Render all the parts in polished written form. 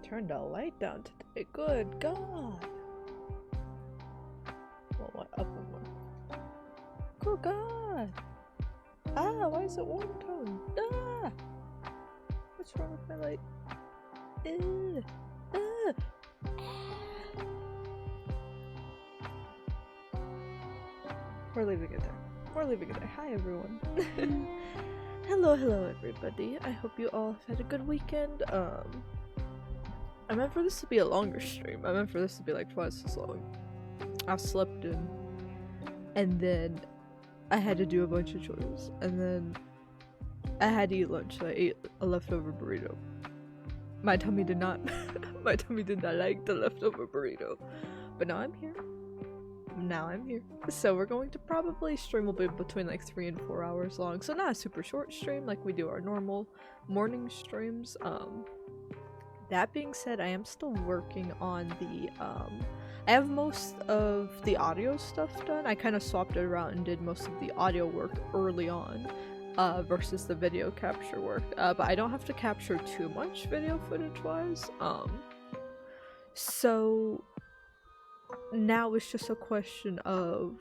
turned the light down today. Good God. Well, what up one more? Good God. Ah, why is it warm tone? Ah! What's wrong with my light? We're leaving it there. We're leaving it there. Hi, everyone. Hello, everybody. I hope you all have had a good weekend. I meant for this to be a longer stream. I meant for this to be like twice as long. I slept in, and then I had to do a bunch of chores, and then I had to eat lunch, so I ate a leftover burrito. My tummy did not like the leftover burrito. But now I'm here. So we're going to probably stream will be between like 3 and 4 hours long. So not a super short stream like we do our normal morning streams. That being said, I am still working on the I have most of the audio stuff done. I kind of swapped it around and did most of the audio work early on. Versus the video capture work, but I don't have to capture too much video footage wise, so now it's just a question of,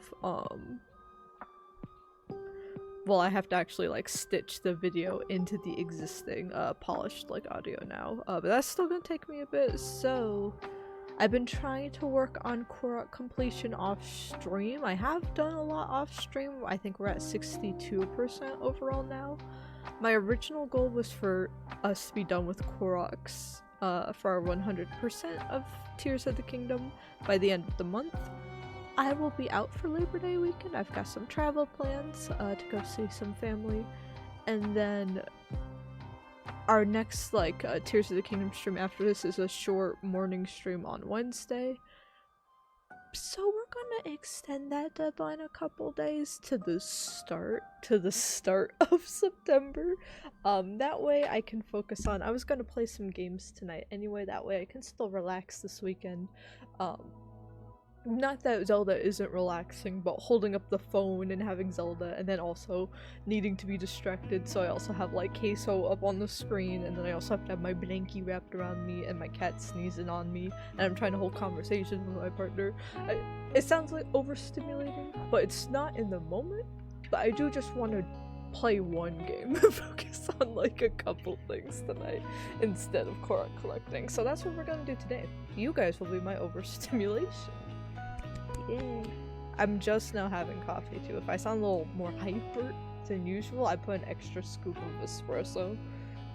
well, I have to actually like stitch the video into the existing polished like audio now, but that's still gonna take me a bit, so I've been trying to work on Korok completion off stream. I have done a lot off stream. I think we're at 62% overall now. My original goal was for us to be done with Koroks for our 100% of Tears of the Kingdom by the end of the month. I will be out for Labor Day weekend. I've got some travel plans to go see some family, and then our next like Tears of the Kingdom stream after this is a short morning stream on Wednesday. So we're gonna extend that deadline a couple days to the start of September. That way I can focus on, I was gonna play some games tonight anyway, that way I can still relax this weekend. Not that Zelda isn't relaxing, but holding up the phone and having Zelda, and then also needing to be distracted, so I also have like queso up on the screen, and then I also have to have my blankie wrapped around me, and my cat sneezing on me, and I'm trying to hold conversations with my partner. It sounds like overstimulating, but it's not in the moment, but I do just want to play one game and focus on like a couple things tonight instead of Korok collecting. So that's what we're gonna do today. You guys will be my overstimulation. Yay. I'm just now having coffee too. If I sound a little more hyper than usual, I put an extra scoop of espresso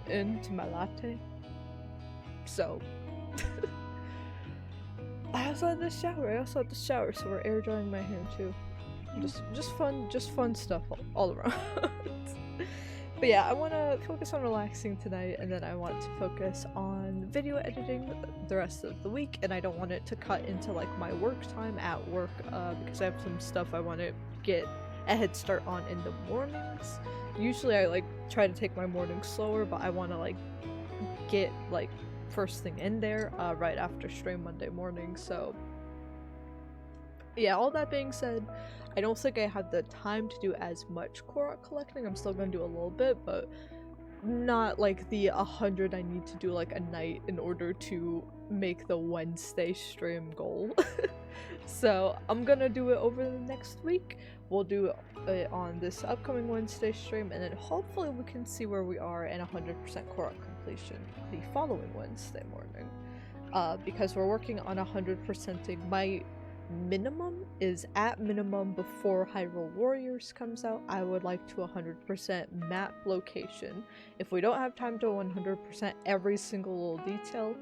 into my latte. So I also had the shower, so we're air drying my hair too. Just fun stuff all around. But yeah, I want to focus on relaxing tonight, and then I want to focus on video editing the rest of the week, and I don't want it to cut into like my work time at work, because I have some stuff I want to get a head start on in the mornings. Usually I like try to take my mornings slower, but I want to like get like first thing in there right after stream Monday morning. So yeah, all that being said, I don't think I have the time to do as much Korok collecting. I'm still gonna do a little bit, but not like the 100 I need to do like a night in order to make the Wednesday stream goal. So I'm gonna do it over the next week. We'll do it on this upcoming Wednesday stream, and then hopefully we can see where we are in 100% Korok completion the following Wednesday morning. Because we're working on 100%ing. My minimum is at minimum before Hyrule Warriors comes out. I would like to 100% map location. If we don't have time to 100% every single little detail,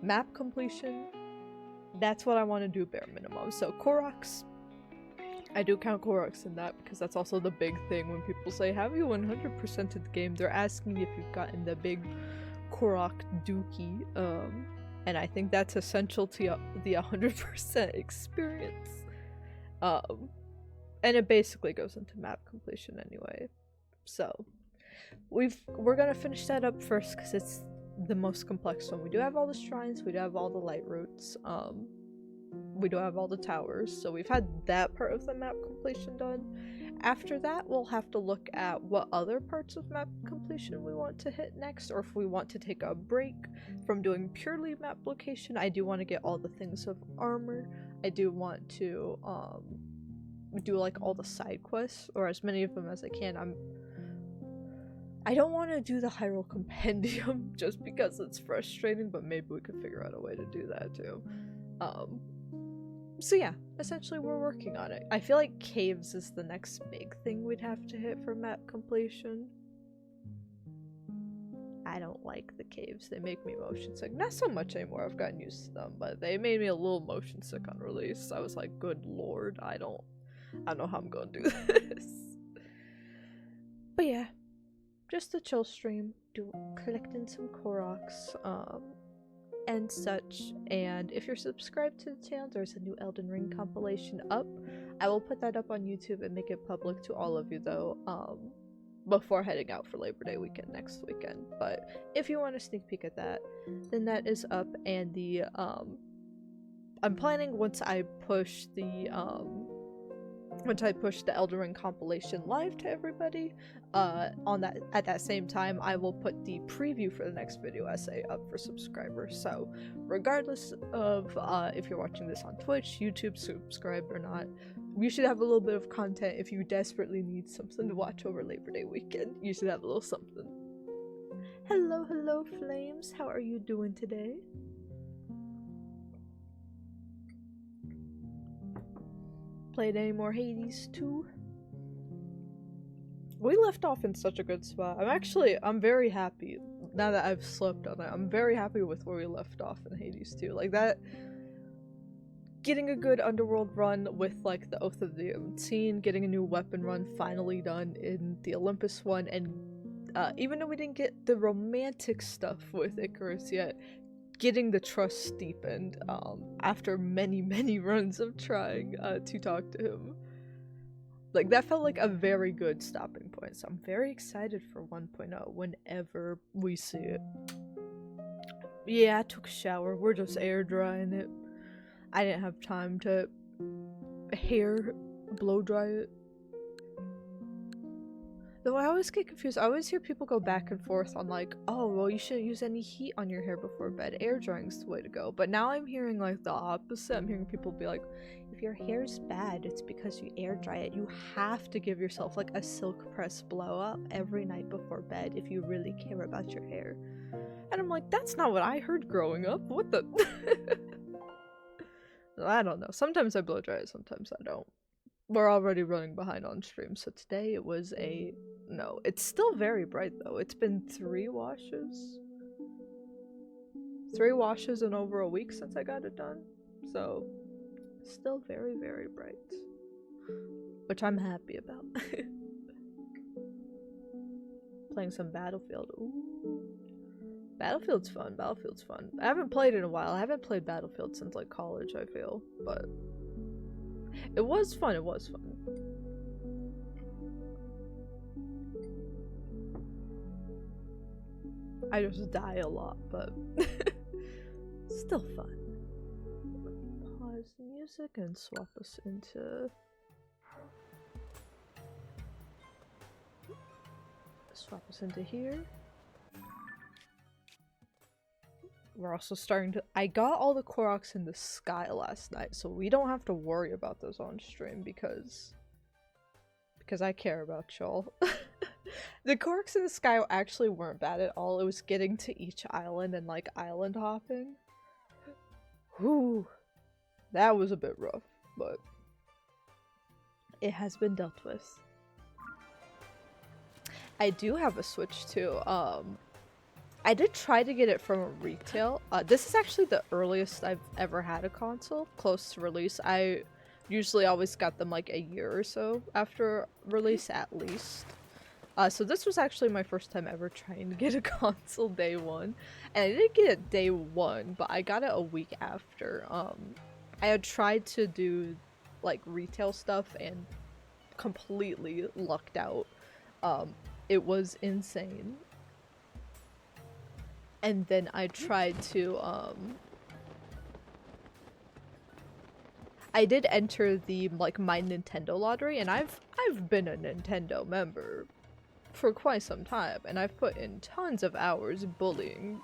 map completion, that's what I want to do bare minimum. So Koroks, I do count Koroks in that because that's also the big thing when people say, have you 100%ed the game? They're asking if you've gotten the big Korok dookie, and I think that's essential to the 100% experience. And it basically goes into map completion anyway. So we're gonna finish that up first because it's the most complex one. We do have all the shrines, we do have all the light routes, we do have all the towers, so we've had that part of the map completion done. After that, we'll have to look at what other parts of map completion we want to hit next, or if we want to take a break from doing purely map location. I do want to get all the things of armor. I do want to do like all the side quests, or as many of them as I can. I don't want to do the Hyrule Compendium just because it's frustrating, but maybe we could figure out a way to do that too. So yeah, essentially we're working on it. I feel like caves is the next big thing we'd have to hit for map completion. I don't like the caves. They make me motion sick. Not so much anymore, I've gotten used to them, but they made me a little motion sick on release. I was like, good lord, I don't know how I'm gonna do this. But yeah, just a chill stream, collecting some Koroks, and such. And if you're subscribed to the channel, there's a new Elden Ring compilation up. I will put that up on YouTube and make it public to all of you though, before heading out for Labor Day weekend next weekend. But if you want a sneak peek at that, then that is up. And the I'm planning once I push the Elden Ring compilation live to everybody, at that same time, I will put the preview for the next video essay up for subscribers. So, regardless of if you're watching this on Twitch, YouTube, subscribe or not, you should have a little bit of content if you desperately need something to watch over Labor Day weekend. You should have a little something. Hello, hello, Flames. How are you doing today? Played any more Hades 2? We left off in such a good spot. I'm very happy now that I've slept on it. I'm very happy with where we left off in Hades 2. Like that, getting a good underworld run with like the Oath of the Unseen, getting a new weapon run finally done in the Olympus one, and even though we didn't get the romantic stuff with Icarus yet, getting the trust deepened after many runs of trying to talk to him. Like, that felt like a very good stopping point, so I'm very excited for 1.0 whenever we see it. Yeah, I took a shower. We're just air drying it. I didn't have time to hair blow dry it. Though I always get confused. I always hear people go back and forth on like, oh, well, you shouldn't use any heat on your hair before bed. Air drying's the way to go. But now I'm hearing like the opposite. I'm hearing people be like, if your hair's bad, it's because you air dry it. You have to give yourself like a silk press blow up every night before bed if you really care about your hair. And I'm like, that's not what I heard growing up. What the? I don't know. Sometimes I blow dry it, sometimes I don't. We're already running behind on stream, so today it was no, it's still very bright though. It's been 3 washes. 3 washes in over a week since I got it done. So, still very bright. Which I'm happy about. Playing some Battlefield. Ooh. Battlefield's fun, Battlefield's fun. I haven't played in a while. I haven't played Battlefield since like college, I feel, but it was fun, it was fun. I just die a lot, but still fun. Pause the music and swap us into... here. We're also starting to... I got all the Koroks in the sky last night, so we don't have to worry about those on stream because I care about y'all. The Koroks in the sky actually weren't bad at all. It was getting to each island and like island hopping. Whew. That was a bit rough, but it has been dealt with. I do have a Switch too. I did try to get it from a retail. This is actually the earliest I've ever had a console close to release. I usually always got them like a year or so after release at least. So this was actually my first time ever trying to get a console day one. And I didn't get it day one, but I got it a week after. I had tried to do like retail stuff and completely lucked out. It was insane. And then I tried to, I did enter the, like, My Nintendo lottery, and I've I've been a Nintendo member for quite some time, and I've put in tons of hours bullying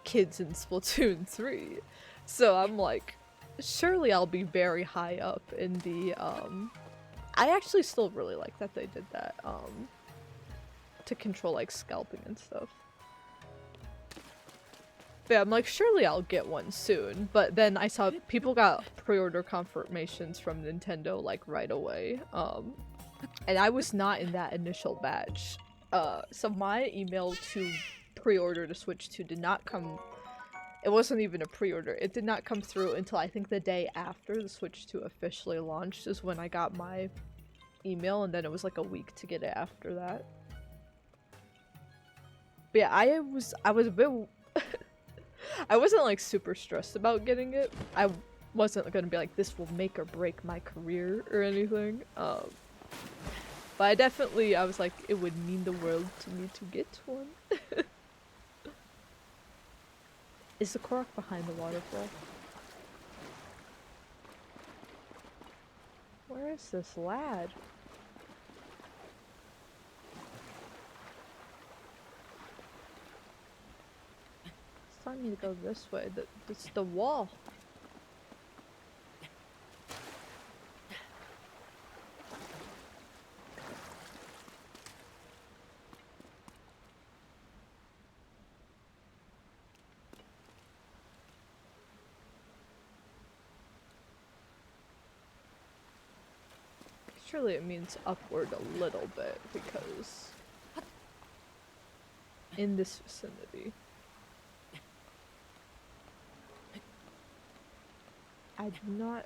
kids in Splatoon 3. So I'm like, surely I'll be very high up in the, I actually still really like that they did that, to control, like, scalping and stuff. But yeah, I'm like, surely I'll get one soon, but then I saw people got pre-order confirmations from Nintendo, like, right away, and I was not in that initial batch. So my email to pre-order to Switch 2 did not come. It wasn't even a pre-order. It did not come through until I think the day after the Switch 2 officially launched is when I got my email, and then it was like a week to get it after that. But yeah, I was a bit I wasn't like super stressed about getting it. I wasn't gonna be like, this will make or break my career or anything. But I was like, it would mean the world to me to get one. Is the Korok behind the waterfall? Where is this lad? It's telling me to go this way. It's the wall. Surely it means upward a little bit, because in this vicinity I do not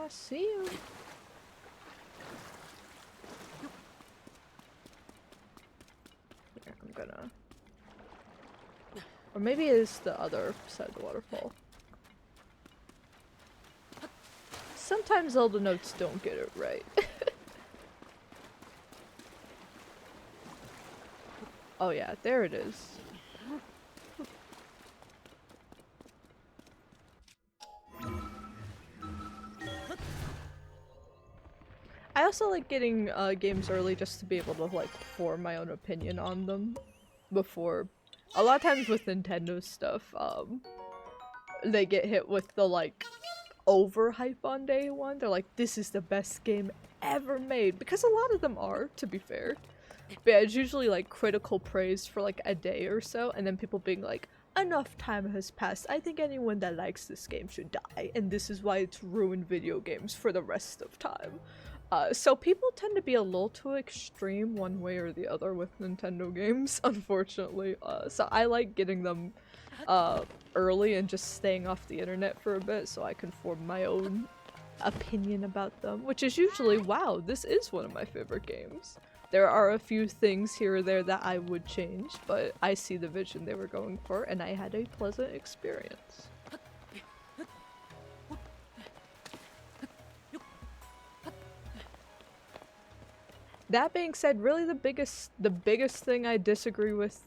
see him. Here, I'm gonna, or maybe it is the other side of the waterfall. Sometimes Zelda notes don't get it right. Oh yeah, there it is. I also like getting games early just to be able to like form my own opinion on them before. A lot of times with Nintendo stuff, they get hit with the like overhype on day one. They're like, this is the best game ever made, because a lot of them are, to be fair. But yeah, it's usually like critical praise for like a day or so, and then people being like, enough time has passed, I think anyone that likes this game should die, and this is why it's ruined video games for the rest of time. So people tend to be a little too extreme one way or the other with Nintendo games, unfortunately. So I like getting them early and just staying off the internet for a bit so I can form my own opinion about them, which is usually, wow, this is one of my favorite games. There are a few things here or there that I would change, but I see the vision they were going for and I had a pleasant experience. That being said, really the biggest thing I disagree with,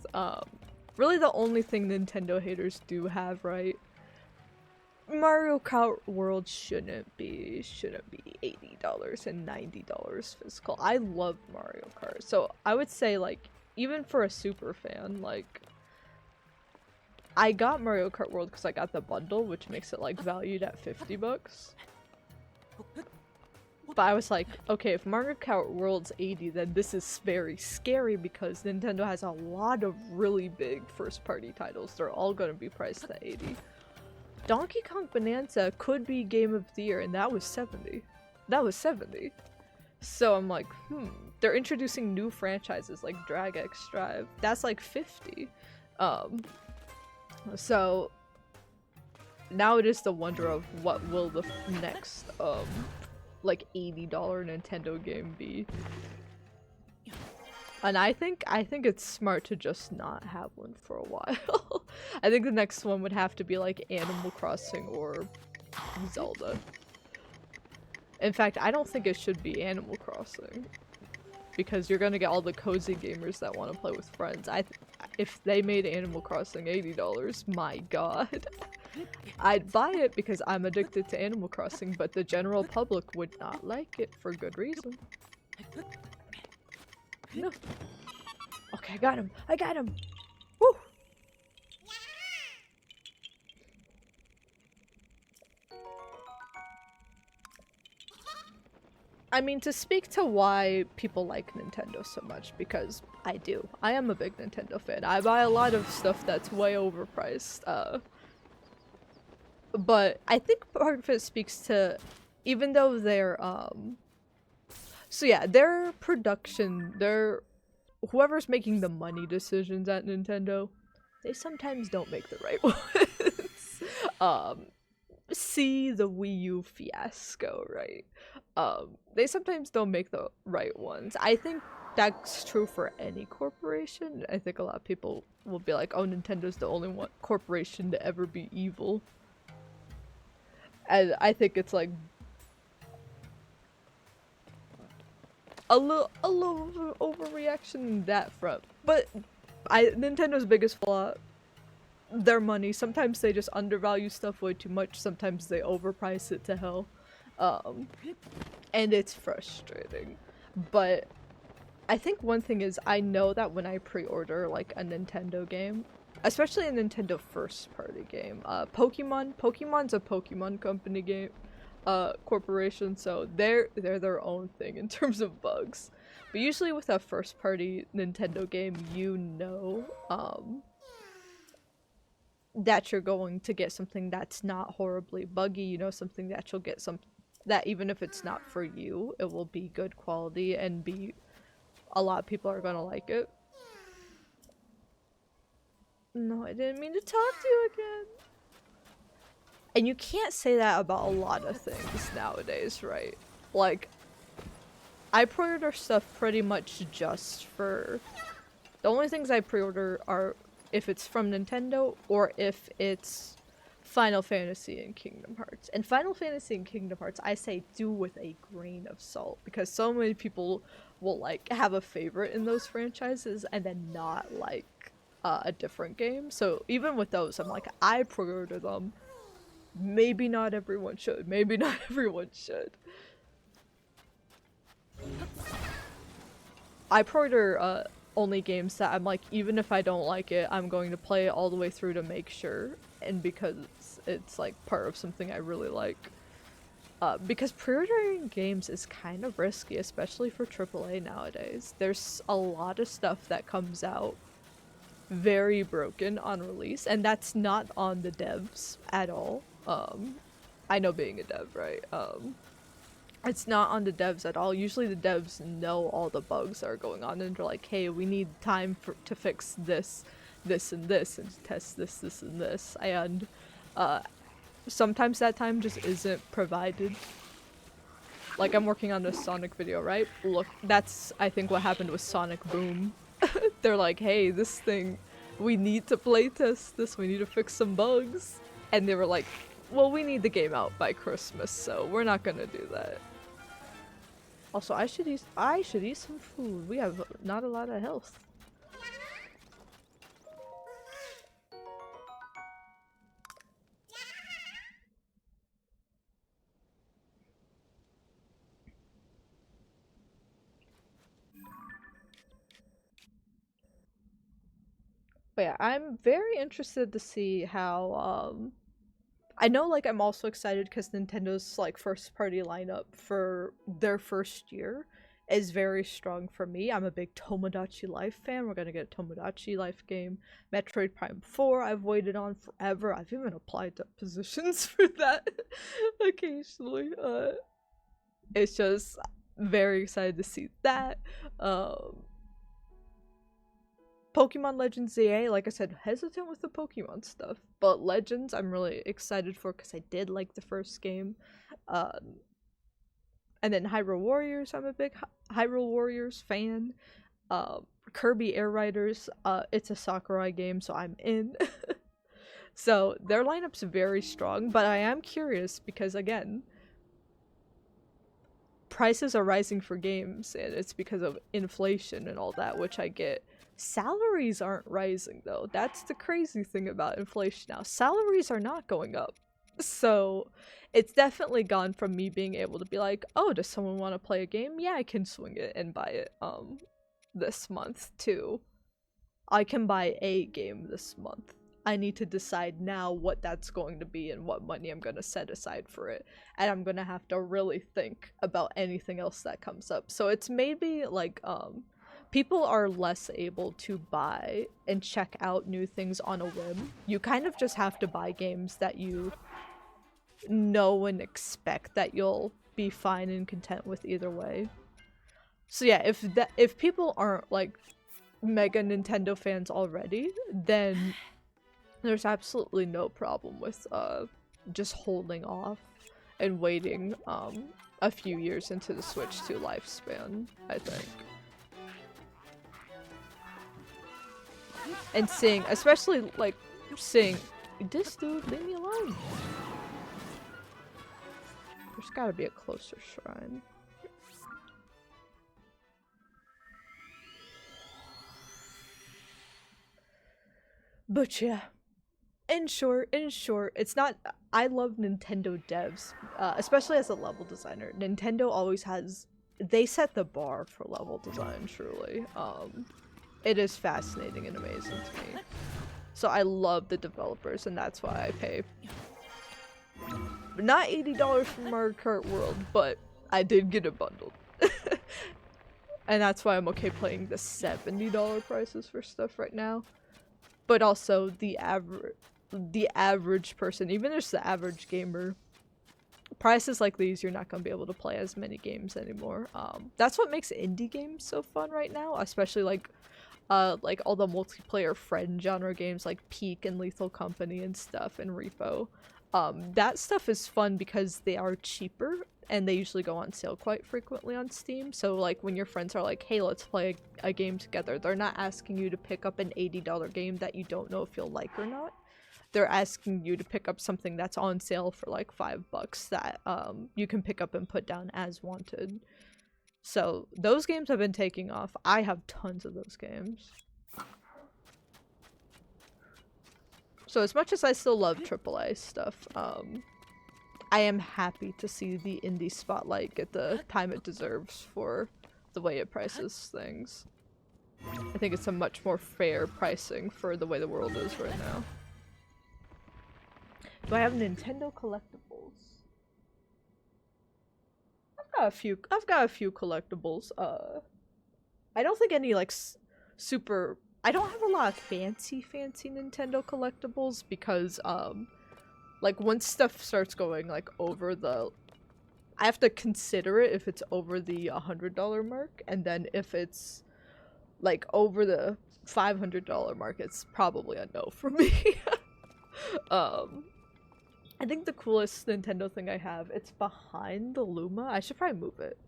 really the only thing Nintendo haters do have right, Mario Kart World shouldn't be $80 and $90 physical. I love Mario Kart, so I would say like, even for a super fan, like, I got Mario Kart World because I got the bundle, which makes it like valued at $50. But I was like, okay, if Mario Kart World's 80, then this is very scary because Nintendo has a lot of really big first-party titles. They're all going to be priced at 80. Donkey Kong Bonanza could be Game of the Year, and that was 70. That was 70. So I'm like, they're introducing new franchises like Drag X Drive. That's like 50. So now it is the wonder of what will the next, like $80 Nintendo game be. And I think it's smart to just not have one for a while. I think the next one would have to be like Animal Crossing or Zelda. In fact, I don't think it should be Animal Crossing, because you're gonna get all the cozy gamers that want to play with friends. If they made Animal Crossing $80, my god. I'd buy it because I'm addicted to Animal Crossing, but the general public would not like it for good reason. No. Okay, I got him. I got him. Woo! I mean, to speak to why people like Nintendo so much, because I do. I am a big Nintendo fan. I buy a lot of stuff that's way overpriced. But I think part of it speaks to, even though they're, so yeah, their production, whoever's making the money decisions at Nintendo, they sometimes don't make the right ones. See the Wii U fiasco, right? They sometimes don't make the right ones. I think that's true for any corporation. I think a lot of people will be like, oh, Nintendo's the only one corporation to ever be evil. And I think it's like a little overreaction in that front. But Nintendo's biggest flaw, their money. Sometimes they just undervalue stuff way too much. Sometimes they overprice it to hell. And it's frustrating. But I think one thing is, I know that when I pre-order like a Nintendo game, especially a Nintendo first party game, Pokemon's a Pokemon company game, corporation, so they're their own thing in terms of bugs. But usually with a first party Nintendo game, you know, that you're going to get something that's not horribly buggy, you know, something that you'll get that even if it's not for you, it will be good quality and a lot of people are gonna like it. No, I didn't mean to talk to you again. And you can't say that about a lot of things nowadays, right? Like, I pre-order stuff pretty much just for... The only things I pre-order are if it's from Nintendo or if it's Final Fantasy and Kingdom Hearts. And Final Fantasy and Kingdom Hearts, I say do with a grain of salt, because so many people will, like, have a favorite in those franchises and then not like a different game. So even with those, I'm like, I pre-order them. Maybe not everyone should. Maybe not everyone should. I pre-order only games that I'm like, even if I don't like it, I'm going to play it all the way through to make sure. And because it's like part of something I really like. Because pre-ordering games is kind of risky, especially for AAA nowadays. There's a lot of stuff that comes out very broken on release, and that's not on the devs at all. I know, being a dev, right? It's not on the devs at all. Usually the devs know all the bugs that are going on and they're like, hey, we need time to fix this, this, and this, and test this, this, and this. And sometimes that time just isn't provided. Like, I'm working on this Sonic video, right? Look, that's, I think, what happened with Sonic Boom. They're like, hey, this thing, we need to playtest this, we need to fix some bugs. And they were like, well, we need the game out by Christmas, so we're not gonna do that. Also, I should eat some food. We have not a lot of health. But yeah, I'm very interested to see how, I know, like, I'm also excited because Nintendo's, like, first party lineup for their first year is very strong for me. I'm a big Tomodachi Life fan. We're gonna get a Tomodachi Life game. Metroid Prime 4 I've waited on forever. I've even applied to positions for that occasionally. It's just very excited to see that. Pokemon Legends ZA, like I said, hesitant with the Pokemon stuff, but Legends I'm really excited for because I did like the first game. And then Hyrule Warriors, I'm a big Hyrule Warriors fan. Kirby Air Riders, it's a Sakurai game, so I'm in. So their lineup's very strong, but I am curious because, again, prices are rising for games, and it's because of inflation and all that, which I get. Salaries aren't rising though. That's the crazy thing about inflation now. Salaries are not going up. So it's definitely gone from me being able to be like, oh, does someone want to play a game? Yeah, I can swing it and buy it this month, to I can buy a game this month. I need to decide now what that's going to be and what money I'm going to set aside for it. And I'm going to have to really think about anything else that comes up. So it's maybe like, people are less able to buy and check out new things on a whim. You kind of just have to buy games that you know and expect that you'll be fine and content with either way. So yeah, if people aren't like mega Nintendo fans already, then there's absolutely no problem with just holding off and waiting a few years into the Switch 2 lifespan, I think. And seeing, especially like seeing this dude, leave me alone. There's gotta be a closer shrine. But yeah, in short, it's not. I love Nintendo devs, especially as a level designer. Nintendo always has. They set the bar for level design, truly. It is fascinating and amazing to me. So I love the developers, and that's why I pay. Not $80 for Mario Kart World, but I did get it bundled. And that's why I'm okay paying the $70 prices for stuff right now. But also the average person, even just the average gamer, prices like these, you're not gonna be able to play as many games anymore. That's what makes indie games so fun right now, especially like all the multiplayer friend genre games like Peak and Lethal Company and stuff, and Repo. That stuff is fun because they are cheaper and they usually go on sale quite frequently on Steam. So like when your friends are like, hey, let's play a game together, they're not asking you to pick up an $80 game that you don't know if you'll like or not. They're asking you to pick up something that's on sale for like $5 that you can pick up and put down as wanted. So those games have been taking off. I have tons of those games. So as much as I still love AAA stuff, I am happy to see the indie spotlight get the time it deserves for the way it prices things. I think it's a much more fair pricing for the way the world is right now. Do I have Nintendo collectibles? I've got a few collectibles. I don't think any like super. I don't have a lot of fancy Nintendo collectibles because like once stuff starts going like over the, I have to consider it if it's over the $100 mark, and then if it's like over the $500 mark, it's probably a no for me. I think the coolest Nintendo thing I have, it's behind the Luma. I should probably move it.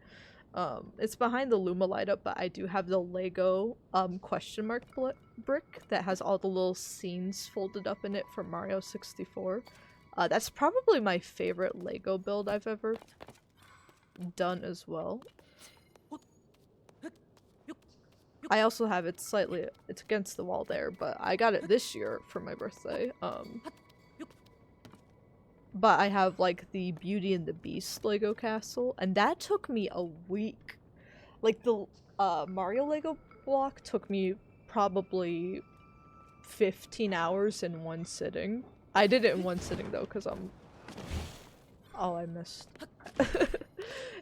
It's behind the Luma light up, but I do have the Lego question mark brick that has all the little scenes folded up in it from Mario 64. That's probably my favorite Lego build I've ever done as well. I also have it slightly, it's against the wall there, but I got it this year for my birthday. But I have like the Beauty and the Beast Lego castle, and that took me a week. Like the Mario Lego block took me probably 15 hours in one sitting. I did it in one sitting though, because oh, I missed.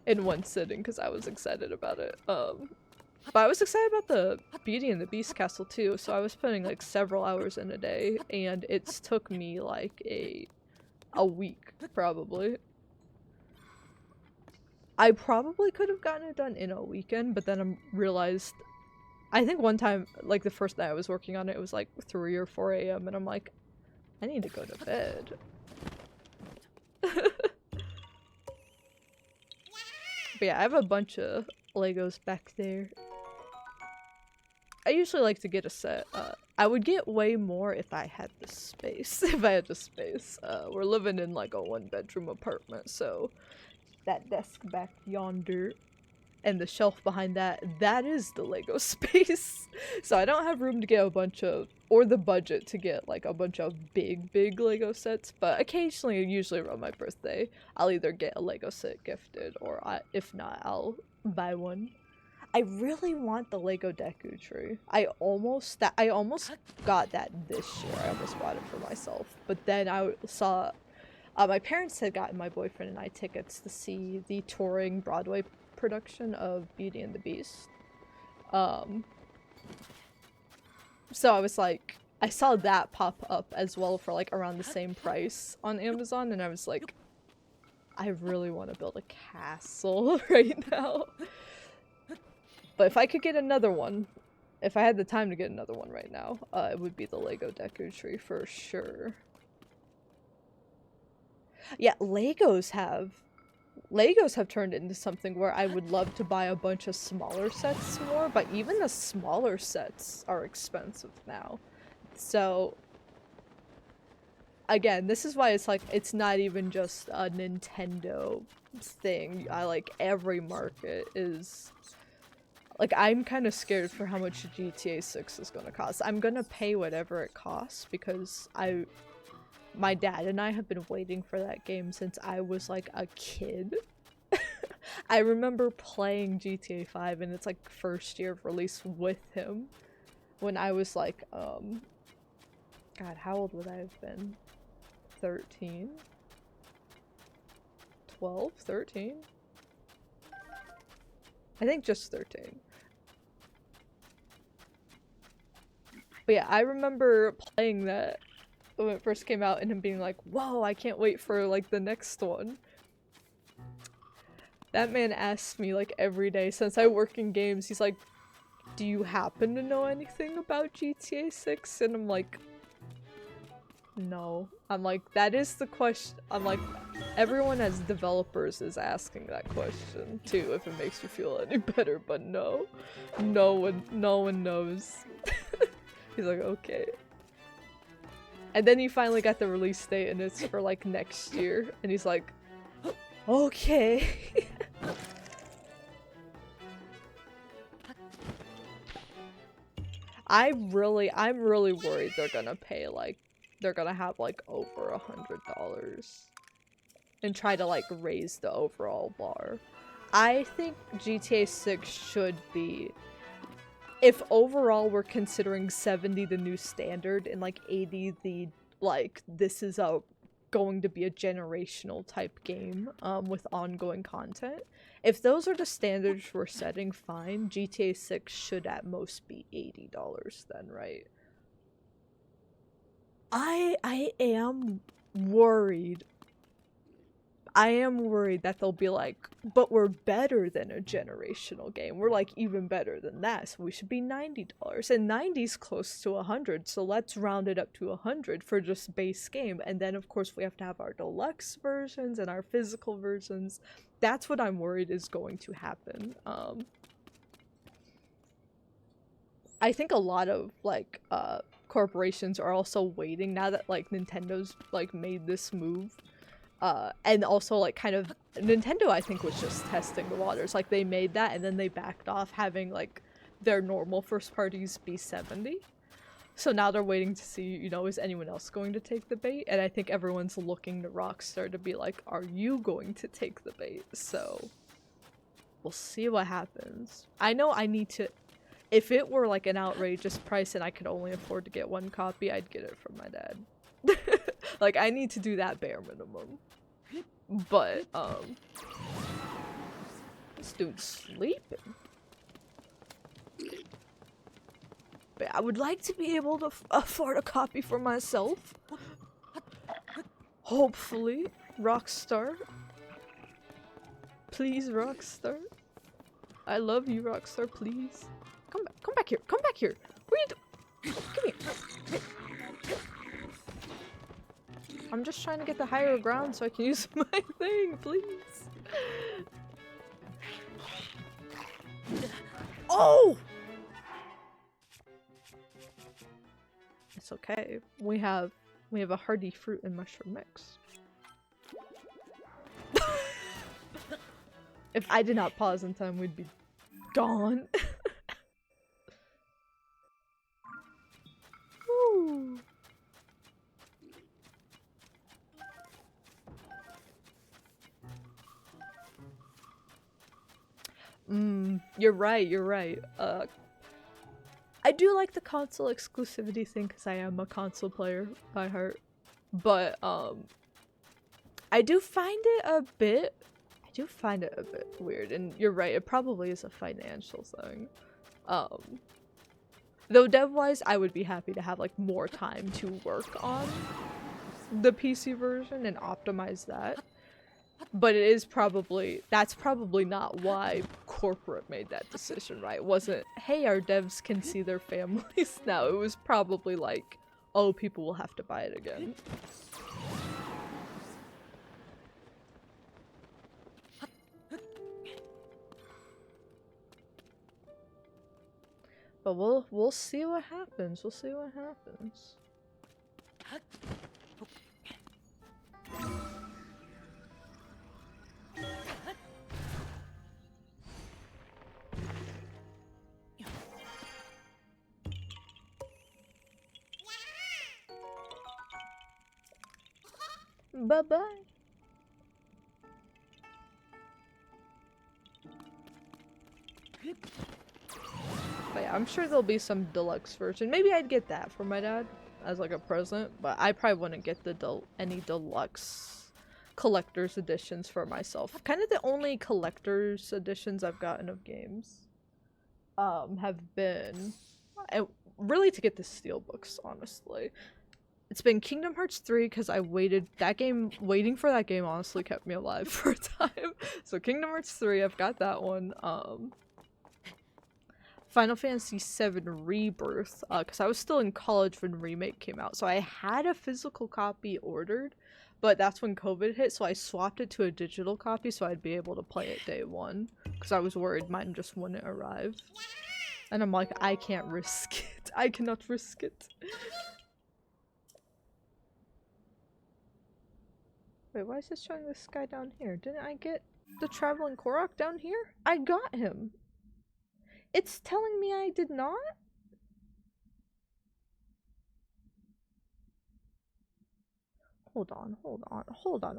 In one sitting, because I was excited about it. But I was excited about the Beauty and the Beast castle too, so I was spending like several hours in a day, and it's took me like a week, probably. I probably could have gotten it done in a weekend, but then I realized, I think one time, like the first night I was working on it, it was like 3 or 4 a.m. and I'm like, I need to go to bed. But yeah, I have a bunch of Legos back there. I usually like to get a set. I would get way more if I had the space. If I had the space. We're living in like a 1-bedroom apartment, so that desk back yonder and the shelf behind that, that is the Lego space. So I don't have room to get a bunch of, or the budget to get like a bunch of big Lego sets, but occasionally, usually around my birthday, I'll either get a Lego set gifted, or if not, I'll buy one. I really want the Lego Deku tree. I almost got that this year. I almost bought it for myself, but then I saw my parents had gotten my boyfriend and I tickets to see the touring Broadway production of Beauty and the Beast. So I was like, I saw that pop up as well for like around the same price on Amazon, and I was like, I really want to build a castle right now. But if I could get another one, if I had the time to get another one right now, it would be the Lego Deku tree for sure. Yeah, Legos have turned into something where I would love to buy a bunch of smaller sets more, but even the smaller sets are expensive now. So again, this is why it's like, it's not even just a Nintendo thing. I like every market is like, I'm kind of scared for how much GTA 6 is gonna cost. I'm gonna pay whatever it costs because my dad and I have been waiting for that game since I was like a kid. I remember playing GTA 5 in its like first year of release with him when I was like, God, how old would I have been? 13? 12? 13? I think just 13. But yeah, I remember playing that when it first came out and him being like, whoa, I can't wait for like the next one. That man asks me like every day since I work in games, he's like, do you happen to know anything about GTA 6? And I'm like, no. I'm like, that is the question. I'm like, everyone as developers is asking that question too, if it makes you feel any better, but no. No one knows. He's like, okay. And then he finally got the release date and it's for like next year. And he's like, okay. I'm really worried they're gonna pay like, they're gonna have like over $100 and try to like raise the overall bar. I think GTA 6 should be, if overall we're considering 70 the new standard and like 80 the like this is going to be a generational type game with ongoing content. If those are the standards we're setting, fine. GTA 6 should at most be $80 then, right? I am worried. I am worried that they'll be like, but we're better than a generational game. We're like even better than that, so we should be $90. And 90's close to 100, so let's round it up to 100 for just base game. And then of course we have to have our deluxe versions and our physical versions. That's what I'm worried is going to happen. I think a lot of like corporations are also waiting now that like Nintendo's like made this move. And also like kind of Nintendo I think was just testing the waters. Like they made that and then they backed off having like their normal first parties be 70. So now they're waiting to see, you know, is anyone else going to take the bait? And I think everyone's looking to Rockstar to be like, are you going to take the bait? So we'll see what happens. I know I need to, if it were like an outrageous price and I could only afford to get one copy, I'd get it from my dad. Like I need to do that bare minimum. But this dude's sleeping. But I would like to be able to afford a copy for myself. Hopefully, Rockstar. Please, Rockstar. I love you, Rockstar. Please, come back here. Come back here. What are you doing? Come here. I'm just trying to get the higher ground so I can use my thing, please. Oh! It's okay. We have a hearty fruit and mushroom mix. If I did not pause in time, we'd be gone. Woo. You're right. I do like the console exclusivity thing because I am a console player by heart. But, I do find it a bit weird, and you're right, it probably is a financial thing. Though dev-wise, I would be happy to have, like, more time to work on the PC version and optimize that. But it is that's probably not why corporate made that decision, right? It wasn't, hey, our devs can see their families now. It was probably like, oh, people will have to buy it again. But we'll see what happens. We'll see what happens. Bye-bye. But yeah, I'm sure there'll be some deluxe version. Maybe I'd get that for my dad as like a present, but I probably wouldn't get any deluxe collector's editions for myself. Kind of the only collector's editions I've gotten of games have been really to get the steelbooks, honestly. It's been Kingdom Hearts 3 because waiting for that game honestly kept me alive for a time. So Kingdom Hearts 3, I've got that one. Final Fantasy VII Rebirth, because I was still in college when Remake came out. So I had a physical copy ordered, but that's when COVID hit, so I swapped it to a digital copy so I'd be able to play it day one. Because I was worried mine just wouldn't arrive. And I'm like, I can't risk it. I cannot risk it. Wait, why is this showing this guy down here? Didn't I get the Traveling Korok down here? I got him! It's telling me I did not? Hold on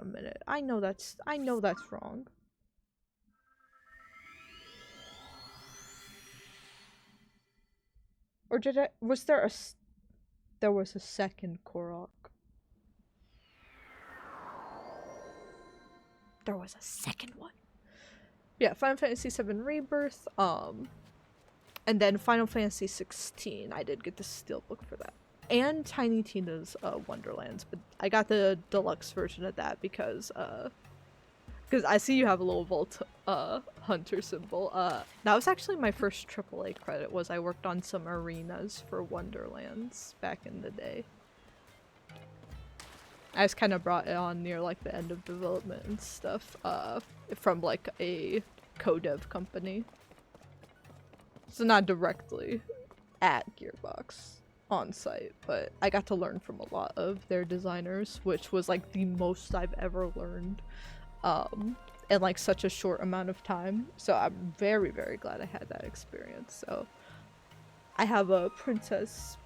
a minute. I know that's wrong. Or there was a second Korok. There was a second one. Yeah, Final Fantasy VII Rebirth, and then Final Fantasy 16. I did get the steelbook for that. And Tiny Tina's Wonderlands, but I got the deluxe version of that because I see you have a little Vault Hunter symbol. That was actually my first AAA credit, was I worked on some arenas for Wonderlands back in the day. I just kind of brought it on near like the end of development and stuff from like a co-dev company. So not directly at Gearbox on site, but I got to learn from a lot of their designers, which was like the most I've ever learned in like such a short amount of time. So I'm very, very glad I had that experience. So I have a princess,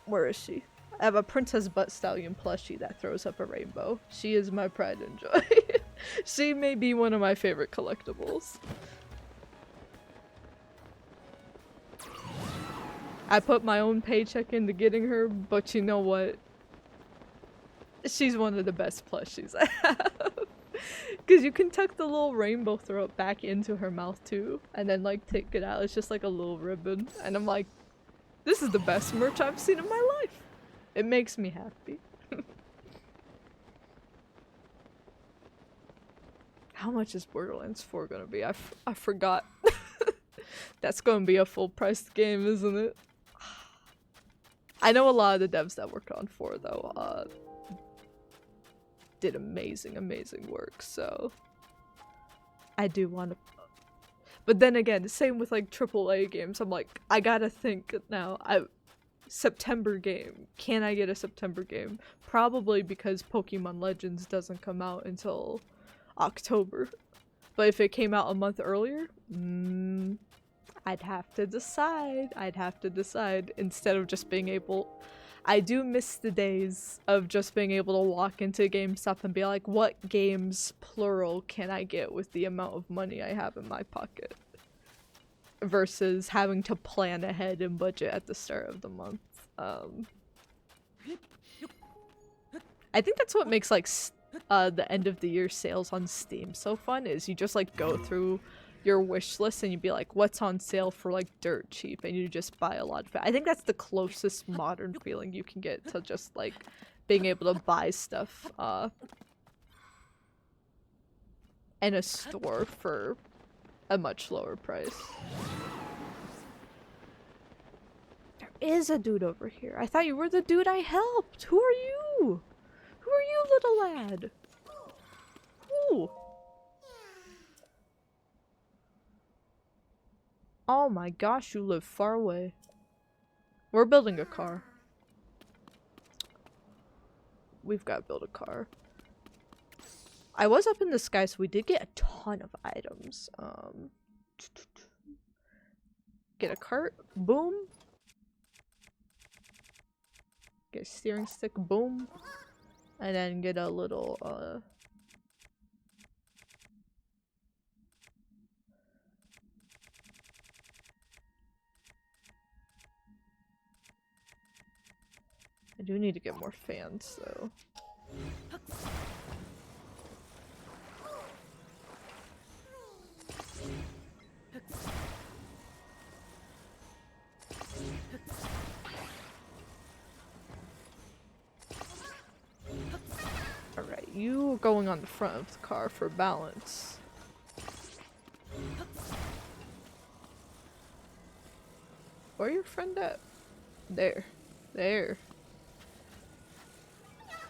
where is she? I have a Princess Butt Stallion plushie that throws up a rainbow. She is my pride and joy. She may be one of my favorite collectibles. I put my own paycheck into getting her, but you know what? She's one of the best plushies I have. Because you can tuck the little rainbow throat back into her mouth too, and then like take it out. It's just like a little ribbon. And I'm like, this is the best merch I've seen in my life. It makes me happy. How much is Borderlands 4 gonna be? I forgot. That's gonna be a full-priced game, isn't it? I know a lot of the devs that worked on 4 though did amazing work, so I do want to. But then again, same with like AAA games. I'm like, I gotta think now. September game. Can I get a September game? Probably, because Pokemon Legends doesn't come out until October. But if it came out a month earlier, I'd have to decide. Instead of just being able... I do miss the days of just being able to walk into GameStop and be like, what games, plural, can I get with the amount of money I have in my pocket? Versus having to plan ahead and budget at the start of the month. I think that's what makes like the end of the year sales on Steam so fun, is you just like go through your wish list and you'd be like, what's on sale for like dirt cheap, and you just buy a lot of it. I think that's the closest modern feeling you can get to just like being able to buy stuff in a store for a much lower price. There is a dude over here. I thought you were the dude I helped. Who are you? Who are you, little lad? Who? Oh my gosh, you live far away. We're building a car. We've got to build a car. I was up in the sky, so we did get a ton of items. Get a cart. Boom. Get a steering stick. Boom. And then get a little, I do need to get more fans, though. Alright, you going on the front of the car for balance. Where your friend at? There. There.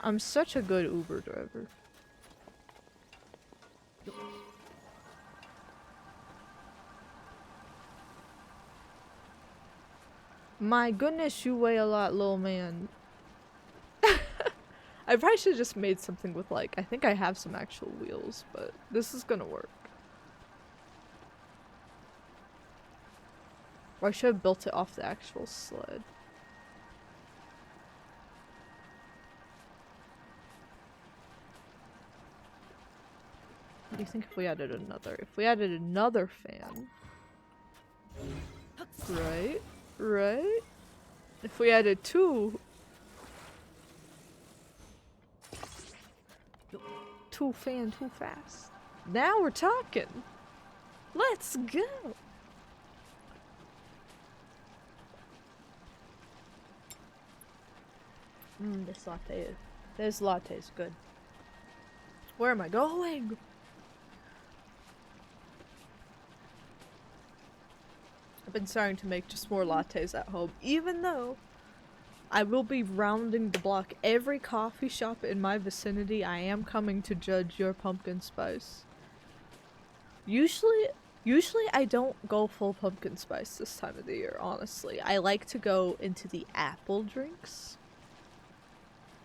I'm such a good Uber driver. My goodness, you weigh a lot, little man. I probably should have just made something with like, I think I have some actual wheels, but this is gonna work. Or I should have built it off the actual sled. What do you think if we added another? If we added another fan. Right? Right? If we added two. Too fan, too fast. Now we're talking. Let's go. This latte is good. Where am I going? I've been starting to make just more lattes at home, even though I will be rounding the block. Every coffee shop in my vicinity, I am coming to judge your pumpkin spice. Usually I don't go full pumpkin spice this time of the year, honestly. I like to go into the apple drinks.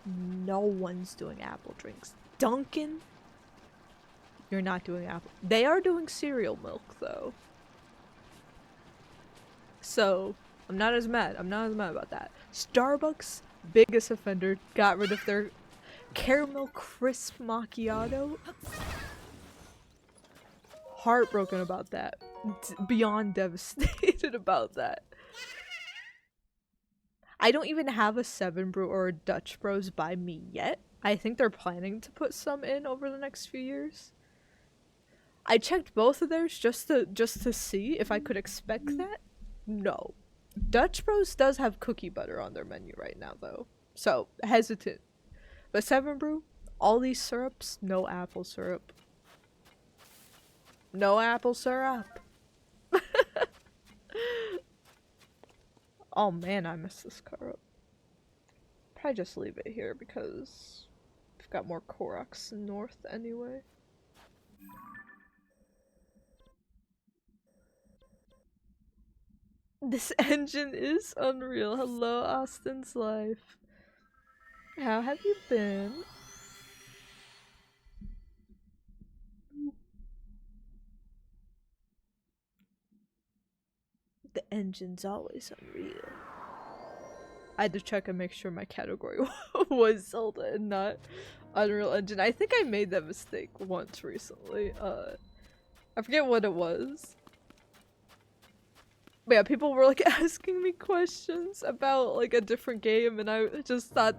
No one's doing apple drinks. Dunkin'? You're not doing apple. They are doing cereal milk, though. So, I'm not as mad about that. Starbucks, biggest offender, got rid of their caramel crisp macchiato. Heartbroken about that. Beyond devastated about that. I don't even have a 7 Brew or a Dutch Bros by me yet. I think they're planning to put some in over the next few years. I checked both of theirs just to see if I could expect that. No. Dutch Bros does have cookie butter on their menu right now, though. So, hesitant. But 7 Brew, all these syrups, no apple syrup. No apple syrup. Oh man, I messed this car up. Probably just leave it here because we've got more Koroks north anyway. This engine is unreal. Hello, Austin's life. How have you been? The engine's always unreal. I had to check and make sure my category was Zelda and not Unreal Engine. I think I made that mistake once recently. I forget what it was. But yeah, people were like asking me questions about like a different game, and I just thought,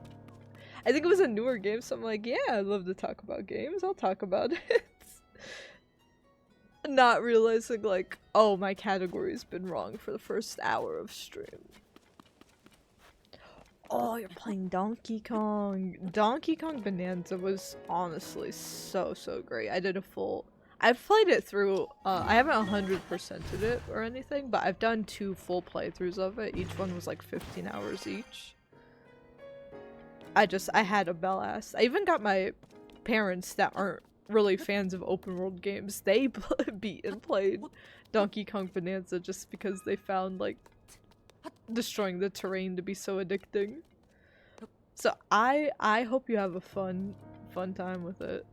I think it was a newer game, so I'm like, yeah, I'd love to talk about games, I'll talk about it. Not realizing like, oh, my category's been wrong for the first hour of stream. Oh, you're playing Donkey Kong. Donkey Kong Bonanza was honestly so great. I've played it through, I haven't 100%ed it or anything, but I've done 2 full playthroughs of it. Each one was like 15 hours each. I had a blast. I even got my parents that aren't really fans of open world games, they beat and played Donkey Kong Bonanza just because they found like destroying the terrain to be so addicting. So I hope you have a fun time with it.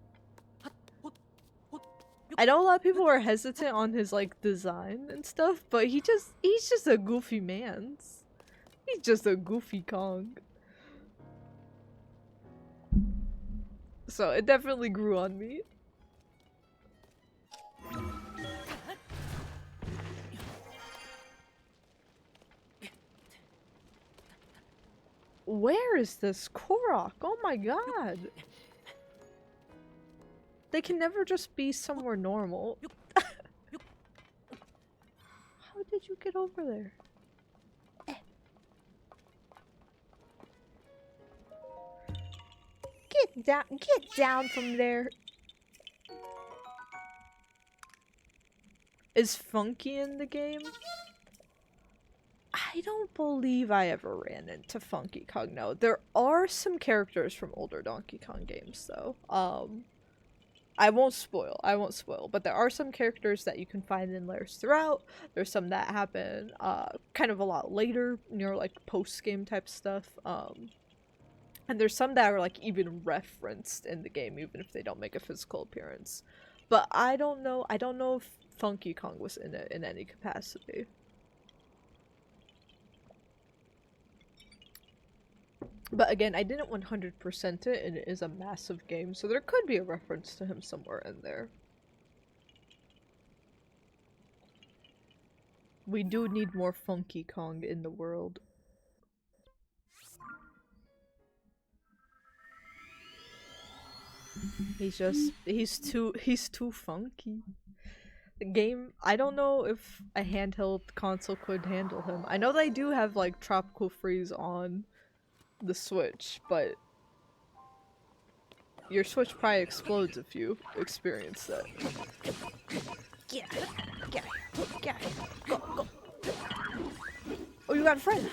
I know a lot of people are hesitant on his like design and stuff, but he's just a goofy man. He's just a goofy Kong. So it definitely grew on me. Where is this Korok? Oh my god. They can never just be somewhere normal. How did you get over there? Get down from there. Is Funky in the game? I don't believe I ever ran into Funky Kong. No, there are some characters from older Donkey Kong games though. I won't spoil, but there are some characters that you can find in layers throughout. There's some that happen kind of a lot later, near like post-game type stuff. And there's some that are like even referenced in the game, even if they don't make a physical appearance. But I don't know if Funky Kong was in it in any capacity. But again, I didn't 100% it, and it is a massive game, so there could be a reference to him somewhere in there. We do need more Funky Kong in the world. He's too funky. The game, I don't know if a handheld console could handle him. I know they do have like Tropical Freeze on the Switch, but your Switch probably explodes if you experience that. Get out of here. Get out of here. Go. Oh, you got a friend.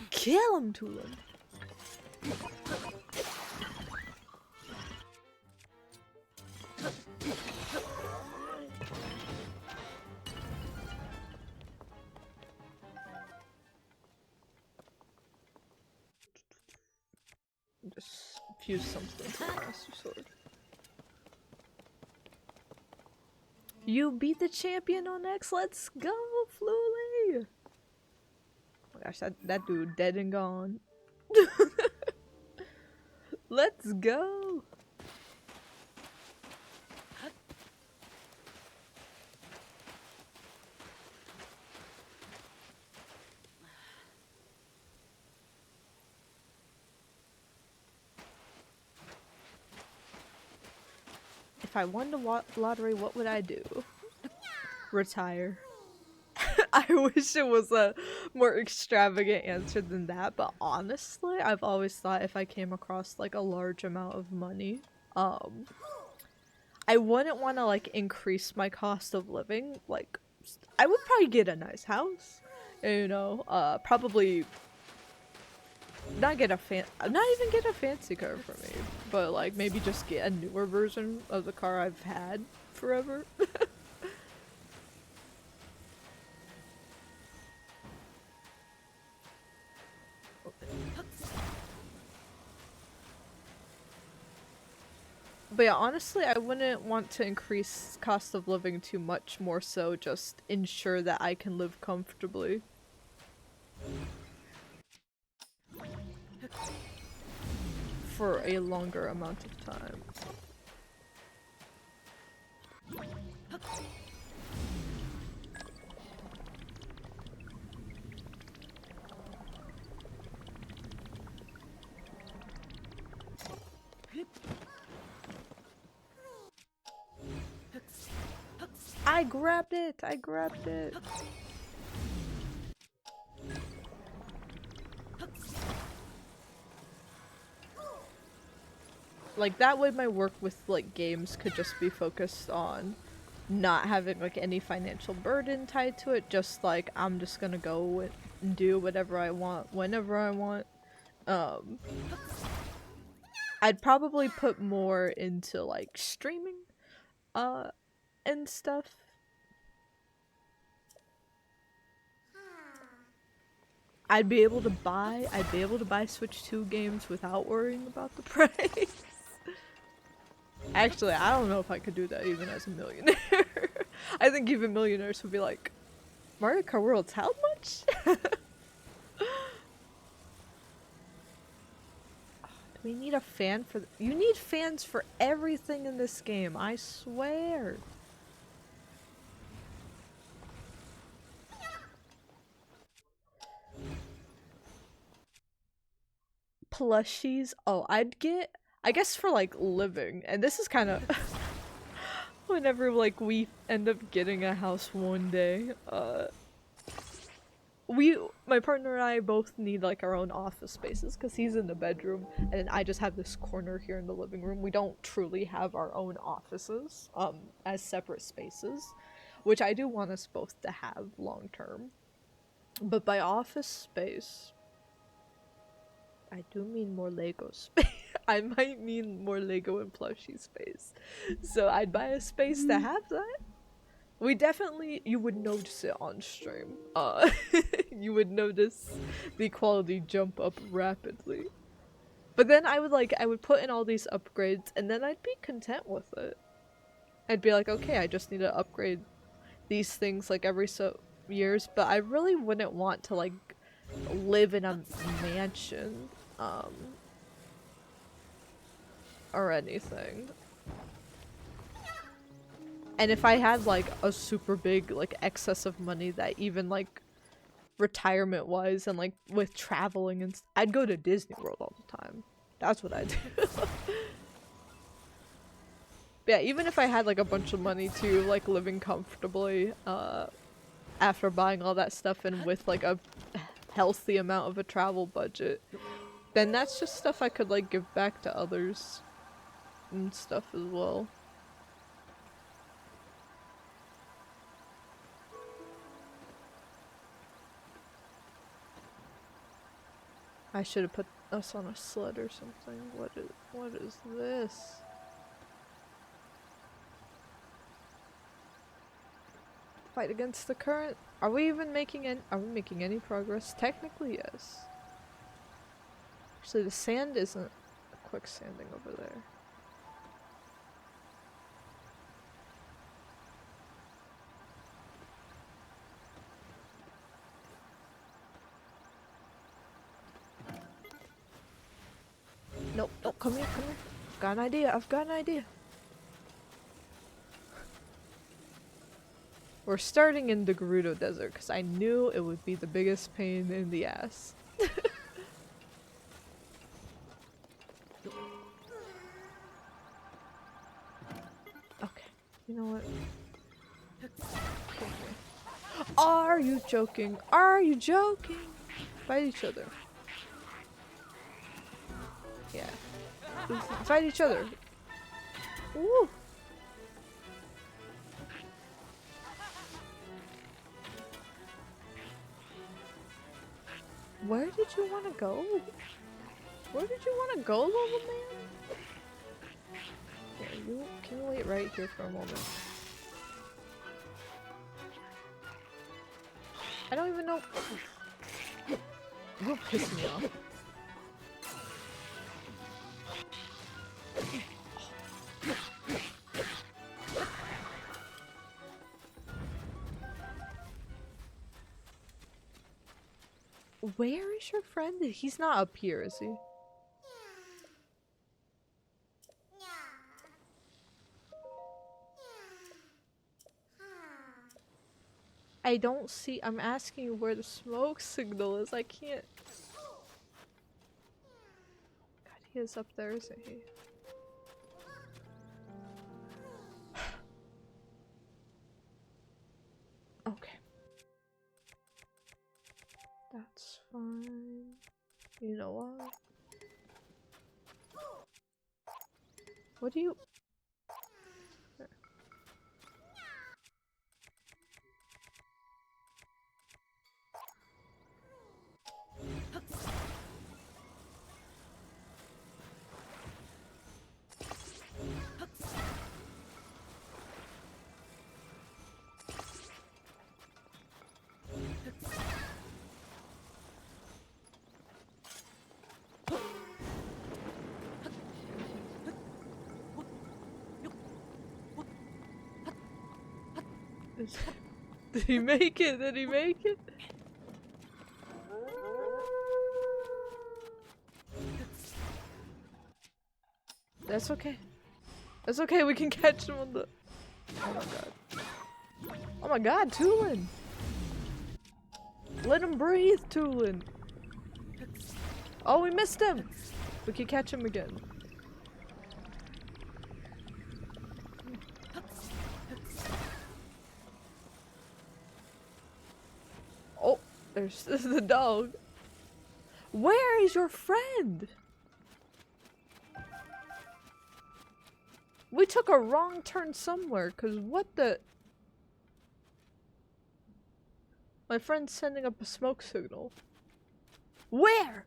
Kill him, Tulin. Just fuse something to the Master Sword. You beat the champion on X. Let's go, Fluli! Oh my gosh, that dude dead and gone. Let's go! If I won the lottery, what would I do? Retire. I wish it was a more extravagant answer than that, but honestly, I've always thought if I came across like a large amount of money, I wouldn't want to like increase my cost of living. Like, I would probably get a nice house, you know, probably not even get a fancy car for me, but like maybe just get a newer version of the car I've had forever. But yeah, honestly, I wouldn't want to increase cost of living too much, more so just ensure that I can live comfortably. For a longer amount of time. I grabbed it! I grabbed it! Like, that way my work with, like, games could just be focused on not having, like, any financial burden tied to it, just, like, I'm just gonna go and do whatever I want, whenever I want. I'd probably put more into, like, streaming, and stuff. I'd be able to buy Switch 2 games without worrying about the price. Actually, I don't know if I could do that even as a millionaire. I think even millionaires would be like, Mario Kart World's how much? Do we need a fan for you need fans for everything in this game, I swear. Plushies? Oh, I'd get, I guess for like living, and this is kind of whenever like we end up getting a house one day, my partner and I both need like our own office spaces because he's in the bedroom and I just have this corner here in the living room. We don't truly have our own offices as separate spaces, which I do want us both to have long term. But by office space, I do mean more Lego space. I might mean more Lego and plushie space. So I'd buy a space to have that. We definitely, you would notice it on stream. You would notice the quality jump up rapidly. But then I would put in all these upgrades and then I'd be content with it. I'd be like, okay, I just need to upgrade these things like every so years, but I really wouldn't want to like live in a mansion, or anything. And if I had like a super big like excess of money that even like retirement wise and like with traveling and I'd go to Disney World all the time. That's what I'd do. Yeah, even if I had like a bunch of money too, like living comfortably after buying all that stuff and with like a healthy amount of a travel budget, then that's just stuff I could like give back to others and stuff as well. I should have put us on a sled or something. What is this? Fight against the current? Are we making any progress? Technically, yes. Actually, the sand isn't quicksanding over there. Nope, nope, come here, come here. I've got an idea. We're starting in the Gerudo Desert because I knew it would be the biggest pain in the ass. Okay, you know what? Are you joking? Are you joking? Fight each other. Yeah. Fight each other. Woo! Where did you want to go? Where did you want to go, little man? Yeah, can you wait right here for a moment? I don't even know. You'll piss me off. Where is your friend? He's not up here, is he? I don't see- I'm asking you where the smoke signal is. I can't- God, he is up there, isn't he? Okay. That's fine. You know what? What do you- Did he make it? Did he make it? That's okay. That's okay, we can catch him on the- Oh my god. Oh my god, Tulin! Let him breathe, Tulin! Oh, we missed him! We can catch him again. Oh, there's the dog. Where is your friend? We took a wrong turn somewhere, cause what the- My friend's sending up a smoke signal. Where?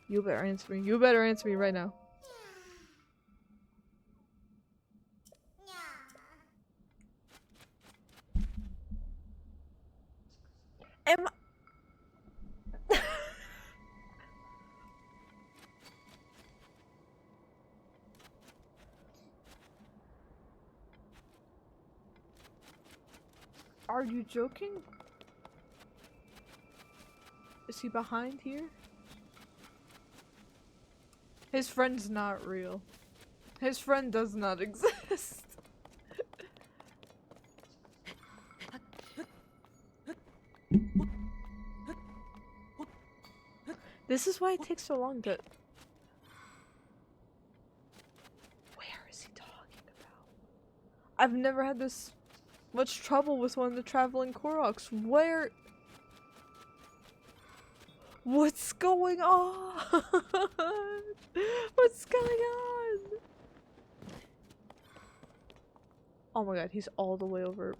You better answer me. You better answer me right now. Am I- Are you joking? Is he behind here? His friend's not real. His friend does not exist. This is why it takes so long to- Where is he talking about? I've never had this much trouble with one of the traveling Koroks. Where- What's going on? What's going on? Oh my god, he's all the way over.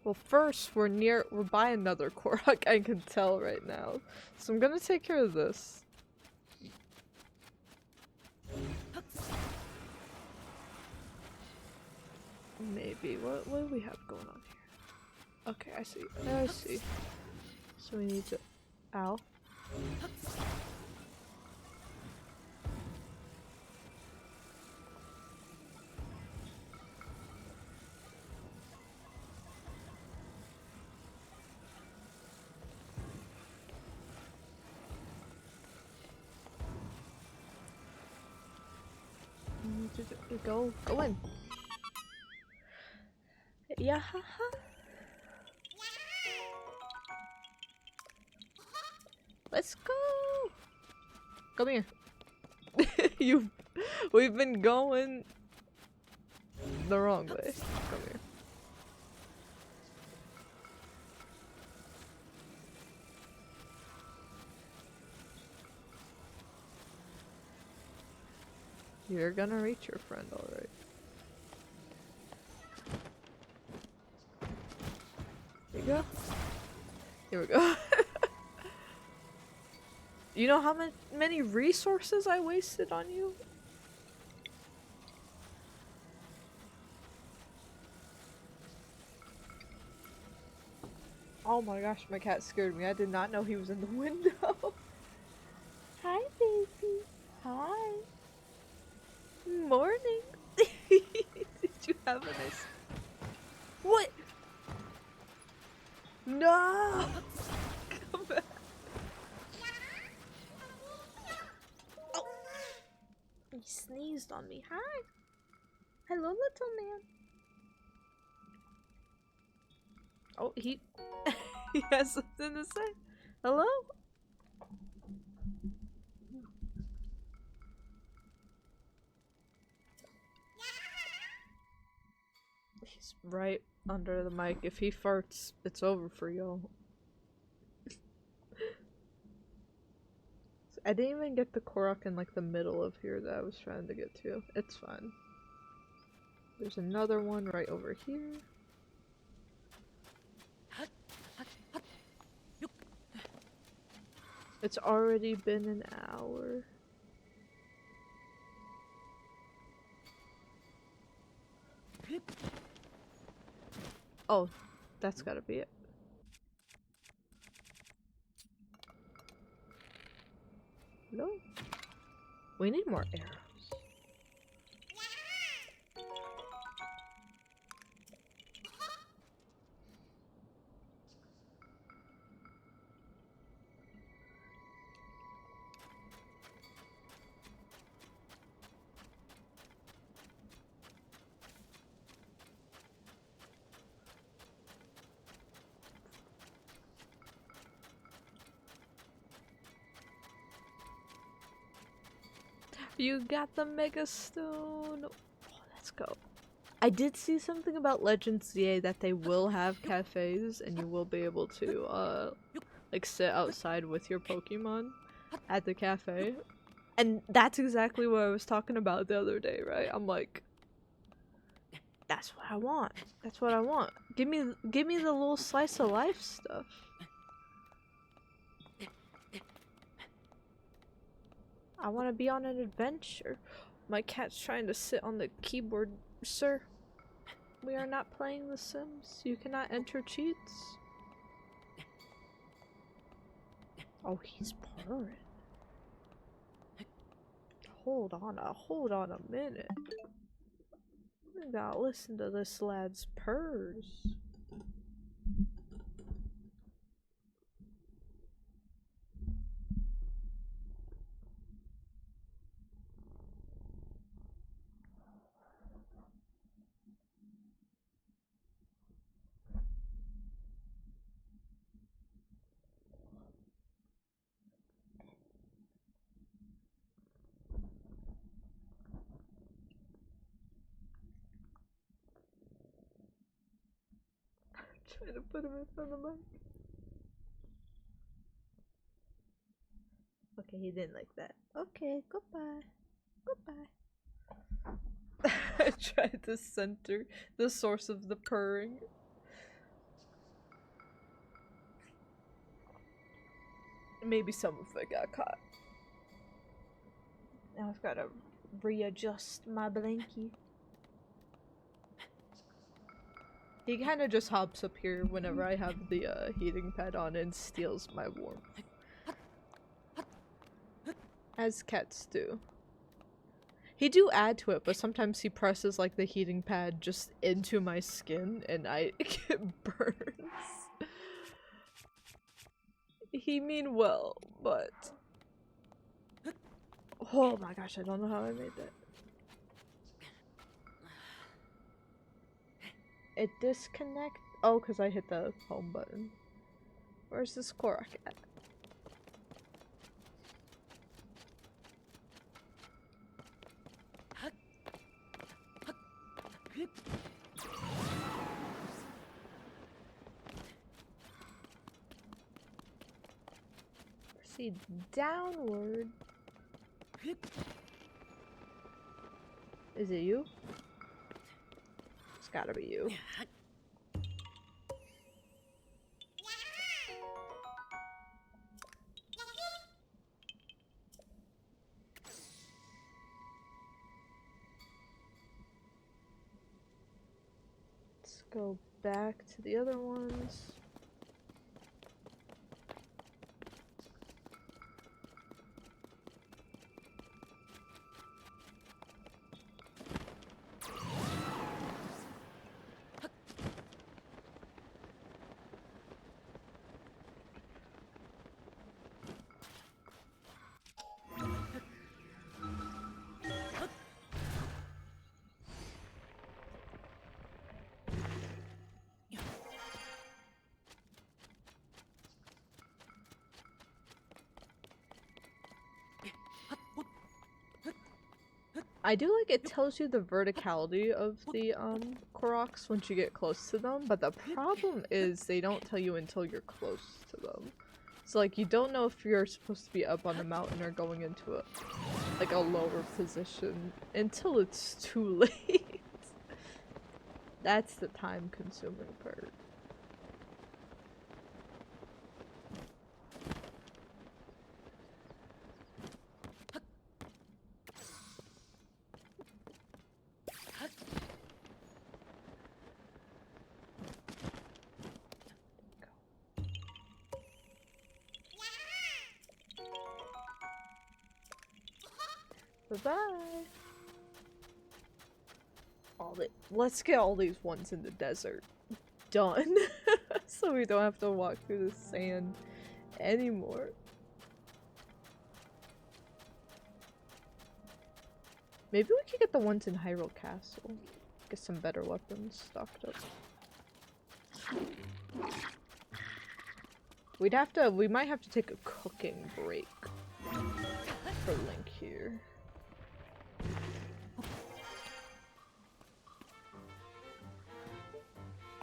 Well, first, we're by another Korok, I can tell right now. So I'm gonna take care of this. Maybe. What do we have going on here? Okay, I see. I see. So we need to- Ow. We need to go in. Yeah. Let's go. Come here. We've been going the wrong way. Come here. You're gonna reach your friend, alright. Here you go. Here we go. You know how many resources I wasted on you? Oh my gosh, my cat scared me. I did not know he was in the window. Hi, baby. Hi. Morning. Did you have a nice... What? No! Come back. Oh. He sneezed on me. Hi. Hello, little man. Oh, he... he has something to say. Hello? He's right under the mic. If he farts, it's over for y'all. I didn't even get the Korok in like the middle of here that I was trying to get to. It's fine. There's another one right over here. It's already been an hour. Oh, that's gotta be it. No. We need more arrows. You got the Mega Stone! Oh, let's go. I did see something about Legends ZA that they will have cafes and you will be able to, like sit outside with your Pokemon at the cafe. And that's exactly what I was talking about the other day, right? I'm like, that's what I want. That's what I want. Give me the little slice of life stuff. I want to be on an adventure. My cat's trying to sit on the keyboard. Sir, we are not playing The Sims. You cannot enter cheats. Oh, he's purring. Hold on a minute. We gotta listen to this lad's purrs. Trying to put him in front of the mic. Okay, he didn't like that. Okay, goodbye. Goodbye. I tried to center the source of the purring. Maybe some of it got caught. Now I've gotta readjust my blankie. He kind of just hops up here whenever I have the heating pad on and steals my warmth. As cats do. He do add to it, but sometimes he presses like the heating pad just into my skin and I get burns. He mean well, but... Oh my gosh, I don't know how I made that. It disconnect? Oh, because I hit the home button. Where's this Korok at? Proceed downward. Is it you? It's gotta be you. Let's go back to the other ones. I do like it tells you the verticality of the Koroks once you get close to them, but the problem is they don't tell you until you're close to them. So like you don't know if you're supposed to be up on the mountain or going into a like a lower position until it's too late. That's the time consuming part. Bye-bye! Let's get all these ones in the desert done. So we don't have to walk through the sand anymore. Maybe we could get the ones in Hyrule Castle. Get some better weapons stocked up. We might have to take a cooking break for Link here.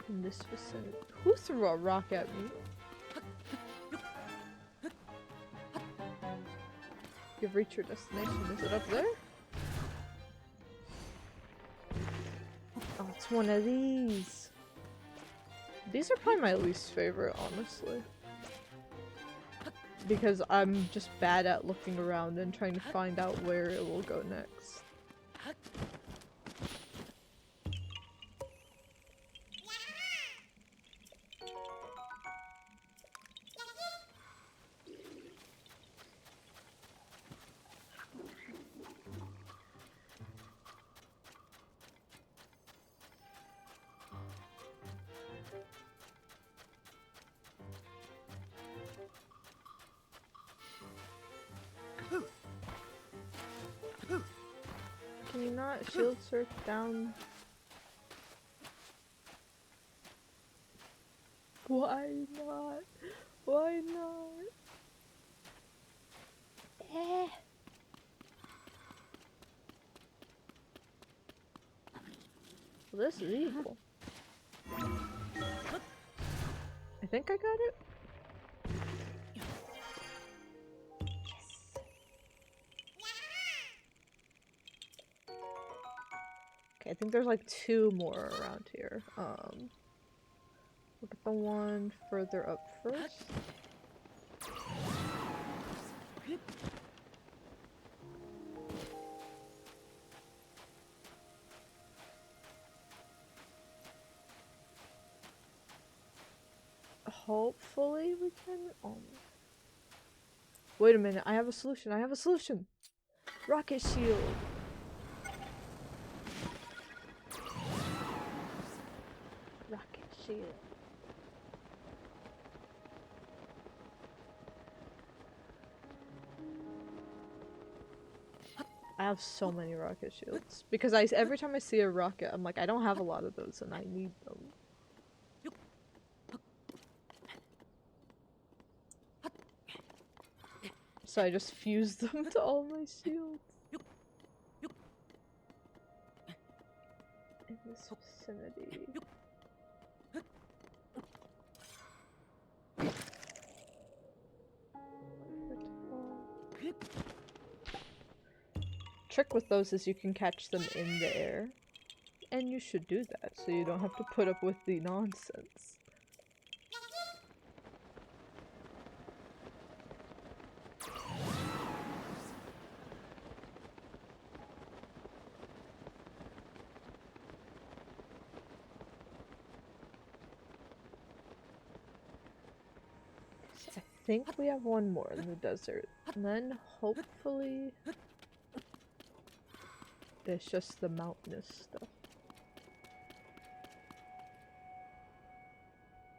In this vicinity. Who threw a rock at me? You've reached your destination. Is it up there? Oh, it's one of these. These are probably my least favorite, honestly. Because I'm just bad at looking around and trying to find out where it will go next. Can you not shield surf down? Why not? Why not? Eh. Well, this is evil. I think I got it. I think there's like 2 more around here. Look at the one further up first. Hopefully we can. Oh. Wait a minute! I have a solution. I have a solution. Rocket shield. Shield. I have so many rocket shields because every time I see a rocket, I'm like, I don't have a lot of those and I need them. So I just fuse them to all my shields. In this vicinity. Trick with those is you can catch them in the air, and you should do that so you don't have to put up with the nonsense. I think we have one more in the desert, and then hopefully it's just the mountainous stuff.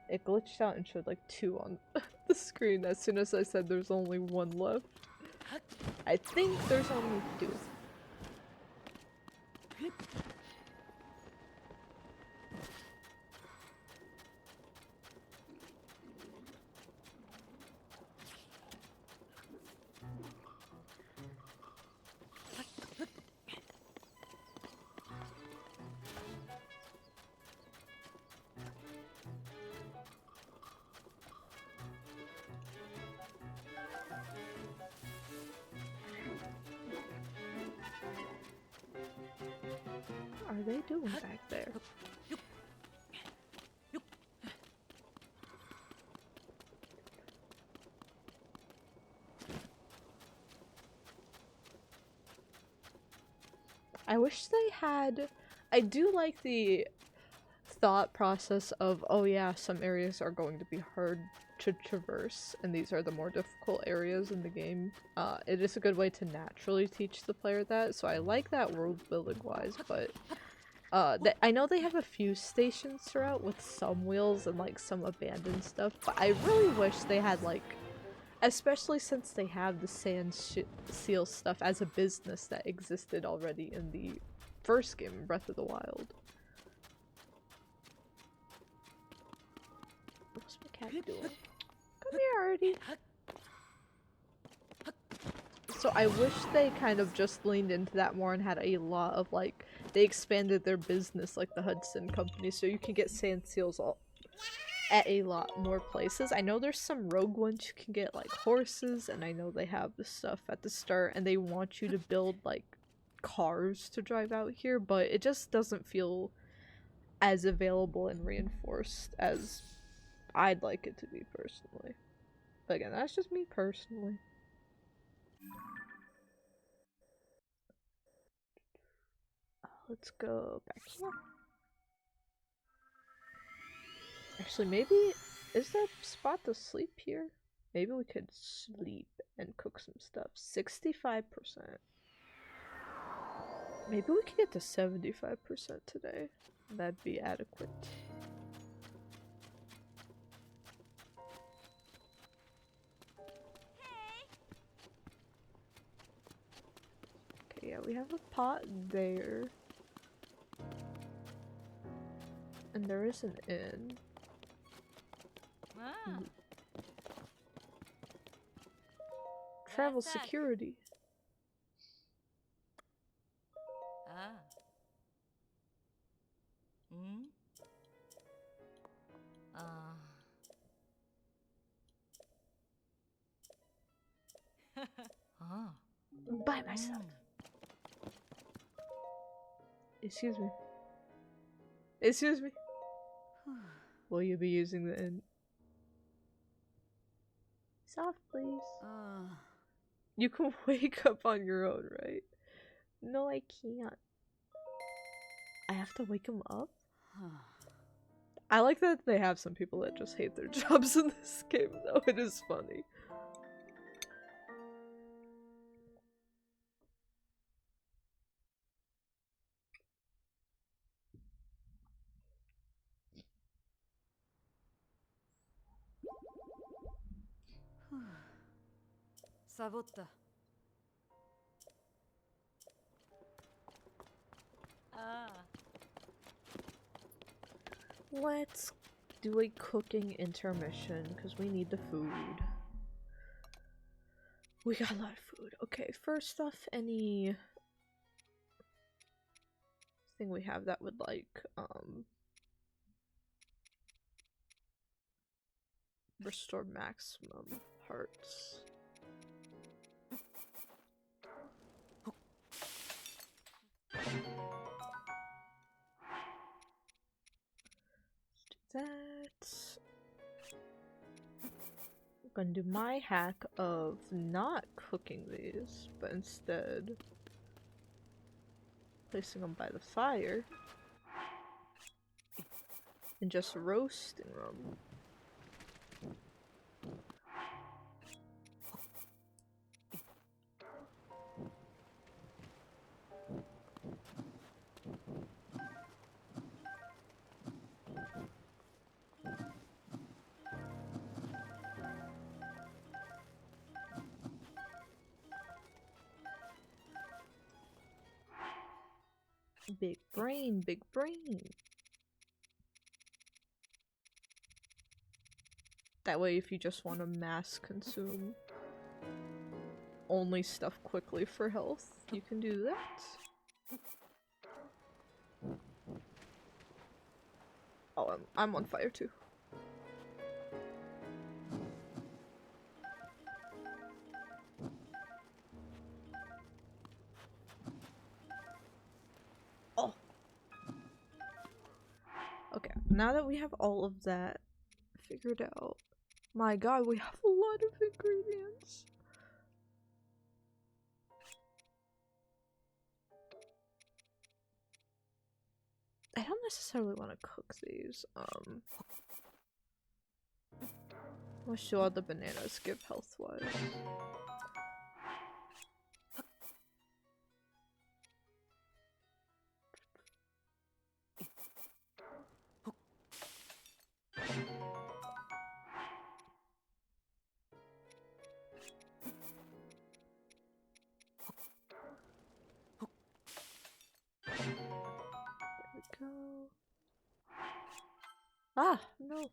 It glitched out and showed like 2 on the screen as soon as I said there's only 1 left. I think there's only 2. are they doing back there? I wish they had... I do like the thought process of, oh yeah, some areas are going to be hard to traverse, and these are the more difficult areas in the game. It is a good way to naturally teach the player that, so I like that world building wise, but I know they have a few stations throughout with some wheels and like some abandoned stuff, but I really wish they had like, especially since they have the sand seal stuff as a business that existed already in the first game, Breath of the Wild. What's my cat doing? Come here already. So I wish they kind of just leaned into that more and had a lot of like, they expanded their business like the Hudson Company so you can get sand seals all at a lot more places. I know there's some rogue ones you can get like horses, and I know they have the stuff at the start and they want you to build like cars to drive out here, but it just doesn't feel as available and reinforced as I'd like it to be personally. But again, that's just me personally. Let's go back here. Actually, maybe... is there a spot to sleep here? Maybe we could sleep and cook some stuff. 65%. Maybe we could get to 75% today. That'd be adequate. Okay, yeah, we have a pot there. And there is an inn. Wow. Travel security. Ah. Hmm? Ah. By myself. Excuse me. Excuse me. Will you be using the inn? Soft, please. You can wake up on your own, right? No, I can't. I have to wake him up? I like that they have some people that just hate their jobs in this game, though. It is funny. Savotta. Ah. Let's do a cooking intermission, because we need the food. We got a lot of food. Okay, first off, any thing we have that would like, restore maximum hearts. That. I'm gonna do my hack of not cooking these, but instead placing them by the fire and just roasting them. Big brain, big brain. That way, if you just want to mass consume only stuff quickly for health, you can do that. Oh, I'm on fire too. Oh, now that we have all of that figured out, my god, we have a lot of ingredients. I don't necessarily want to cook these. What should all the bananas give health-wise? Go. Ah, no.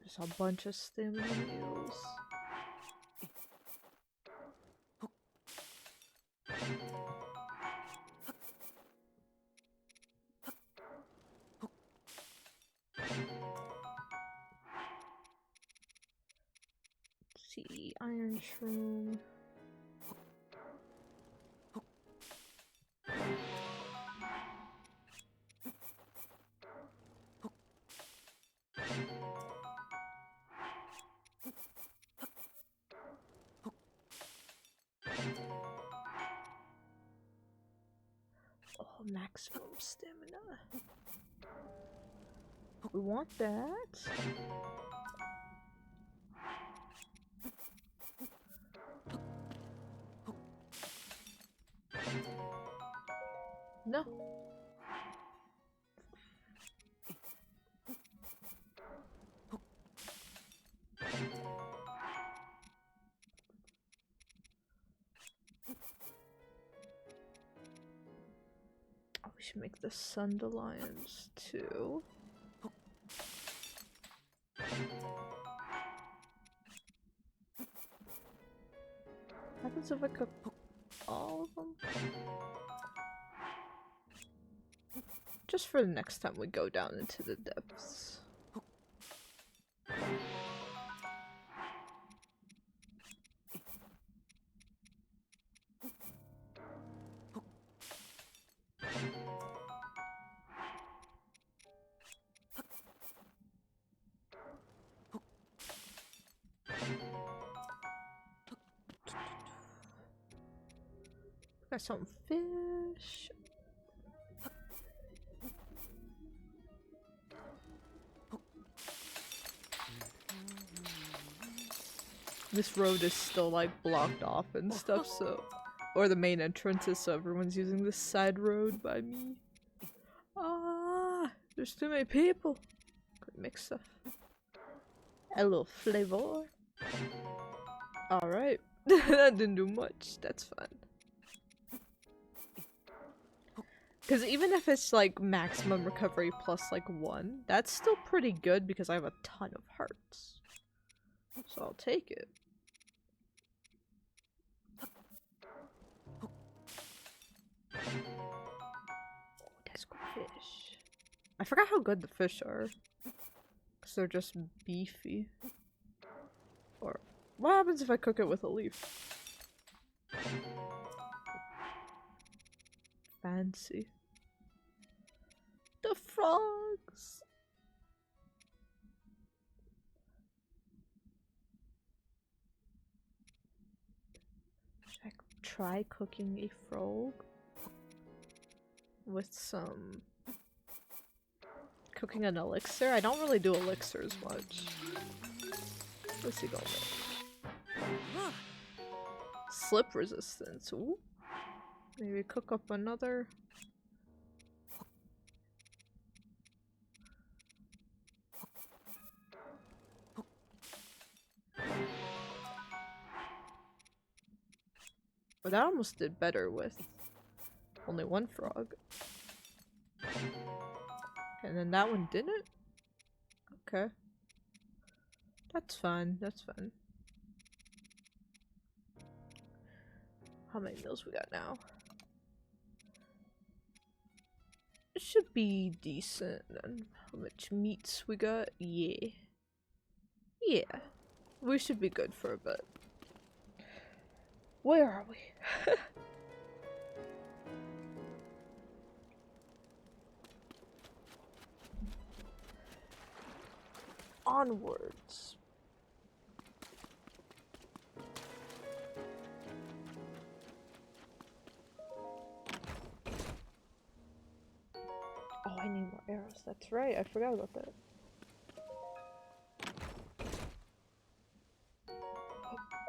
There's a bunch of stamina meals. Let's see, iron shroom. Oh, maximum stamina. We want that. No. Oh, we should make the Sundelions too. What happens if I cook all of them? Just for the next time we go down into the depths. Got some fish. This road is still like blocked off and stuff, so or the main entrances, so everyone's using this side road by me. Ah, there's too many people. Could mix stuff. A little flavor. Alright. That didn't do much. That's fun. Because even if it's like maximum recovery plus like 1, that's still pretty good because I have a ton of hearts. So I'll take it. Oh, that's good fish. I forgot how good the fish are. Because they're just beefy. Or what happens if I cook it with a leaf? Fancy. The frogs! Should I try cooking a frog? With some... Cooking an elixir? I don't really do elixirs much. Let's see, go make. Slip resistance. Ooh. Maybe cook up another. But that almost did better with only one frog. And then that one didn't? Okay. That's fine, that's fine. How many meals we got now? It should be decent. And how much meats we got? Yeah. Yeah. We should be good for a bit. Where are we? Onwards. Oh, I need more arrows. That's right. I forgot about that.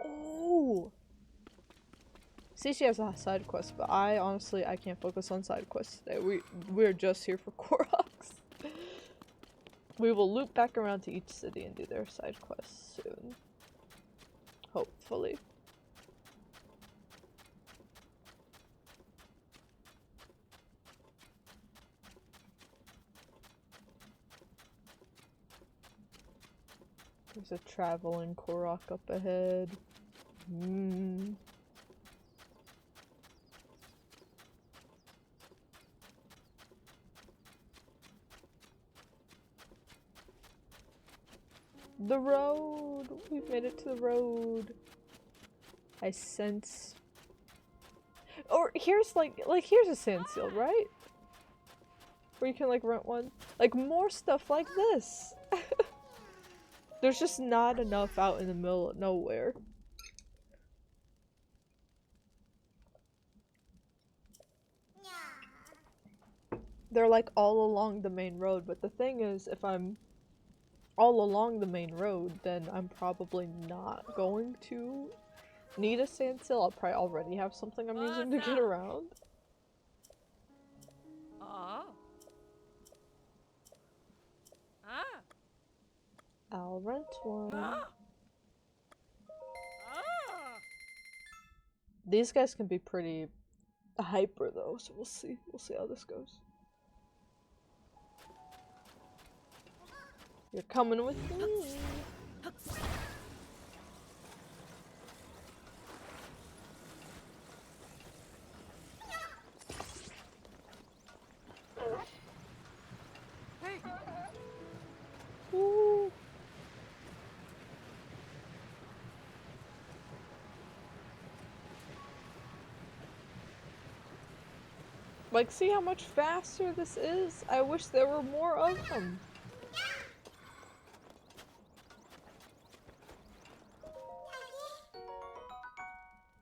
Oh! See, she has a side quest, but I honestly can't focus on side quests today. We're just here for Koroks. We will loop back around to each city and do their side quests soon. Hopefully. There's a traveling Korok up ahead. The road! We've made it to the road. I sense... Or here's here's a sand seal, right? Where you can like rent one. Like more stuff like this. There's just not enough out in the middle of nowhere. They're like all along the main road, but the thing is, if I'm all along the main road, then I'm probably not going to need a sand seal. I'll probably already have something I'm using to get around. I'll rent one. These guys can be pretty hyper though, so we'll see. We'll see how this goes. You're coming with me. Ooh. Like, see how much faster this is? I wish there were more of them.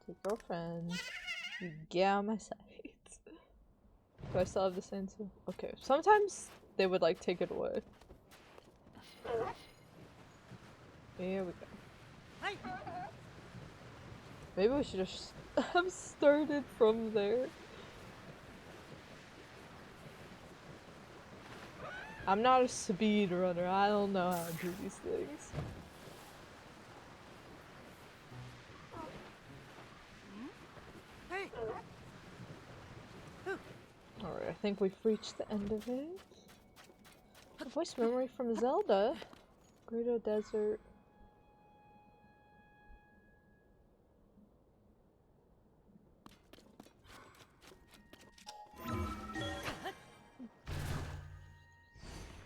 Take girlfriend. You get on my side. Do I still have the sand seal? Okay. Sometimes they would like take it away. Here we go. Maybe we should have started from there. I'm not a speed runner. I don't know how to do these things. Alright, I think we've reached the end of it. A voice memory from Zelda. Greedo Desert.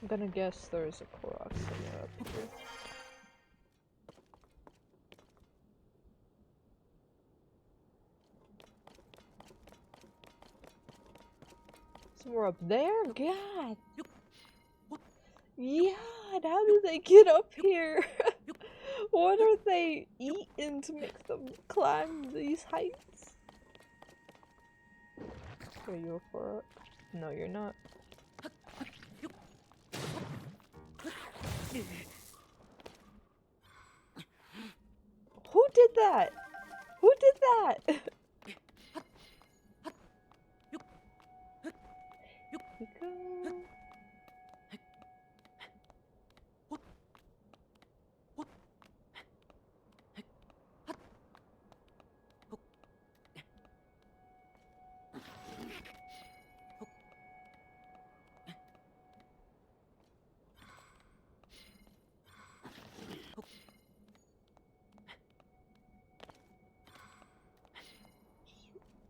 I'm gonna guess there's a Korok somewhere up here. Somewhere up there? God! Yeah, how do they get up here? What are they eating to make them climb these heights? Are you a Korok? No, you're not. Who did that? Who did that?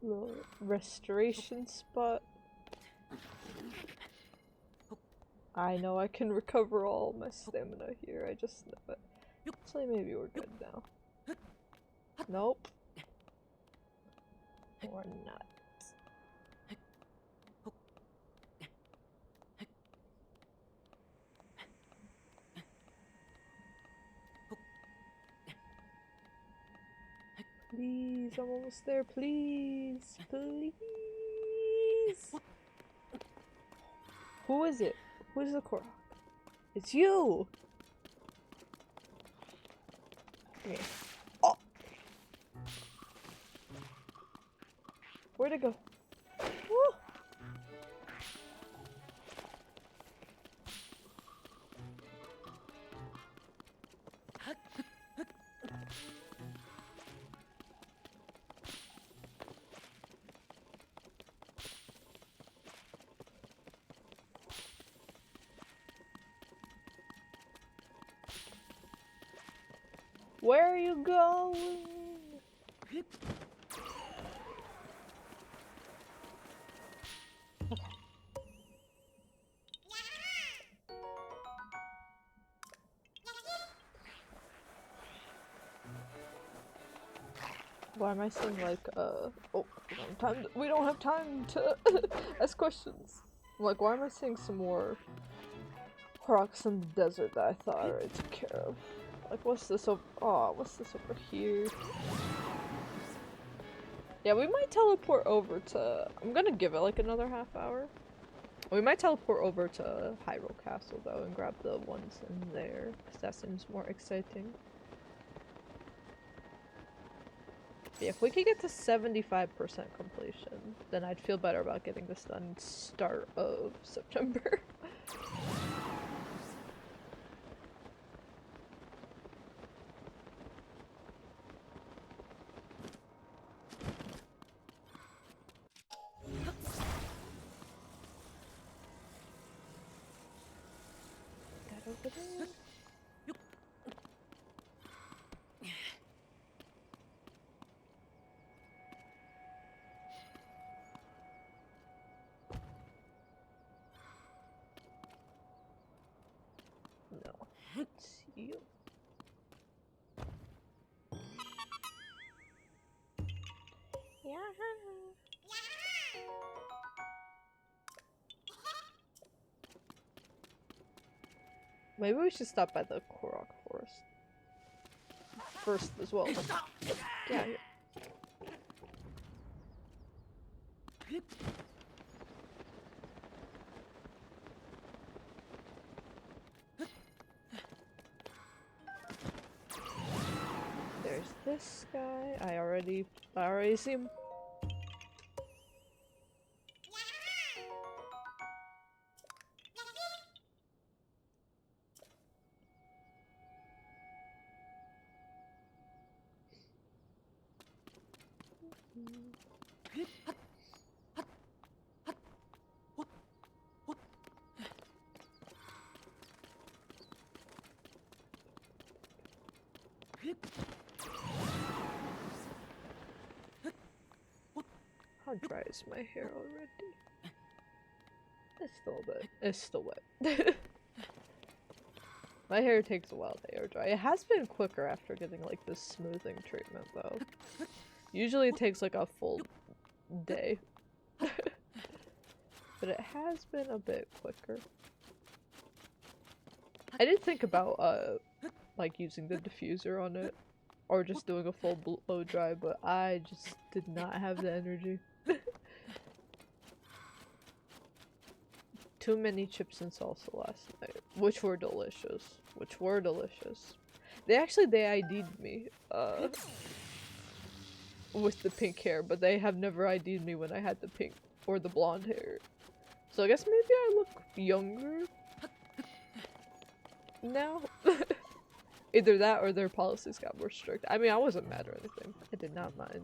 Little restoration spot. I know I can recover all my stamina here, I just know it. Actually, maybe we're good now. Nope. Or not. Please, I'm almost there, please. Please. Who is it? Who is the Korok? It's you! Come here. Oh! Where'd it go? Woo! Where are you going? Why am I saying like, oh, we don't have time to ask questions. I'm like, why am I seeing some more rocks in the desert that I thought I already took care of? Like, what's this over? Oh, what's this over here? Yeah, we might teleport over to. I'm gonna give it like another half hour. We might teleport over to Hyrule Castle though and grab the ones in there, because that seems more exciting. But yeah, if we could get to 75% completion, then I'd feel better about getting this done start of September. Over there. No, it's you. Yeah. Maybe we should stop by the Korok Forest first as well. Yeah. There's this guy. I already see him. How dry is my hair already? It's still a bit. It's still wet. My hair takes a while to air dry. It has been quicker after getting like this smoothing treatment though. Usually it takes like a full day. But it has been a bit quicker. I did think about like using the diffuser on it or just doing a full blow dry, but I just did not have the energy. Too many chips and salsa last night, which were delicious. They ID'd me with the pink hair, but they have never ID'd me when I had the pink or the blonde hair. So I guess maybe I look younger now. Either that or their policies got more strict. I mean, I wasn't mad or anything. I did not mind.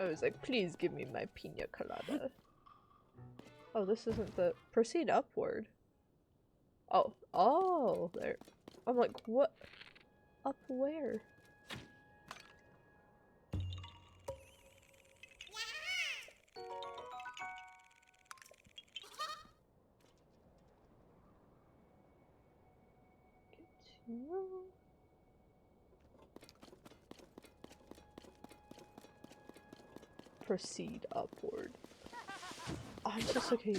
I was like, please give me my pina colada. Oh, this isn't the- proceed upward. Oh, there. I'm like, what? Up where? Proceed upward. Oh, I'm just okay.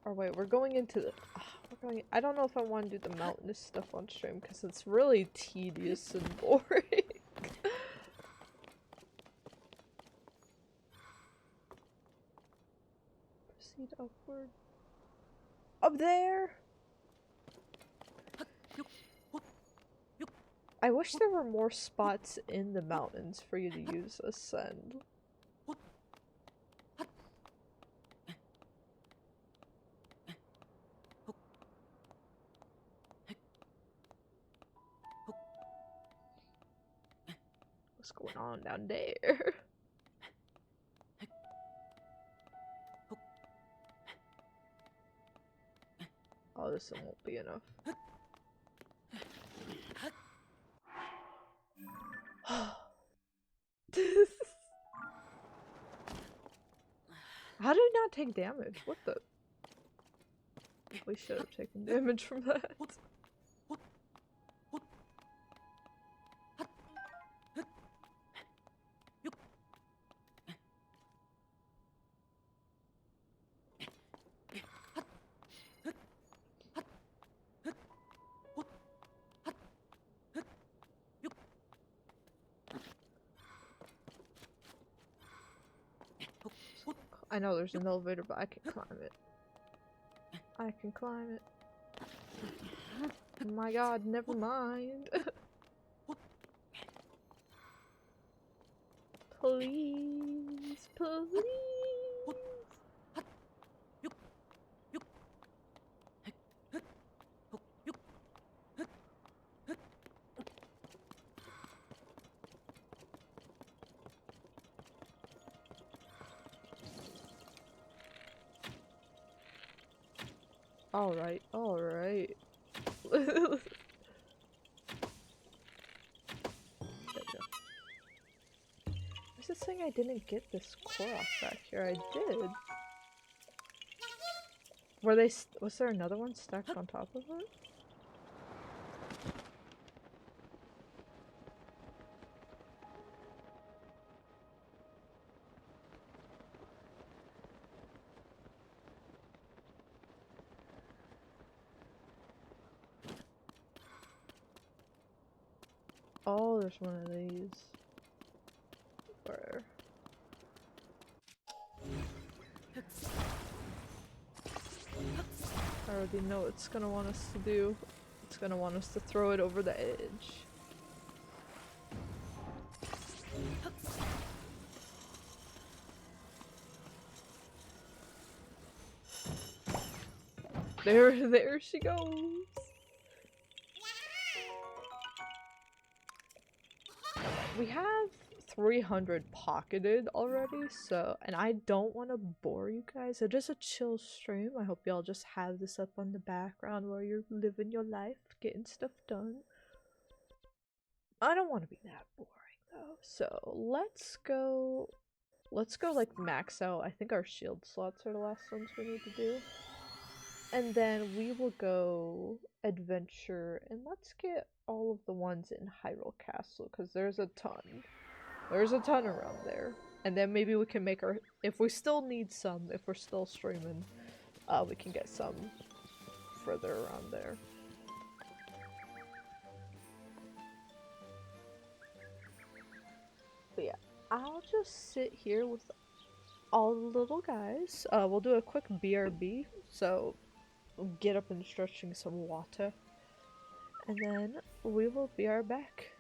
Oh wait, we're going into the. We're going. I don't know if I want to do the mountainous stuff on stream because it's really tedious and boring. Proceed upward. Up there. I wish there were more spots in the mountains for you to use ascend. What's going on down there? Oh, this one won't be enough. How did we not take damage? What the? We should have taken damage from that. I know there's an elevator, but I can climb it. I can climb it. Oh my god, never mind. Please, please. Alright, alright. There's this thing I didn't get this Korok back here. I did. Were they was there another one stacked on top of it? Oh, there's one of these. Where? I already know what it's gonna want us to do. It's gonna want us to throw it over the edge. There she goes. We have 300 pocketed already, so, and I don't want to bore you guys. It is a chill stream. I hope y'all just have this up on the background while you're living your life, getting stuff done. I don't want to be that boring though, so let's go like max out. I think our shield slots are the last ones we need to do. And then we will go adventure, and let's get all of the ones in Hyrule Castle, because there's a ton. There's a ton around there. And then maybe we can make our, if we still need some, if we're still streaming, we can get some further around there. But yeah, I'll just sit here with all the little guys. We'll do a quick BRB, so get up and stretching some water, and then we will be right back.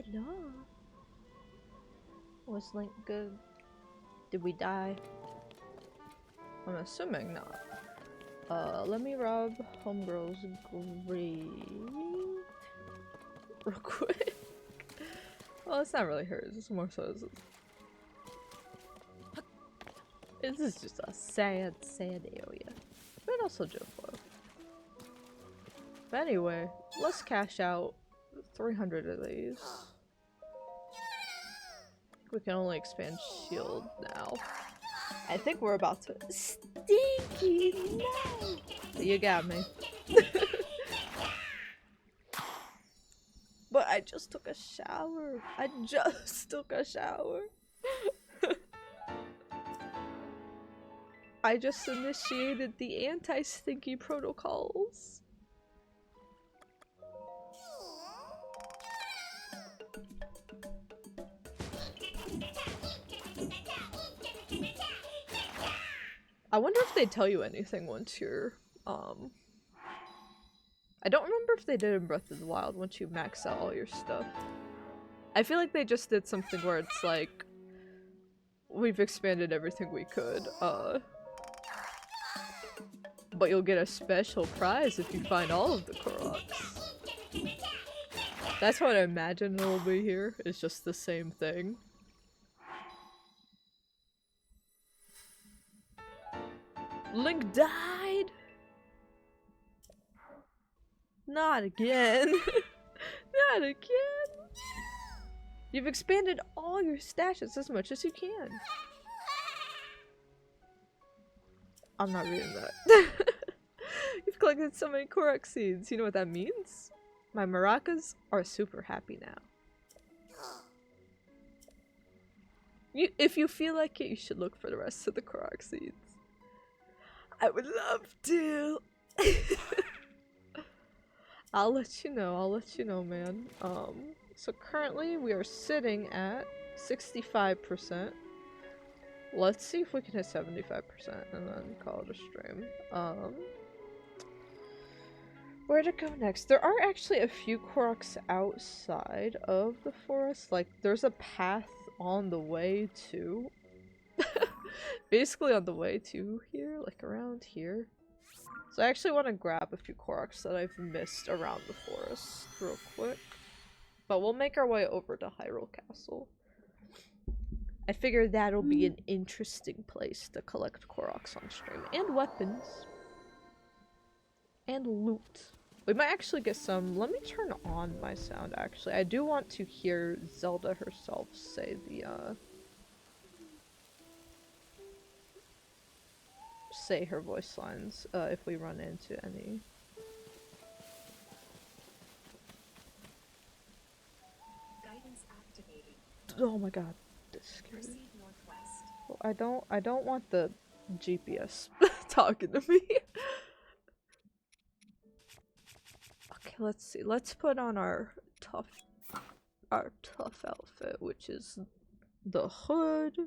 Hello. Was Link good? Did we die? I'm assuming not. Let me rub Homegirl's grave real quick. Well, it's not really hers, it's more so this is just a sad, sad area. But also Joflo. But anyway, let's cash out 300 of these. We can only expand shield now. I think we're about to— Stinky, no! You got me. But I just took a shower. I just took a shower. I just initiated the anti-stinky protocols. I wonder if they tell you anything once you're, I don't remember if they did in Breath of the Wild once you max out all your stuff. I feel like they just did something where it's like, we've expanded everything we could, but you'll get a special prize if you find all of the Koroks. That's what I imagine it'll be here, it's just the same thing. Link died? Not again. Not again. You've expanded all your stashes as much as you can. I'm not reading that. You've collected so many Korok seeds. You know what that means? My maracas are super happy now. If you feel like it, you should look for the rest of the Korok seeds. I would love to. I'll let you know, man. So currently we are sitting at 65%. Let's see if we can hit 75% and then call it a stream. Where to go next? There are actually a few Koroks outside of the forest. Like, there's a path on the way to basically on the way to here, like around here. So I actually want to grab a few Koroks that I've missed around the forest real quick. But we'll make our way over to Hyrule Castle. I figure that'll be an interesting place to collect Koroks on stream. And weapons. And loot. We might actually get some— let me turn on my sound actually. I do want to hear Zelda herself say the say her voice lines if we run into any. Guidance activated. Oh my god, this scared me. Proceed northwest. Well, I don't want the GPS talking to me. Okay, let's see. Let's put on our tough outfit, which is the hood,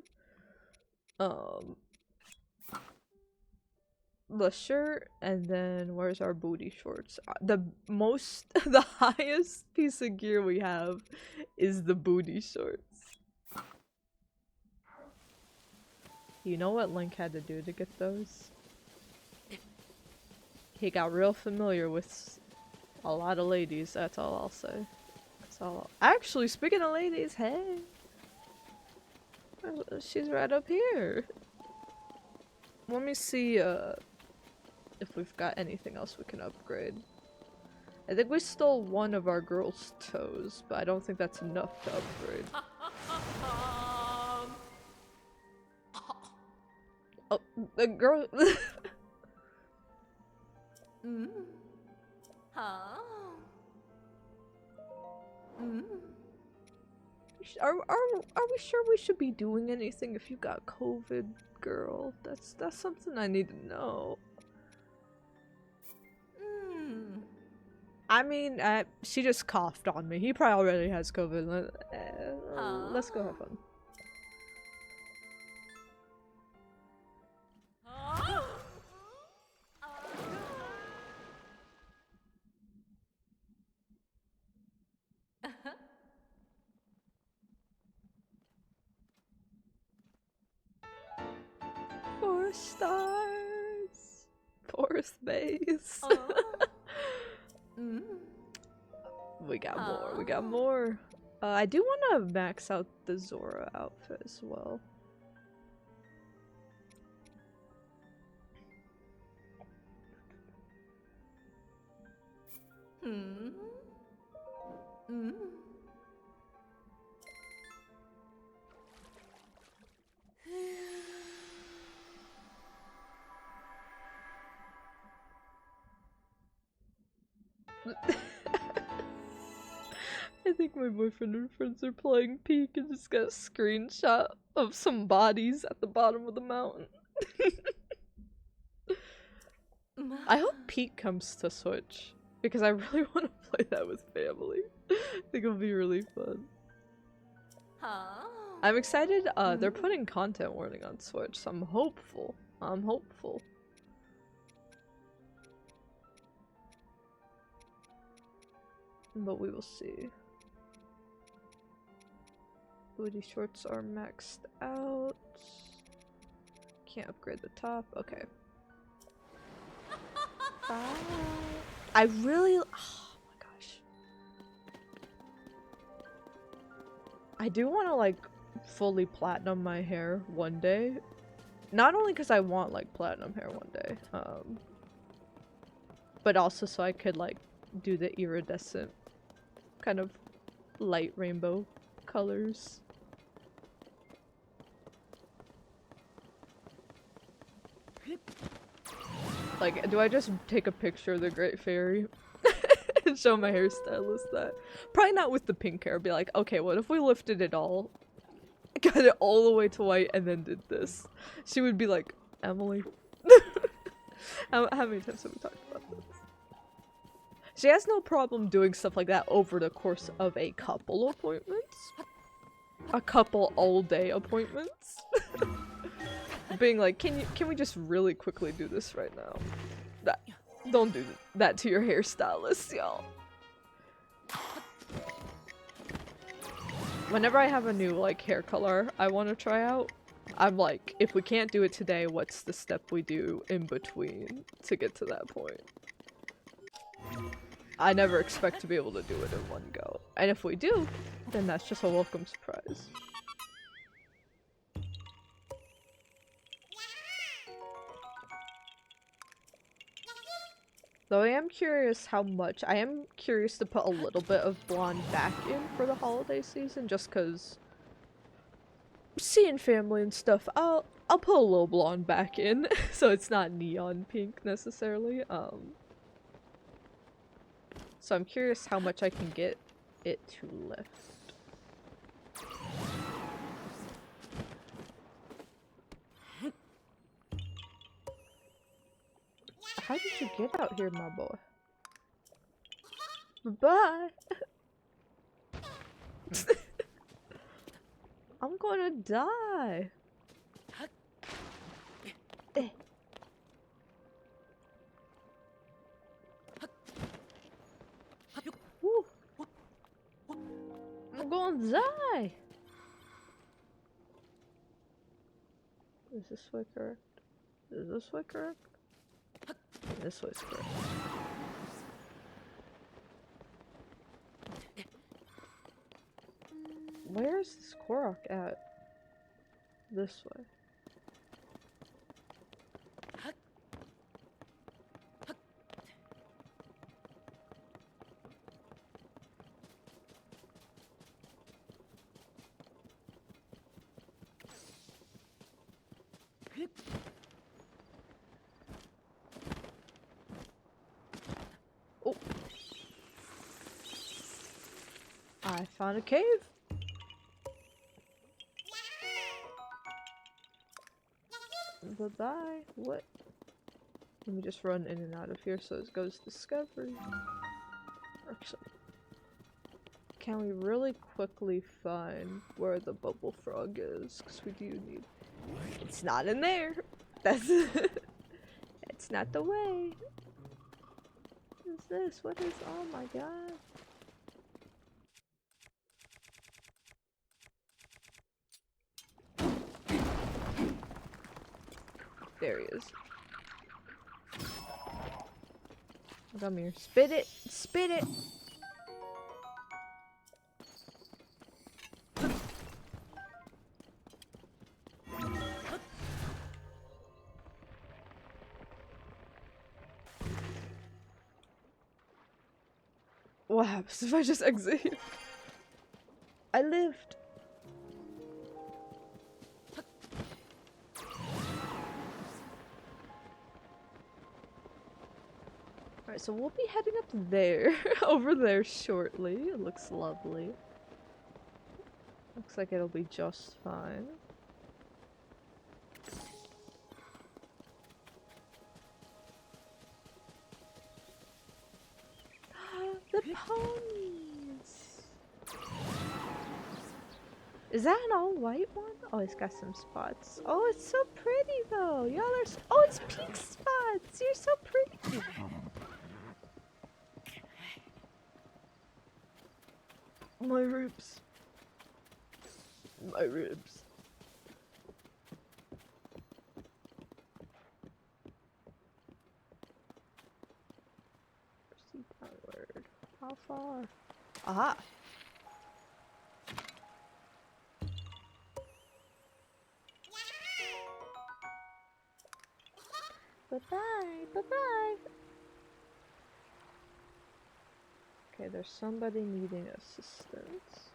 the shirt, and then where's our booty shorts? The highest piece of gear we have is the booty shorts. You know what Link had to do to get those? He got real familiar with a lot of ladies, that's all I'll say. That's all. Actually, speaking of ladies, hey! She's right up here. Let me see, if we've got anything else we can upgrade. I think we stole one of our girls' toes, but I don't think that's enough to upgrade. Oh, the girl— Are we sure we should be doing anything if you got COVID, girl? That's something I need to know. I mean, she just coughed on me. He probably already has COVID. Let's go have fun. more stars. Forest base. We got more. We got more. I do want to max out the Zora outfit as well. I think my boyfriend and friends are playing Peek and just got a screenshot of some bodies at the bottom of the mountain. I hope Peek comes to Switch because I really want to play that with family. I think it'll be really fun. I'm excited. They're putting content warning on Switch, so I'm hopeful. I'm hopeful. But we will see. Booty shorts are maxed out. Can't upgrade the top. Okay. Bye. I really. Oh my gosh. I do want to like fully platinum my hair one day. Not only because I want like platinum hair one day, but also so I could like do the iridescent kind of light rainbow colors. Like, do I just take a picture of the Great Fairy and show my hairstylist that? Probably not with the pink hair. Be like, okay, what if we lifted it all, got it all the way to white, and then did this? She would be like, Emily. How many times have we talked about this? She has no problem doing stuff like that over the course of a couple appointments. A couple all-day appointments. Being like, can we just really quickly do this right now? Don't do that to your hairstylist, y'all. Whenever I have a new like hair color I want to try out, I'm like, if we can't do it today, what's the step we do in between to get to that point? I never expect to be able to do it in one go. And if we do, then that's just a welcome surprise. Though I am curious how much. I am curious to put a little bit of blonde back in for the holiday season, just because seeing family and stuff, I'll put a little blonde back in, so it's not neon pink necessarily. So I'm curious how much I can get it to lift. How did you get out here, my boy? Bye. I'm gonna die. Woo. I'm gonna die. Is this way correct? Is this way correct? This way's correct. Where is this Korok at? This way. Oh. I found a cave. Bye-bye. What? Let me just run in and out of here so it goes discovery. Actually, can we really quickly find where the bubble frog is? Because we do need... It's not in there! That's... It's not the way! What is this? What is... Oh my god. There he is. Come here. Spit it! Spit it! What happens if I just exit here? I lived! Alright, so we'll be heading up there, over there shortly. It looks lovely. Looks like it'll be just fine. The ponies! Is that an all-white one? Oh, it's got some spots. Oh, it's so pretty though! Y'all are oh, it's pink spots! You're so pretty! My ribs. My ribs. Proceed downward. How far? Aha! Bye-bye, bye-bye! Okay, there's somebody needing assistance.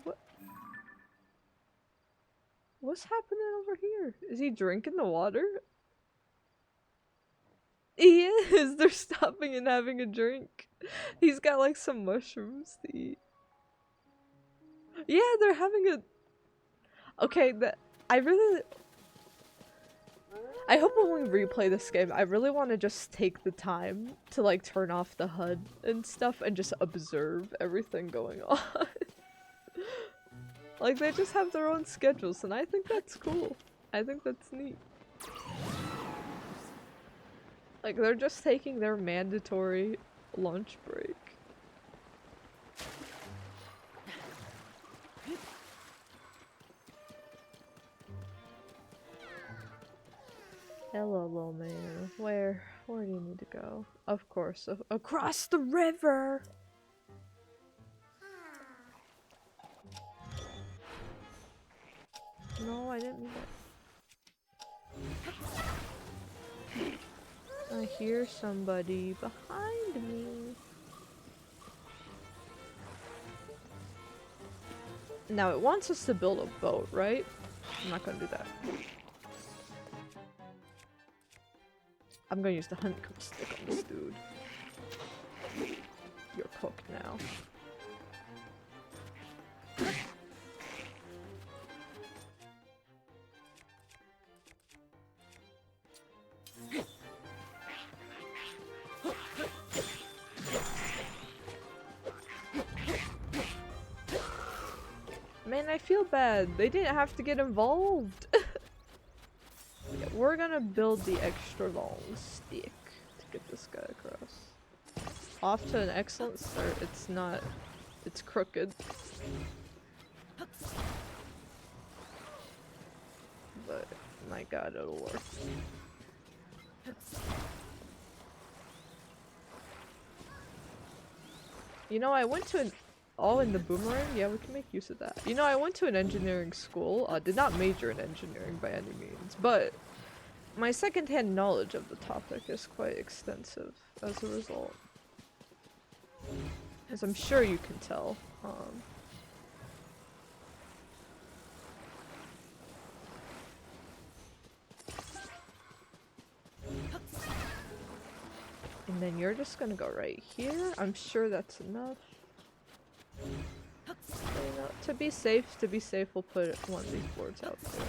What? What's happening over here? Is he drinking the water? He is! They're stopping and having a drink. He's got like some mushrooms to eat. Yeah, they're having a... Okay, I hope when we replay this game, I really want to just take the time to like turn off the HUD and stuff and just observe everything going on. Like they just have their own schedules and I think that's cool. I think that's neat. Like they're just taking their mandatory lunch break. Hello, little man. Where do you need to go? Of course, across the river! No, I didn't mean that. I hear somebody behind me. Now, it wants us to build a boat, right? I'm not gonna do that. I'm gonna use the honeycomb stick on this dude. You're cooked now. Man, I feel bad. They didn't have to get involved. Yeah, we're gonna build the extra long stick to get this guy across. Off to an excellent start. It's not... It's crooked. But, my god, it'll work. You know, I went to an... Oh, in the boomerang? Yeah, we can make use of that. You know, I went to an engineering school. Did not major in engineering by any means, but my secondhand knowledge of the topic is quite extensive as a result. As I'm sure you can tell. And then you're just gonna go right here. I'm sure that's enough. You know, to be safe, we'll put one of these boards out there.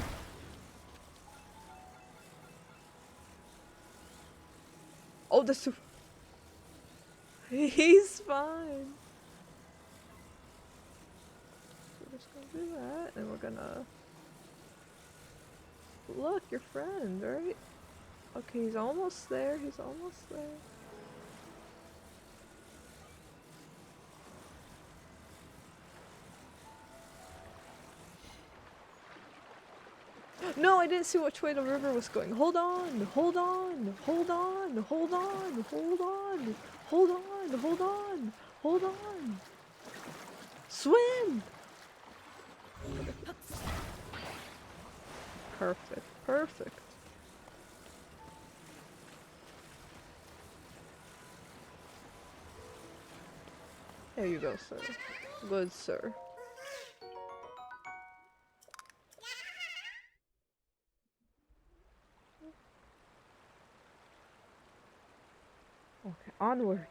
Oh, the he's fine. So we're just gonna do that, and we're gonna look your friend, right? Okay, he's almost there. He's almost there. No, I didn't see which way the river was going. Hold on, hold on, hold on, hold on, hold on, hold on, hold on, hold on. Swim! Perfect, perfect. There you go, sir. Good, sir. Okay, onwards.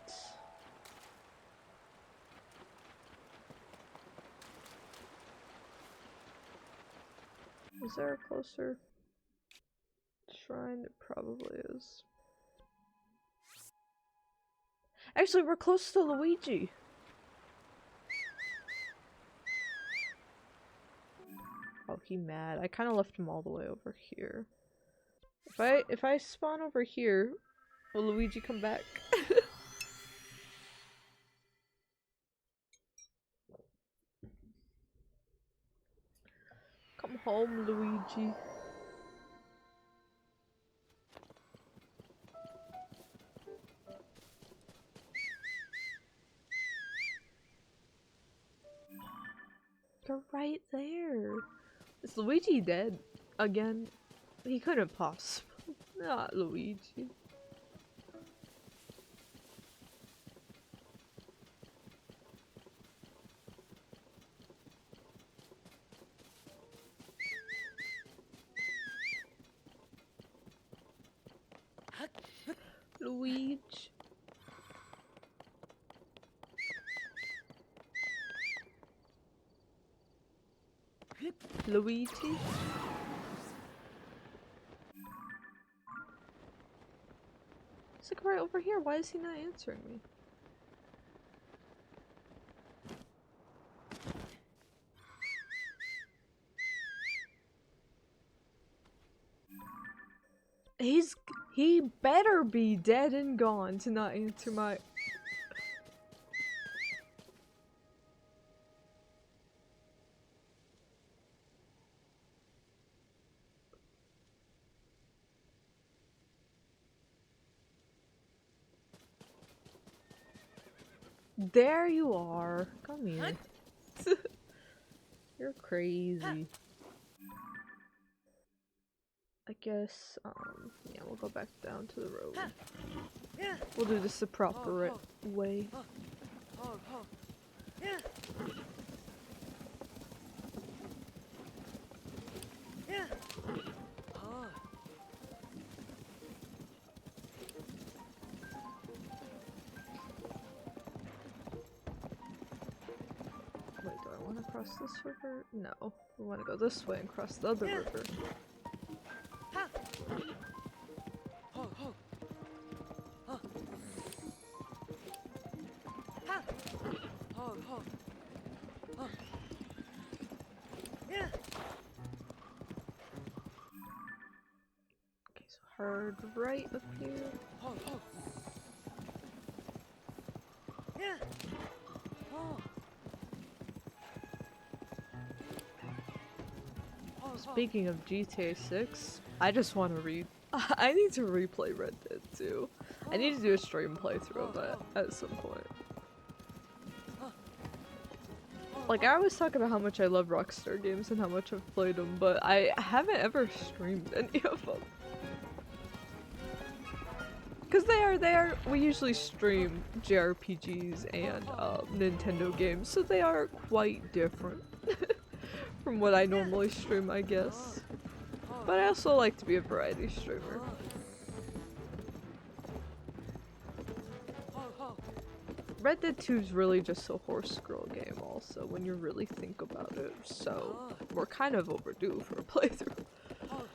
Is there a closer shrine? It probably is. Actually, we're close to Luigi. Oh, he mad. I kind of left him all the way over here. If I spawn over here, will Luigi come back? Come home, Luigi. You're right there. Is Luigi dead again? He couldn't possibly. Not Luigi. Luigi. Luigi? He's like right over here. Why is he not answering me? He better be dead and gone to not answer my. There you are. Come here. You're crazy. I guess, yeah, we'll go back down to the road. We'll do this the proper way. Wait, do I want to cross this river? No. We want to go this way and cross the other river. Okay, so hard right up here. Speaking of GTA 6, I just want to I need to replay Red Dead 2. I need to do a stream playthrough of that at some point. Like, I always talk about how much I love Rockstar games and how much I've played them, but I haven't ever streamed any of them. Because we usually stream JRPGs and Nintendo games, so they are quite different from what I normally stream, I guess. But I also like to be a variety streamer. Red Dead 2 is really just a horse-scroll game also, when you really think about it, so we're kind of overdue for a playthrough.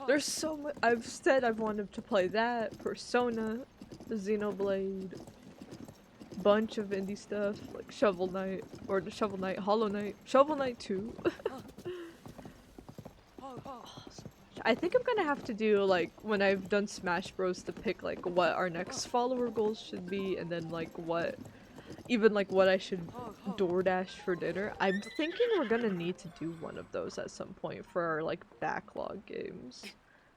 There's so much- I've wanted to play that, Persona, the Xenoblade, bunch of indie stuff, like Shovel Knight, or the Shovel Knight, Hollow Knight, Shovel Knight 2. I think I'm gonna have to do, like, when I've done Smash Bros, to pick, like, what our next follower goals should be, and then, like, what I should DoorDash for dinner. I'm thinking we're gonna need to do one of those at some point for our like backlog games.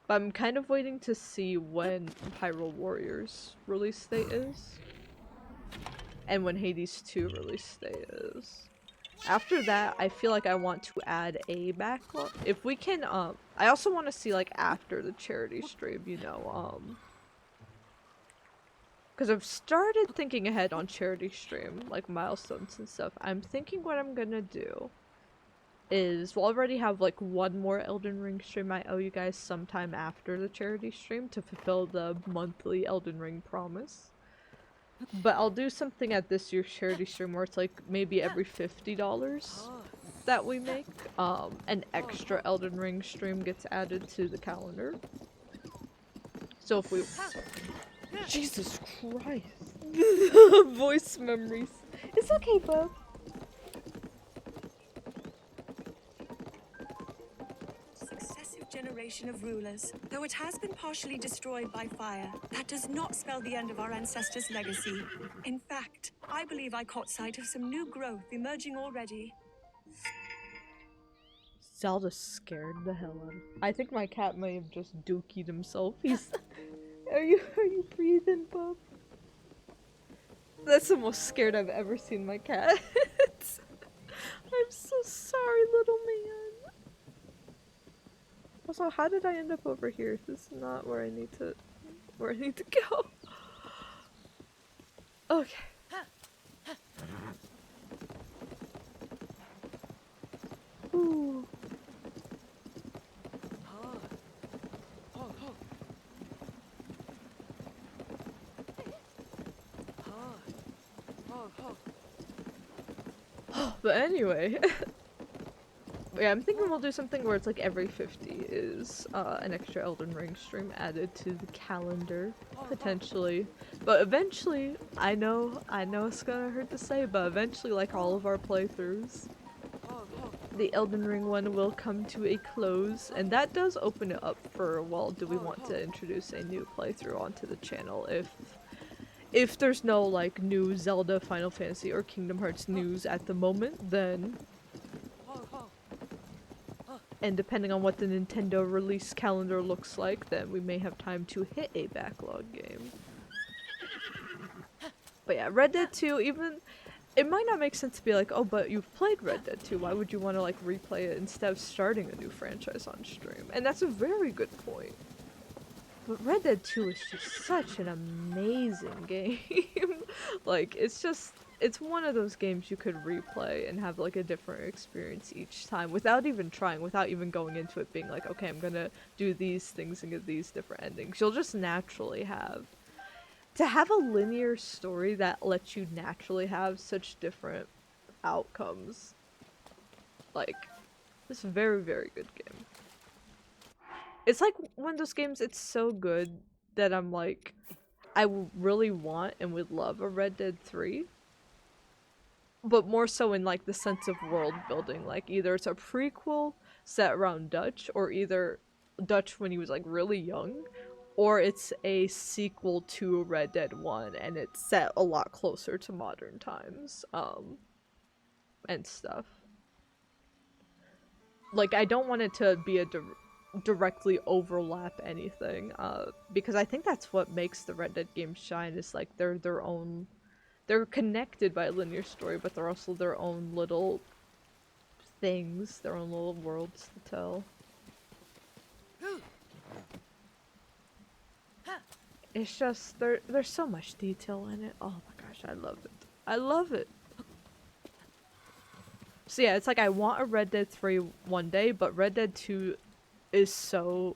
But I'm kind of waiting to see when Hyrule Warriors release date is. And when Hades 2 release date is. After that, I feel like I want to add a backlog. If we can, I also want to see like after the charity stream, you know, because I've started thinking ahead on charity stream, like milestones and stuff. I'm thinking what I'm gonna do is we'll already have like one more Elden Ring stream I owe you guys sometime after the charity stream to fulfill the monthly Elden Ring promise. But I'll do something at this year's charity stream where it's like maybe every $50 that we make, an extra Elden Ring stream gets added to the calendar. So if we... Jesus Christ. Voice memories. It's okay, bub. Successive generation of rulers. Though it has been partially destroyed by fire, that does not spell the end of our ancestors' legacy. In fact, I believe I caught sight of some new growth emerging already. Zelda scared the hell out of me. I think my cat may have just dookied himself. He's... Are you breathing, bub? That's the most scared I've ever seen my cat. I'm so sorry, little man. Also, how did I end up over here? This is not where I need to go. Okay. Ooh. But anyway, yeah, I'm thinking we'll do something where it's like every 50 is an extra Elden Ring stream added to the calendar, potentially. But eventually, I know it's gonna hurt to say, but eventually, like all of our playthroughs, the Elden Ring one will come to a close, and that does open it up for, well, do we want to introduce a new playthrough onto the channel if there's no like new Zelda, Final Fantasy, or Kingdom Hearts news at the moment, then, and depending on what the Nintendo release calendar looks like, then we may have time to hit a backlog game. But yeah, Red Dead 2, even, it might not make sense to be like, oh, but you've played Red Dead 2, why would you want to like replay it instead of starting a new franchise on stream? And that's a very good point. But Red Dead 2 is just such an amazing game. Like, it's one of those games you could replay and have like a different experience each time without even trying, without even going into it being like, okay, I'm gonna do these things and get these different endings. You'll just naturally have. To have a linear story that lets you naturally have such different outcomes, like, it's a very, very good game. It's like one of those games, it's so good that I'm like, I really want and would love a Red Dead 3. But more so in like the sense of world building, like either it's a prequel set around Dutch, or either Dutch when he was like really young, or it's a sequel to Red Dead 1 and it's set a lot closer to modern times, and stuff. Like, I don't want it to be a directly overlap anything, because I think that's what makes the Red Dead games shine, is like they're their own, they're connected by a linear story, but they're also their own little things, their own little worlds to tell. It's just, there's so much detail in it. Oh my gosh, I love it. I love it. So yeah, it's like I want a Red Dead 3 one day, but Red Dead 2 is so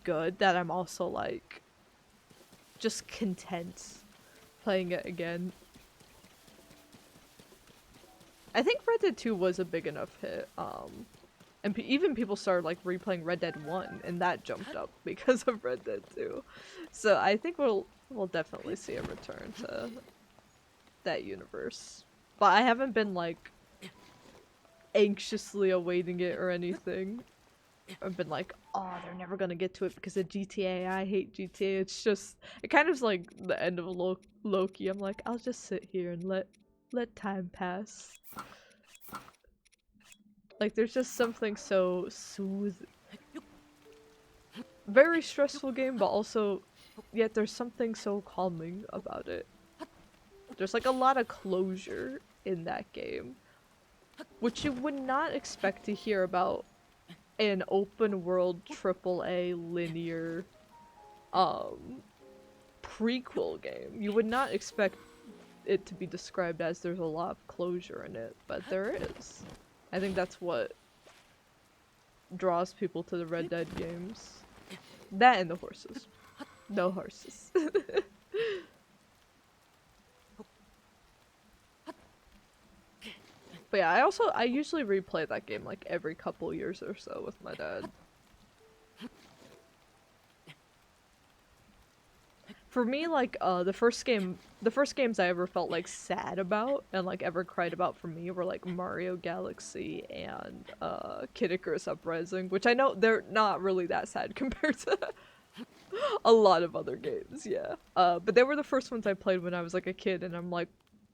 good that I'm also like just content playing it again. I think Red Dead 2 was a big enough hit, and even people started like replaying Red Dead 1 and that jumped up because of Red Dead 2. So I think we'll definitely see a return to that universe. But I haven't been like anxiously awaiting it or anything. I've been like, oh, they're never gonna get to it because of GTA. I hate GTA. It's just, it kind of is like the end of Loki. I'm like, I'll just sit here and let let time pass. Like, there's just something so soothing. Very stressful game, but also, yet there's something so calming about it. There's like a lot of closure in that game, which you would not expect to hear about an open world AAA linear prequel game. You would not expect it to be described as there's a lot of closure in it, but there is. I think that's what draws people to the Red Dead games. That and the horses. No horses. But yeah, I usually replay that game like every couple years or so with my dad. For me, like, the first games I ever felt like sad about and like ever cried about for me were like Mario Galaxy and Kid Icarus Uprising, which I know they're not really that sad compared to a lot of other games, yeah. But they were the first ones I played when I was like a kid, and I'm like,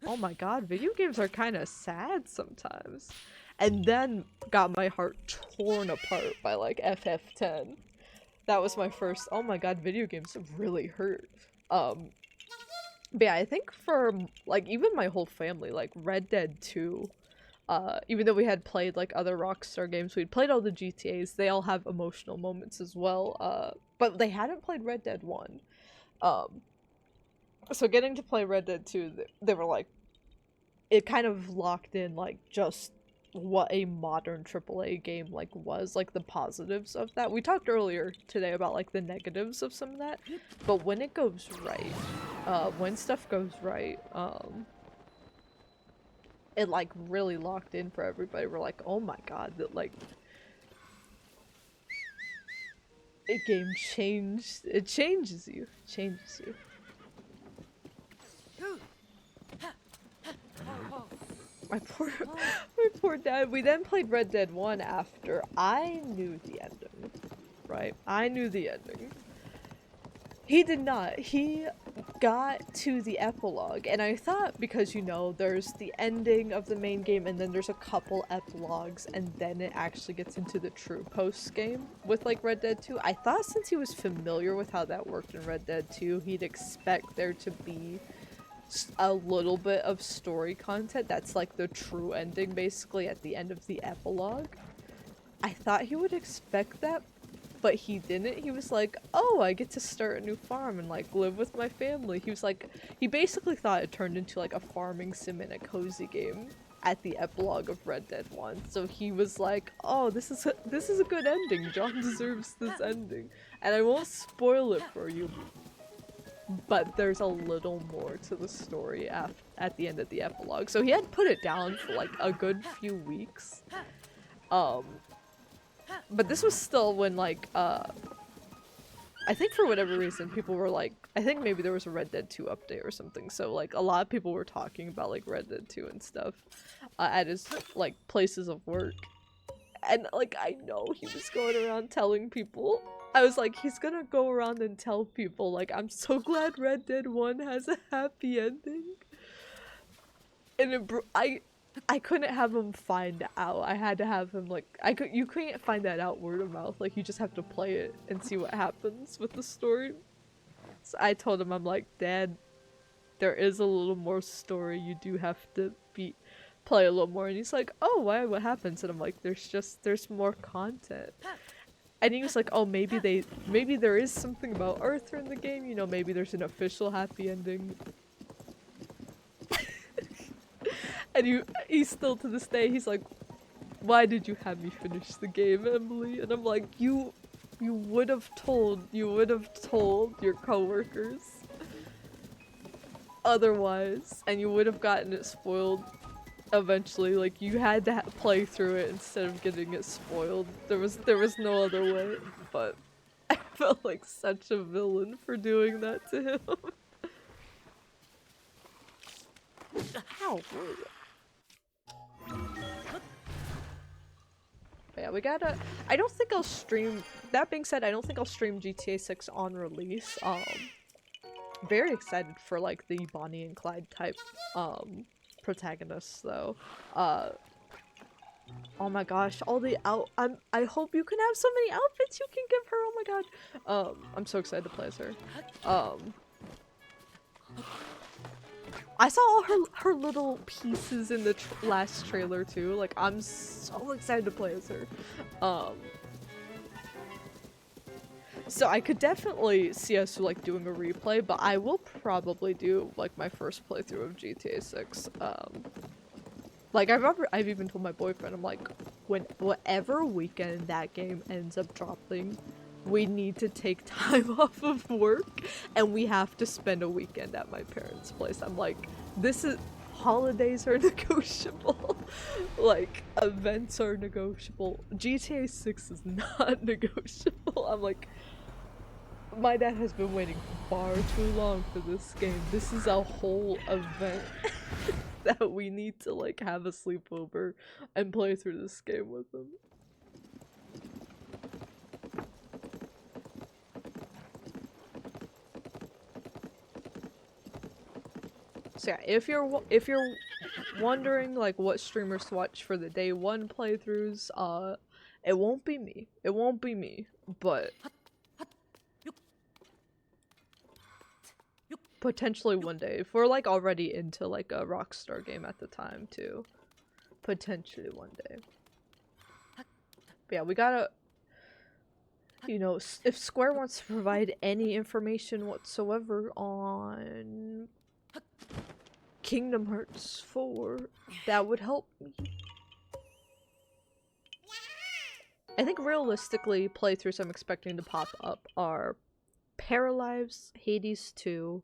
oh my god, video games are kind of sad sometimes. And then got my heart torn apart by like FF10. That was my first, oh my god, video games really hurt. But yeah, I think for like even my whole family, like Red Dead 2, even though we had played like other Rockstar games, we'd played all the GTAs, they all have emotional moments as well, but they hadn't played Red Dead 1. So getting to play Red Dead 2, they were like, it kind of locked in like just what a modern AAA game like was, like the positives of that. We talked earlier today about like the negatives of some of that, but when it goes right, when stuff goes right, it like really locked in for everybody. We're like, oh my god, that like a game changed. It changes you. Changes you. My poor dad. We then played Red Dead 1 after I knew the ending. Right? I knew the ending. He did not. He got to the epilogue, and I thought, because you know, there's the ending of the main game, and then there's a couple epilogues, and then it actually gets into the true post-game with like Red Dead 2. I thought since he was familiar with how that worked in Red Dead 2, he'd expect there to be a little bit of story content that's like the true ending basically at the end of the epilogue. I thought he would expect that, but he didn't. He was like, oh, I get to start a new farm and like live with my family. He was like, he basically thought it turned into like a farming sim in a cozy game at the epilogue of Red Dead 1. So he was like, oh, this is a good ending. John deserves this ending. And I won't spoil it for you, but there's a little more to the story at the end of the epilogue. So he had put it down for like a good few weeks. But this was still when like, I think for whatever reason people were like, I think maybe there was a Red Dead 2 update or something. So like a lot of people were talking about like Red Dead 2 and stuff at his like places of work. And like, I know he was going around telling people. I was like, he's gonna go around and tell people, like, I'm so glad Red Dead 1 has a happy ending. And I couldn't have him find out. I had to have him, like, you couldn't find that out word of mouth. Like, you just have to play it and see what happens with the story. So I told him, I'm like, Dad, there is a little more story. You do have to play a little more. And he's like, oh, why? What happens? And I'm like, there's more content. And he was like, oh, maybe there is something about Arthur in the game, you know, maybe there's an official happy ending. And he's still to this day, he's like, why did you have me finish the game, Emily? And I'm like, you would have told your coworkers otherwise, and you would have gotten it spoiled eventually. Like, you had to play through it instead of getting it spoiled. There was no other way. But I felt like such a villain for doing that to him. Ow. But yeah, we gotta. I don't think I'll stream. That being said, I don't think I'll stream GTA 6 on release. Very excited for like the Bonnie and Clyde type protagonists though. Oh my gosh, all the I hope you can have so many outfits you can give her. Oh my god. I'm so excited to play as her. I saw all her little pieces in the last trailer too. Like, I'm so excited to play as her. So I could definitely see us like doing a replay, but I will probably do like my first playthrough of GTA 6. Like I've even told my boyfriend, I'm like, whatever weekend that game ends up dropping, we need to take time off of work and we have to spend a weekend at my parents' place. I'm like, holidays are negotiable. Like, events are negotiable. GTA 6 is not negotiable. I'm like, my dad has been waiting far too long for this game. This is a whole event that we need to like have a sleepover and play through this game with him. So yeah, if you're wondering like what streamers to watch for the day one playthroughs, it won't be me. It won't be me, but potentially one day if we're like already into like a Rockstar game at the time too. Potentially one day. But yeah, we gotta, you know, if Square wants to provide any information whatsoever on Kingdom Hearts 4, that would help me. I think realistically, playthroughs I'm expecting to pop up are Paralives, Hades 2,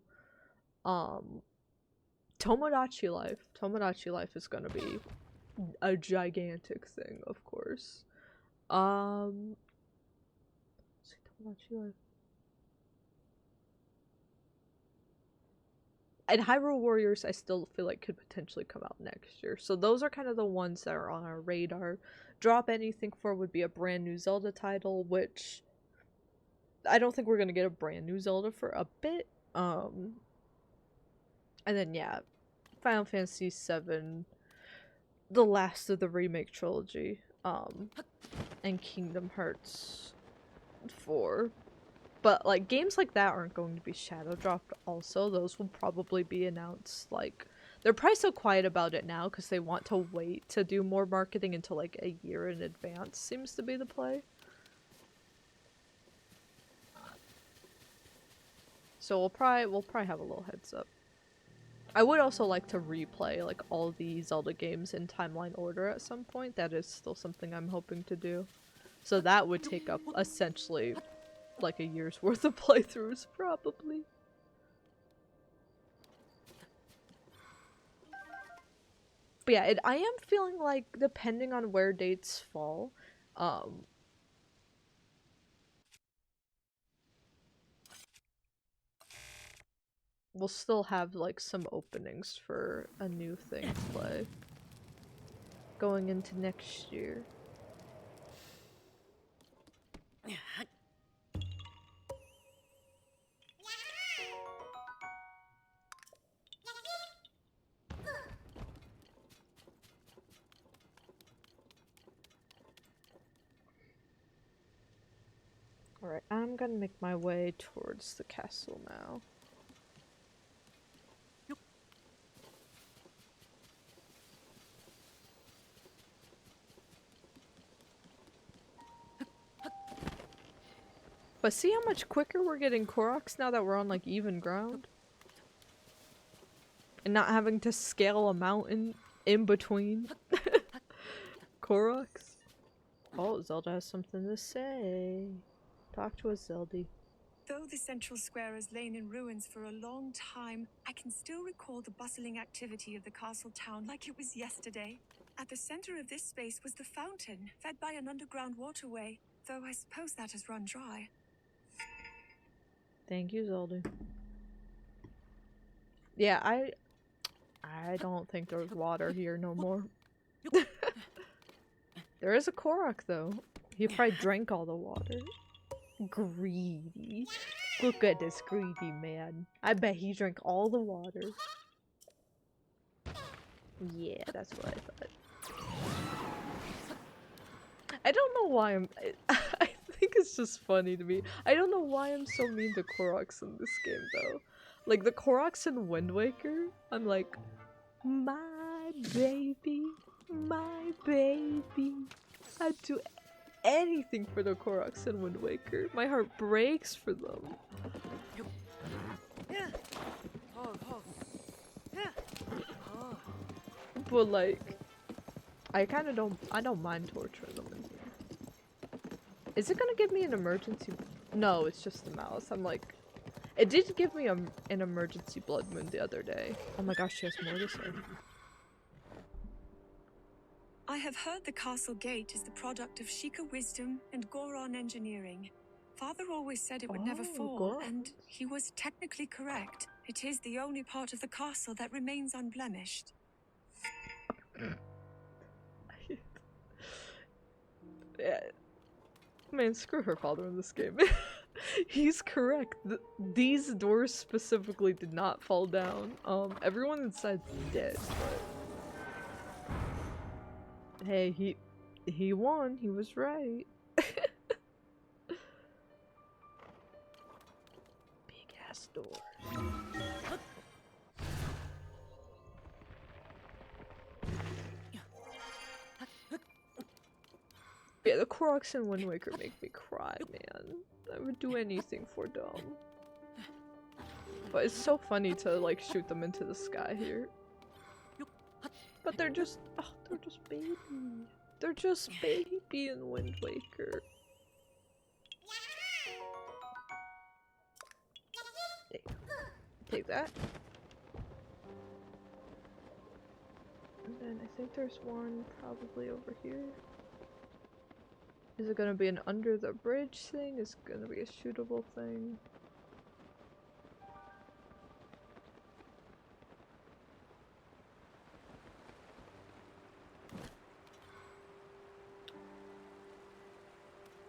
Tomodachi Life. Tomodachi Life is gonna be a gigantic thing, of course. Let's see, Tomodachi Life. And Hyrule Warriors, I still feel like could potentially come out next year. So those are kind of the ones that are on our radar. Drop Anything for would be a brand new Zelda title, which I don't think we're gonna get a brand new Zelda for a bit. And then yeah, Final Fantasy VII, the last of the remake trilogy, and Kingdom Hearts 4. But like games like that aren't going to be shadow dropped also. Those will probably be announced, like, they're probably so quiet about it now because they want to wait to do more marketing until like a year in advance seems to be the play. So we'll probably have a little heads up. I would also like to replay like all the Zelda games in timeline order at some point. That is still something I'm hoping to do. So that would take up essentially like a year's worth of playthroughs probably. But yeah, I am feeling like depending on where dates fall, we'll still have like some openings for a new thing to play going into next year. Alright, I'm gonna make my way towards the castle now. But see how much quicker we're getting Koroks now that we're on like even ground? And not having to scale a mountain in between Koroks. Oh, Zelda has something to say. Talk to us, Zelda. Though the central square has lain in ruins for a long time, I can still recall the bustling activity of the castle town like it was yesterday. At the center of this space was the fountain, fed by an underground waterway, though I suppose that has run dry. Thank you, Zelda. Yeah, I don't think there's water here no more. There is a Korok though. He probably drank all the water. Greedy. Look at this greedy man. I bet he drank all the water. Yeah, that's what I thought. I don't know why I think it's just funny to me. I don't know why I'm so mean to Koroks in this game though. Like the Koroks in Wind Waker, I'm like, my baby, my baby. I'd do anything for the Koroks in Wind Waker. My heart breaks for them. But like, I don't mind torturing them in here. Is it gonna give me an emergency? No, it's just the mouse. I'm like, it did give me an emergency blood moon the other day. Oh my gosh, she has more to say. I have heard the castle gate is the product of Sheikah wisdom and Goron engineering. Father always said it would never fall, Goron. and he was technically correct. It is the only part of the castle that remains unblemished. Yeah. Man, screw her father in this game. He's correct. These doors specifically did not fall down. Everyone inside's dead, but hey, he won. He was right. Big ass doors. Yeah, the Koroks in Wind Waker make me cry, man. I would do anything for them. But it's so funny to like shoot them into the sky here. But they're just baby. They're just baby in Wind Waker. Take that. And then I think there's one probably over here. Is it gonna be an under the bridge thing? Is it gonna be a shootable thing?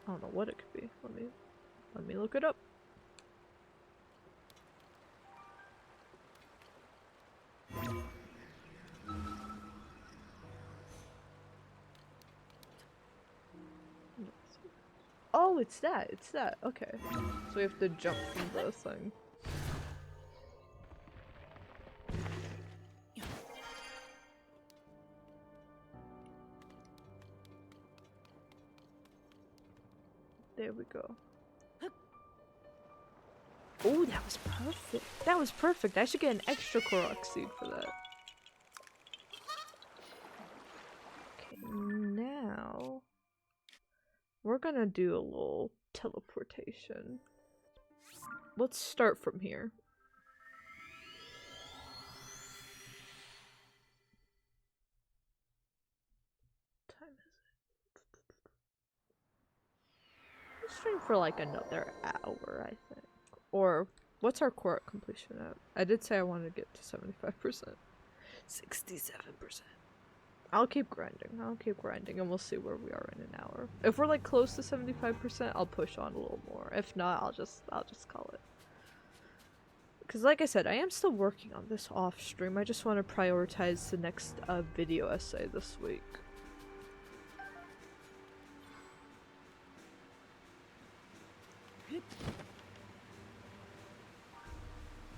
I don't know what it could be. Let me look it up. Oh, it's that. Okay. So we have to jump from the thing. There we go. Oh, that was perfect. That was perfect. I should get an extra Korok seed for that. Okay, now we're gonna do a little teleportation. Let's start from here. What time is it? We'll stream for like another hour, I think. Or what's our Korok completion at? I did say I wanted to get to 75%. 67%. I'll keep grinding, and we'll see where we are in an hour. If we're like close to 75%, I'll push on a little more. If not, I'll just call it. Because like I said, I am still working on this off stream. I just want to prioritize the next video essay this week.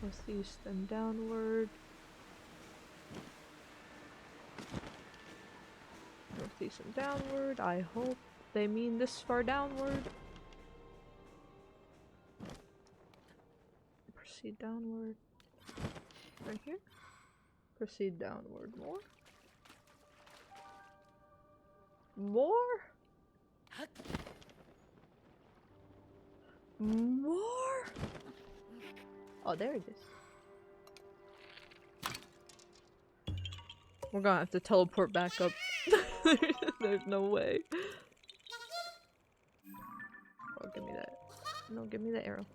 Northeast and downward. Northeast and downward. I hope they mean this far downward. Proceed downward. Right here. Proceed downward more. More? More? Oh, there it is. We're gonna have to teleport back up. There's no way. Oh, give me that. No, give me the arrow.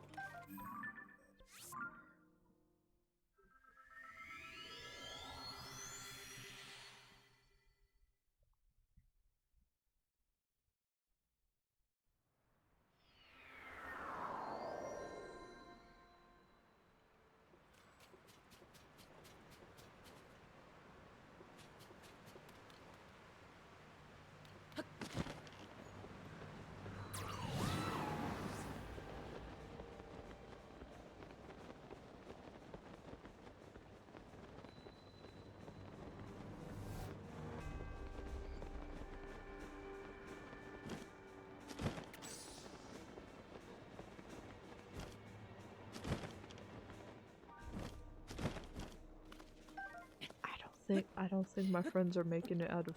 don't think my friends are making it out of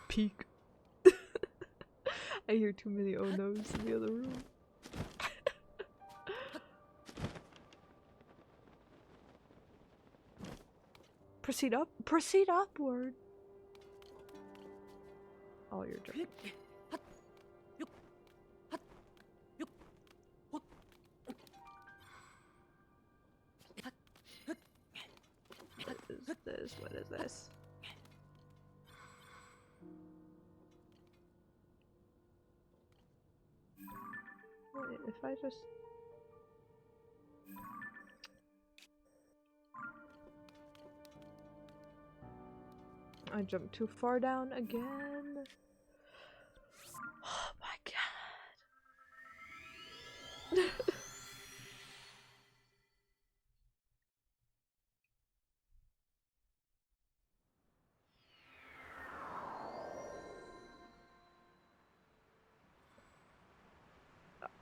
peak. I hear too many oh no's in the other room. Proceed up. Proceed upward. Oh, you're joking. What is this? What is this? Wait, if I just... I jumped too far down again. Oh my god.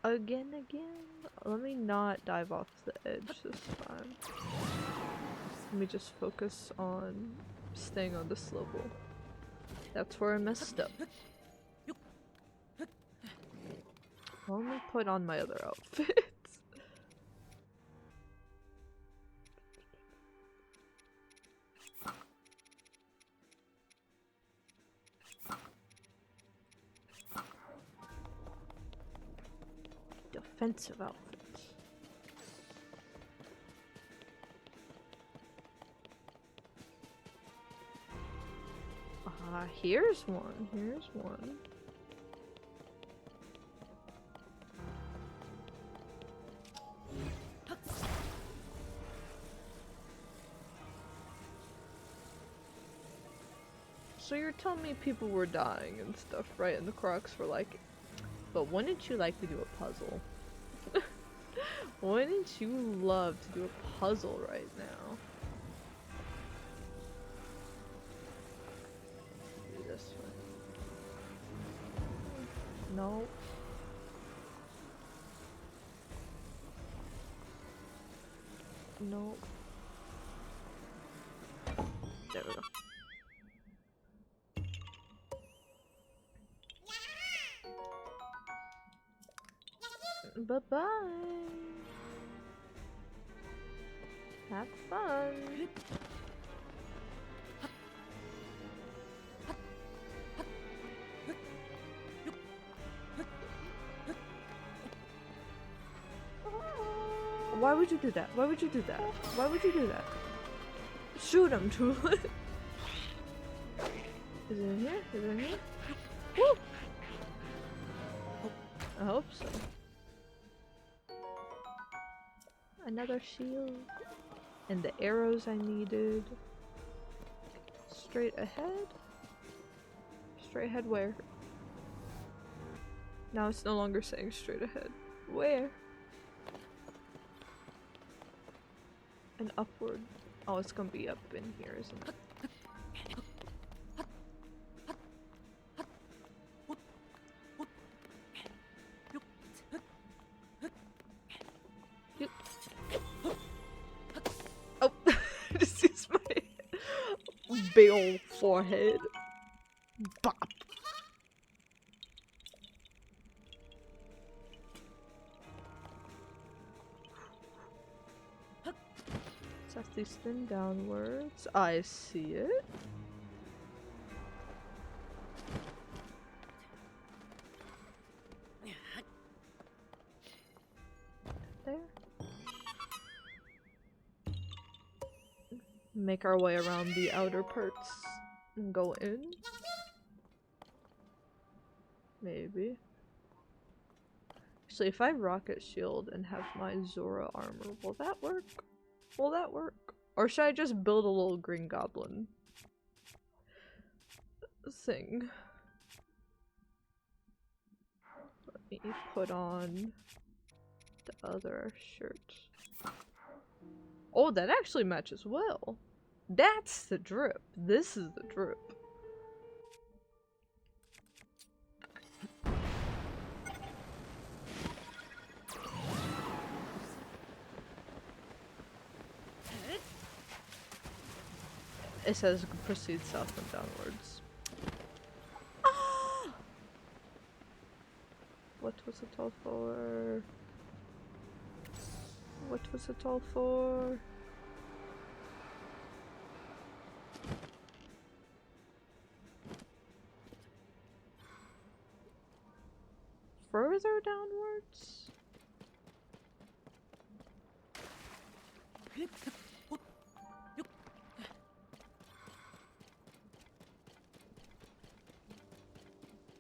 Again. Let me not dive off the edge this time. Let me just focus on staying on this level. That's where I messed up. Let me put on my other outfits. Defensive outfits. Here's one. Here's one. So you're telling me people were dying and stuff, right? And the Crocs were like, but wouldn't you like to do a puzzle? Wouldn't you love to do a puzzle right now? Do this one. No. No. There we go. Bye-bye. Have fun. Why would you do that? Why would you do that? Why would you do that? Shoot him, Tulip. Is it in here? Is it in here? Woo! I hope so. Another shield. And the arrows I needed. Straight ahead? Straight ahead where? Now it's no longer saying straight ahead. Where? And upward. Oh, it's gonna be up in here, isn't it? Oh, just use my big old forehead. Bop. Southeastern downwards. I see it. There. Make our way around the outer parts and go in. Maybe. Actually, if I rocket shield and have my Zora armor, will that work? Will that work? Or should I just build a little green goblin thing? Let me put on the other shirt. Oh, that actually matches well. That's the drip. This is the drip. It says proceed south and downwards. Ah! What was it all for? What was it all for? Further downwards?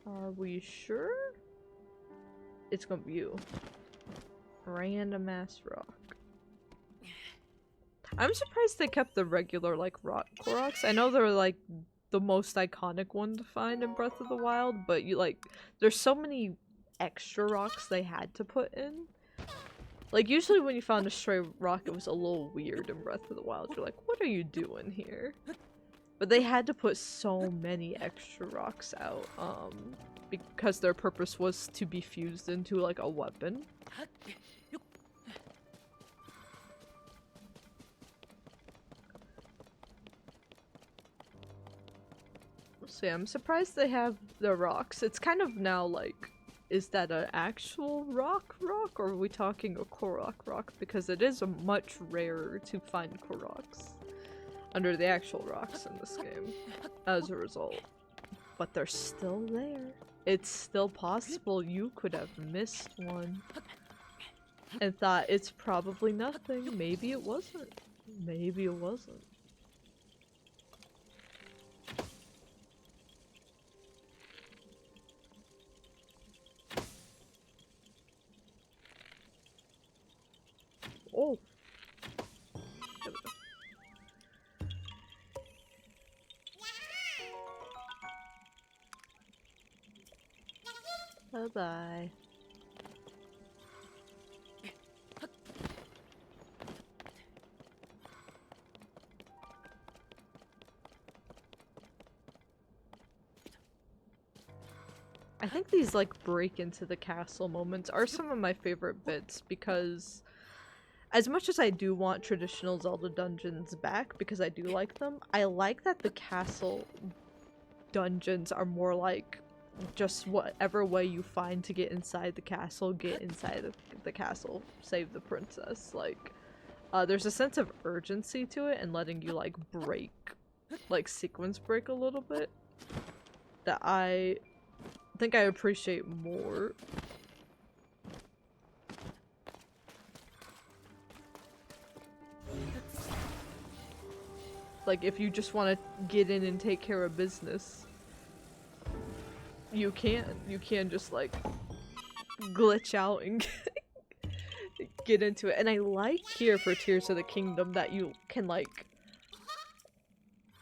Are we sure? It's gonna be you. Random ass rock. I'm surprised they kept the regular, like, rock Koroks. I know they're, like, the most iconic one to find in Breath of the Wild, but you, like, there's so many extra rocks they had to put in. Like, usually when you found a stray rock, it was a little weird in Breath of the Wild. You're like, what are you doing here? But they had to put so many extra rocks out, because their purpose was to be fused into, like, a weapon. So yeah, I'm surprised they have the rocks. It's kind of now like, is that an actual rock, or are we talking a Korok rock? Because it is a much rarer to find Koroks under the actual rocks in this game as a result. But they're still there. It's still possible you could have missed one and thought it's probably nothing. Maybe it wasn't. Maybe it wasn't. Oh. There we go. Bye-bye. I think these, like, break into the castle moments are some of my favorite bits because as much as I do want traditional Zelda dungeons back because I do like them, I like that the castle dungeons are more like just whatever way you find to get inside the castle, get inside the castle, save the princess. Like, there's a sense of urgency to it and letting you, like, break, like, sequence break a little bit that I think I appreciate more. Like, if you just want to get in and take care of business, you can. You can just, like, glitch out and get into it. And I like here for Tears of the Kingdom that you can, like,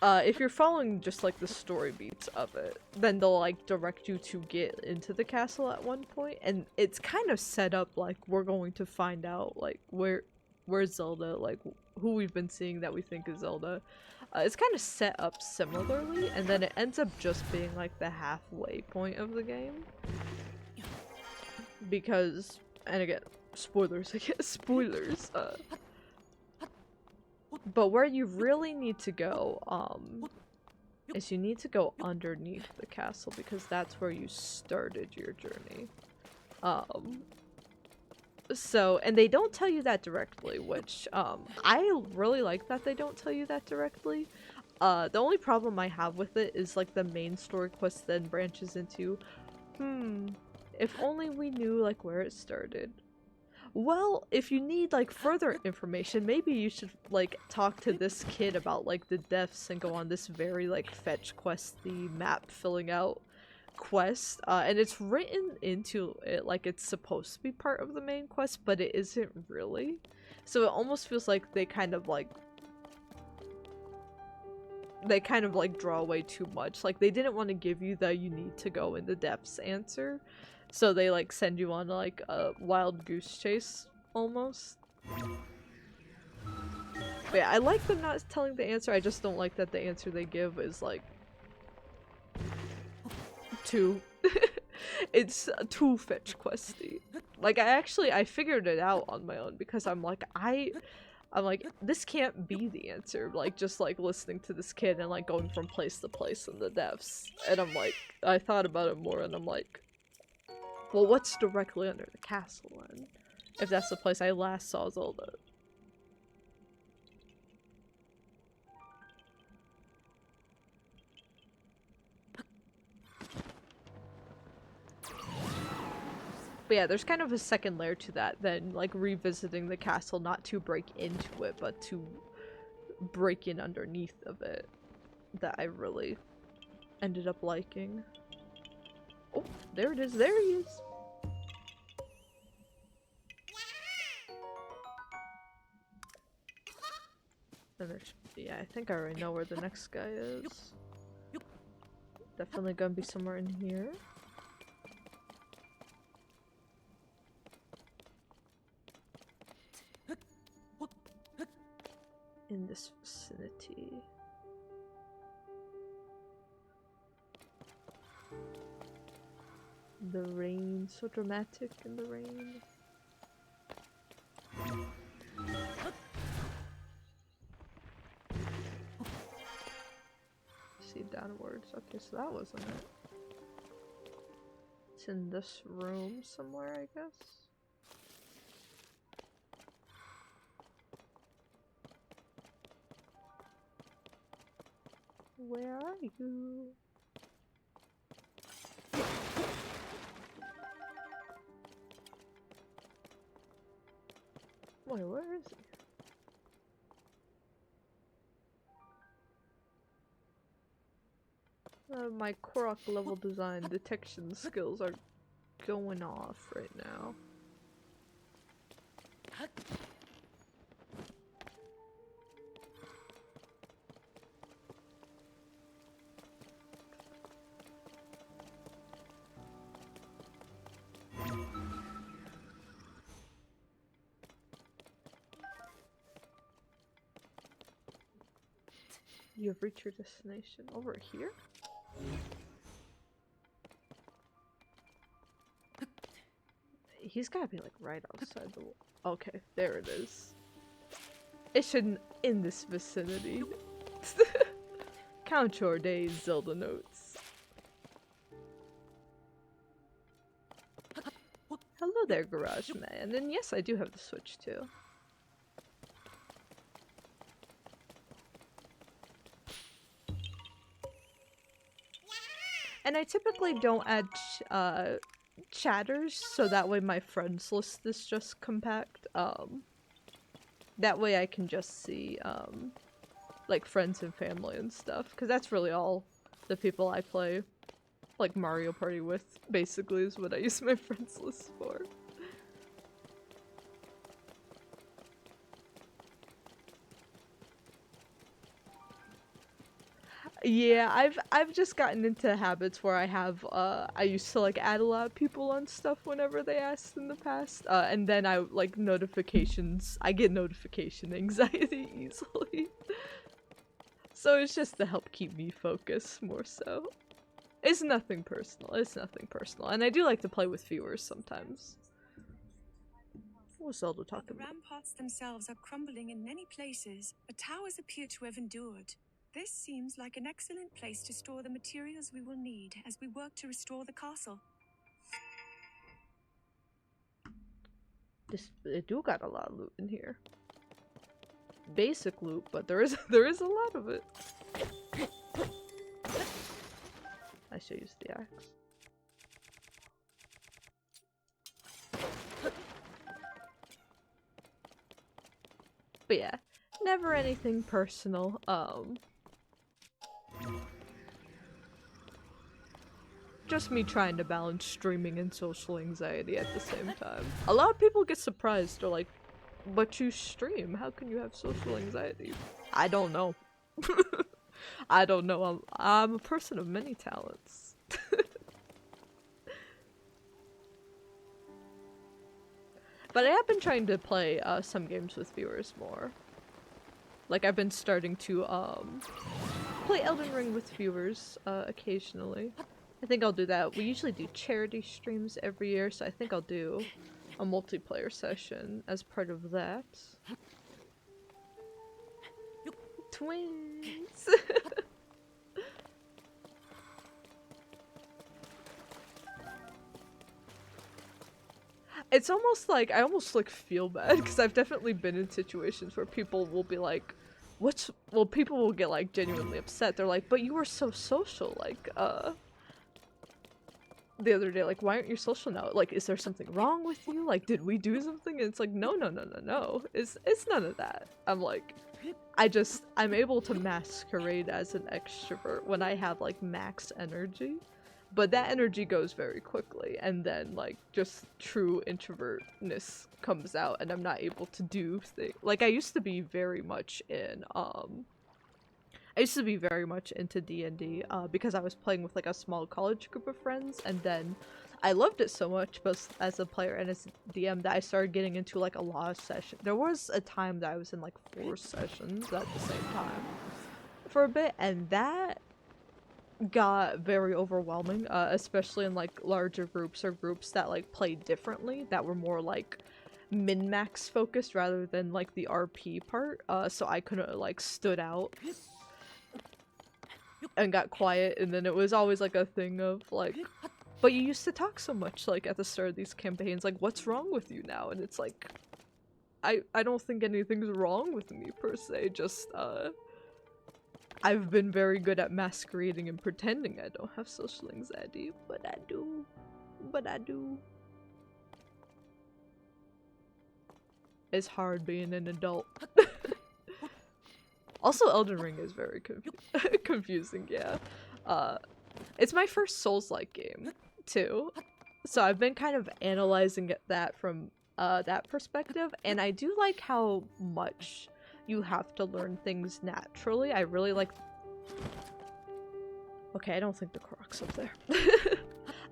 if you're following just, like, the story beats of it, then they'll, like, direct you to get into the castle at one point, and it's kind of set up like we're going to find out, like, where's Zelda, like, who we've been seeing that we think is Zelda. It's kind of set up similarly, and then it ends up just being, like, the halfway point of the game. Because, and again, spoilers, I guess, spoilers, but where you really need to go, is you need to go underneath the castle because that's where you started your journey. So, and they don't tell you that directly, which, I really like that they don't tell you that directly. The only problem I have with it is, like, the main story quest then branches into, if only we knew, like, where it started. Well, if you need, like, further information, maybe you should, like, talk to this kid about, like, the deaths and go on this very, like, fetch questy map filling out quest. And it's written into it like it's supposed to be part of the main quest, but it isn't really. So it almost feels like they kind of, like, draw away too much. Like, they didn't want to give you the you need to go in the depths answer. So they, like, send you on, like, a wild goose chase, almost. But yeah, I like them not telling the answer, I just don't like that the answer they give is, like, too... it's too fetch questy. Like, I figured it out on my own, because I'm like, I'm like, this can't be the answer. Like, just like listening to this kid and like going from place to place in the depths. And I'm like, I thought about it more and I'm like, well, what's directly under the castle then? If that's the place I last saw Zelda. But yeah, there's kind of a second layer to that than like revisiting the castle, not to break into it, but to break in underneath of it, that I really ended up liking. Oh, there it is, there he is! And there's, yeah, I think I already know where the next guy is. Definitely gonna be somewhere in here. In this vicinity. The rain, so dramatic in the rain. See downwards. Okay, so that wasn't it. It's in this room somewhere, I guess. Where are you? Wait, where is he? My Korok level design detection skills are going off right now. You have reached your destination. Over here? He's gotta be like right outside the wall. Okay, there it is. It shouldn't in this vicinity. Count your days, Zelda notes. Hello there, Garage Man. And yes, I do have the Switch too. And I typically don't add chatters, so that way my friends list is just compact. That way I can just see like friends and family and stuff, because that's really all the people I play like Mario Party with, basically, is what I use my friends list for. Yeah, I've just gotten into habits where I have I used to like add a lot of people on stuff whenever they asked in the past, and then I like I get notification anxiety easily. So it's just to help keep me focused more so. It's nothing personal, and I do like to play with viewers sometimes. What was Zelda talking The about? ramparts themselves are crumbling in many places, but towers appear to have endured. This seems like an excellent place to store the materials we will need as we work to restore the castle. They do got a lot of loot in here. Basic loot, but there is a lot of it. I should use the axe. But yeah, never anything personal. Just me trying to balance streaming and social anxiety at the same time. A lot of people get surprised. They're like, but you stream, how can you have social anxiety? I don't know. I don't know. I'm a person of many talents. But I have been trying to play some games with viewers more. Like, I've been starting to play Elden Ring with viewers occasionally. I think I'll do that. We usually do charity streams every year, so I think I'll do a multiplayer session as part of that. Twins! It's almost like, I almost like feel bad, because I've definitely been in situations where people will be like, well, people will get like genuinely upset. They're like, but you were so social, like, the other day, like, why aren't you social now? Like, is there something wrong with you? Like, did we do something? And it's like, no, no, no, no, no. It's none of that. I'm like, I'm able to masquerade as an extrovert when I have like max energy. But that energy goes very quickly, and then like just true introvertness comes out, and I'm not able to do things. Like I used to be very much into D&D because I was playing with like a small college group of friends, and then I loved it so much both as a player and as a DM that I started getting into like a lot of sessions. There was a time that I was in like 4 sessions at the same time for a bit, and that got very overwhelming, especially in like larger groups or groups that like played differently, that were more like min-max focused rather than like the RP part. So I couldn't like stood out and got quiet, and then it was always like a thing of like, but you used to talk so much like at the start of these campaigns, like what's wrong with you now? And it's like, I don't think anything's wrong with me per se, just I've been very good at masquerading and pretending I don't have social anxiety, but I do. But I do. It's hard being an adult. Also, Elden Ring is very confusing, yeah. It's my first Souls-like game, too. So I've been kind of analyzing that from that perspective, and I do like how much you have to learn things naturally. I really like... Okay, I don't think the Korok's up there.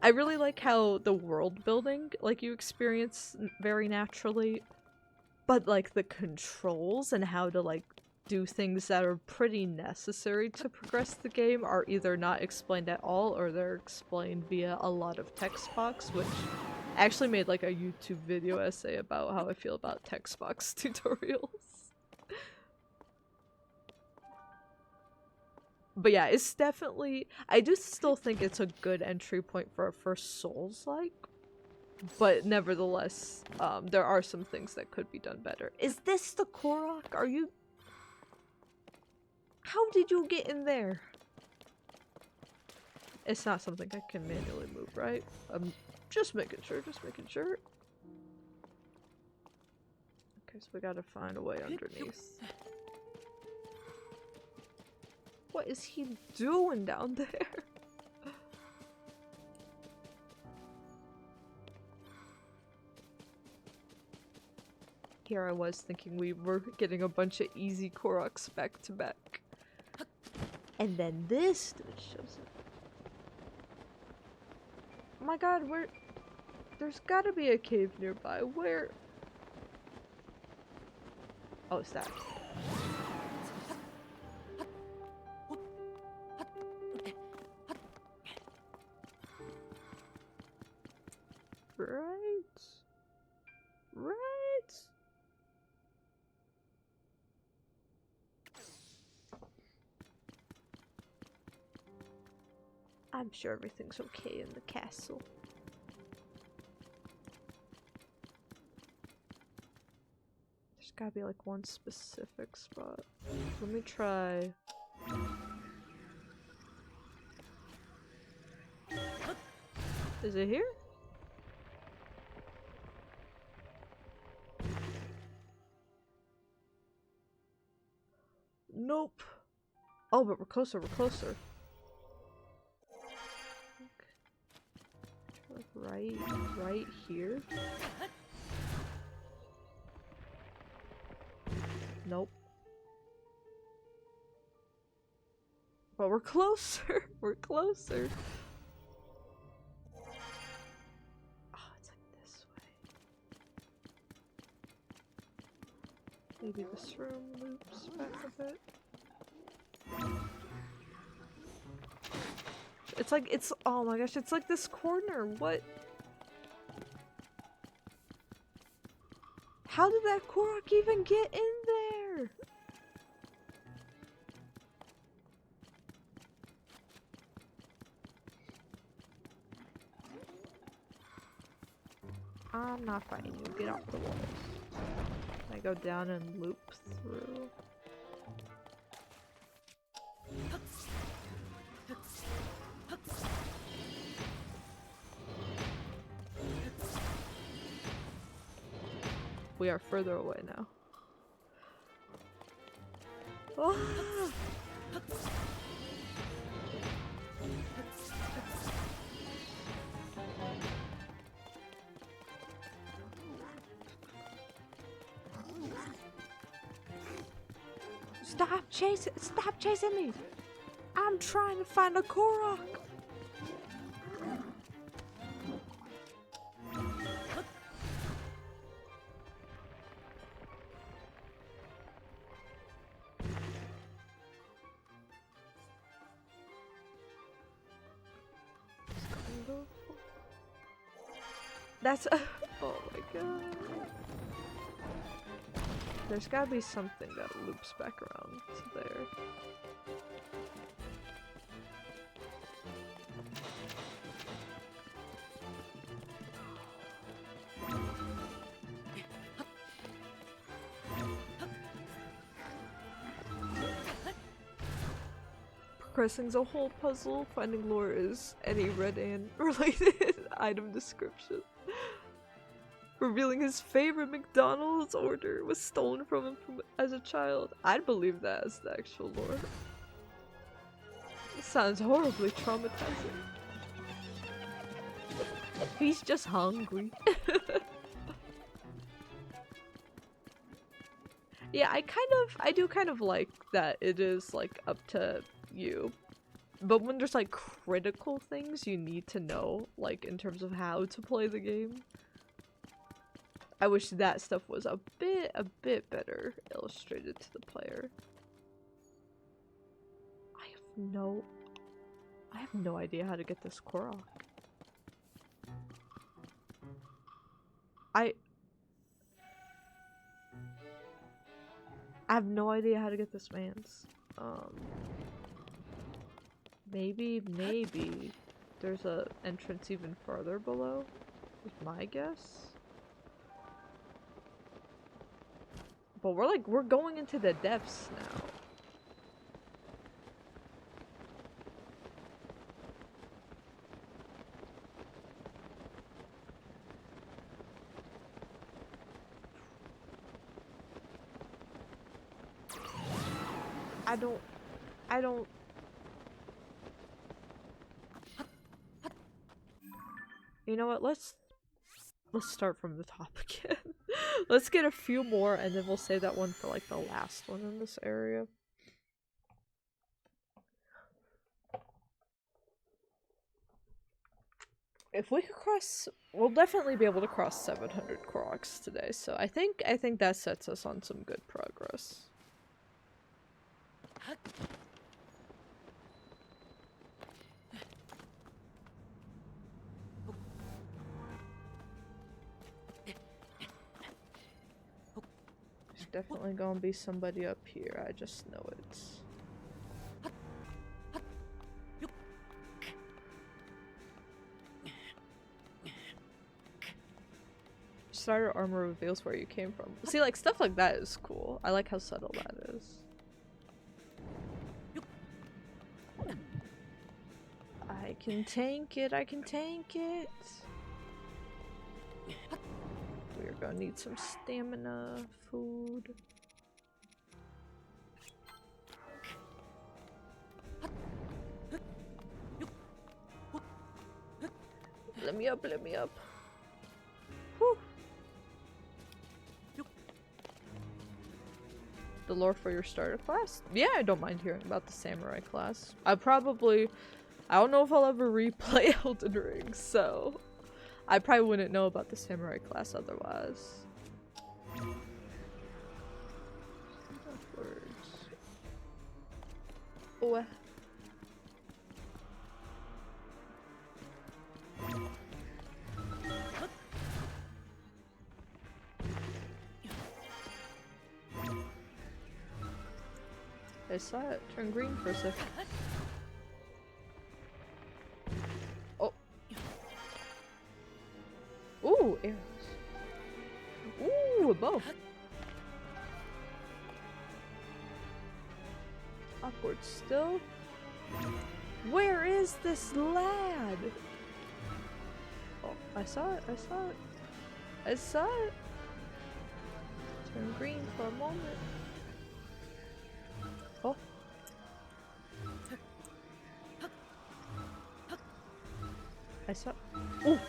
I really like how the world building, like, you experience very naturally, but, like, the controls and how to, like, do things that are pretty necessary to progress the game are either not explained at all, or they're explained via a lot of text box, which I actually made, like, a YouTube video essay about how I feel about text box tutorials. But yeah, it's definitely... I do still think it's a good entry point for a first Souls-like. But nevertheless, there are some things that could be done better. Is this the Korok? Are you... How did you get in there? It's not something I can manually move, right? Just making sure, just making sure. Okay, so we gotta find a way underneath. What is he doing down there? Here I was thinking we were getting a bunch of easy Koroks back to back. And then this dude shows up. Oh my god, where... There's gotta be a cave nearby. Where... Oh, it's that. Right? Right? I'm sure everything's okay in the castle. There's gotta be like one specific spot. Let me try. Is it here? Nope. Oh, but we're closer, we're closer. Okay. Right here? Nope. But we're closer, we're closer. Oh, it's like this way. Maybe this room loops back a bit. It's like, it's, oh my gosh, it's like this corner, what? How did that Korok even get in there? I'm not fighting you. Get off the walls. I go down and loop through. We are further away now. Ah! Stop chasing me! I'm trying to find a Korok! That's oh my god. There's gotta be something that loops back around to there. Progressing's a whole puzzle. Finding lore is any red and related item description. Revealing his favorite McDonald's order was stolen from him as a child. I'd believe that as the actual lore. It sounds horribly traumatizing. He's just hungry. Yeah, I do kind of like that it is like up to you. But when there's like critical things you need to know, like in terms of how to play the game, I wish that stuff was a bit better illustrated to the player. I have no idea how to get this Korok. I have no idea how to get this man's. Maybe there's a entrance even farther below, is my guess. But we're going into the depths now. I don't You know what, let's start from the top again. Let's get a few more and then we'll save that one for like the last one in this area. If we could cross, we'll definitely be able to cross 700 Koroks today, so I think that sets us on some good progress. There's definitely gonna be somebody up here, I just know it. Starter armor reveals where you came from. See, like, stuff like that is cool. I like how subtle that is. I can tank it, I can tank it! We're gonna need some stamina, food. Let me up, let me up. Whew. The lore for your starter class? Yeah, I don't mind hearing about the samurai class. I don't know if I'll ever replay Elden Ring, so I probably wouldn't know about the samurai class otherwise. Oh. I saw it turn green for a second. Oh. Ooh, arrows. Ooh, a bow. Upward still. Where is this lad? Oh, I saw it. I saw it. I saw it. Turn green for a moment. Oh. I saw. Ooh.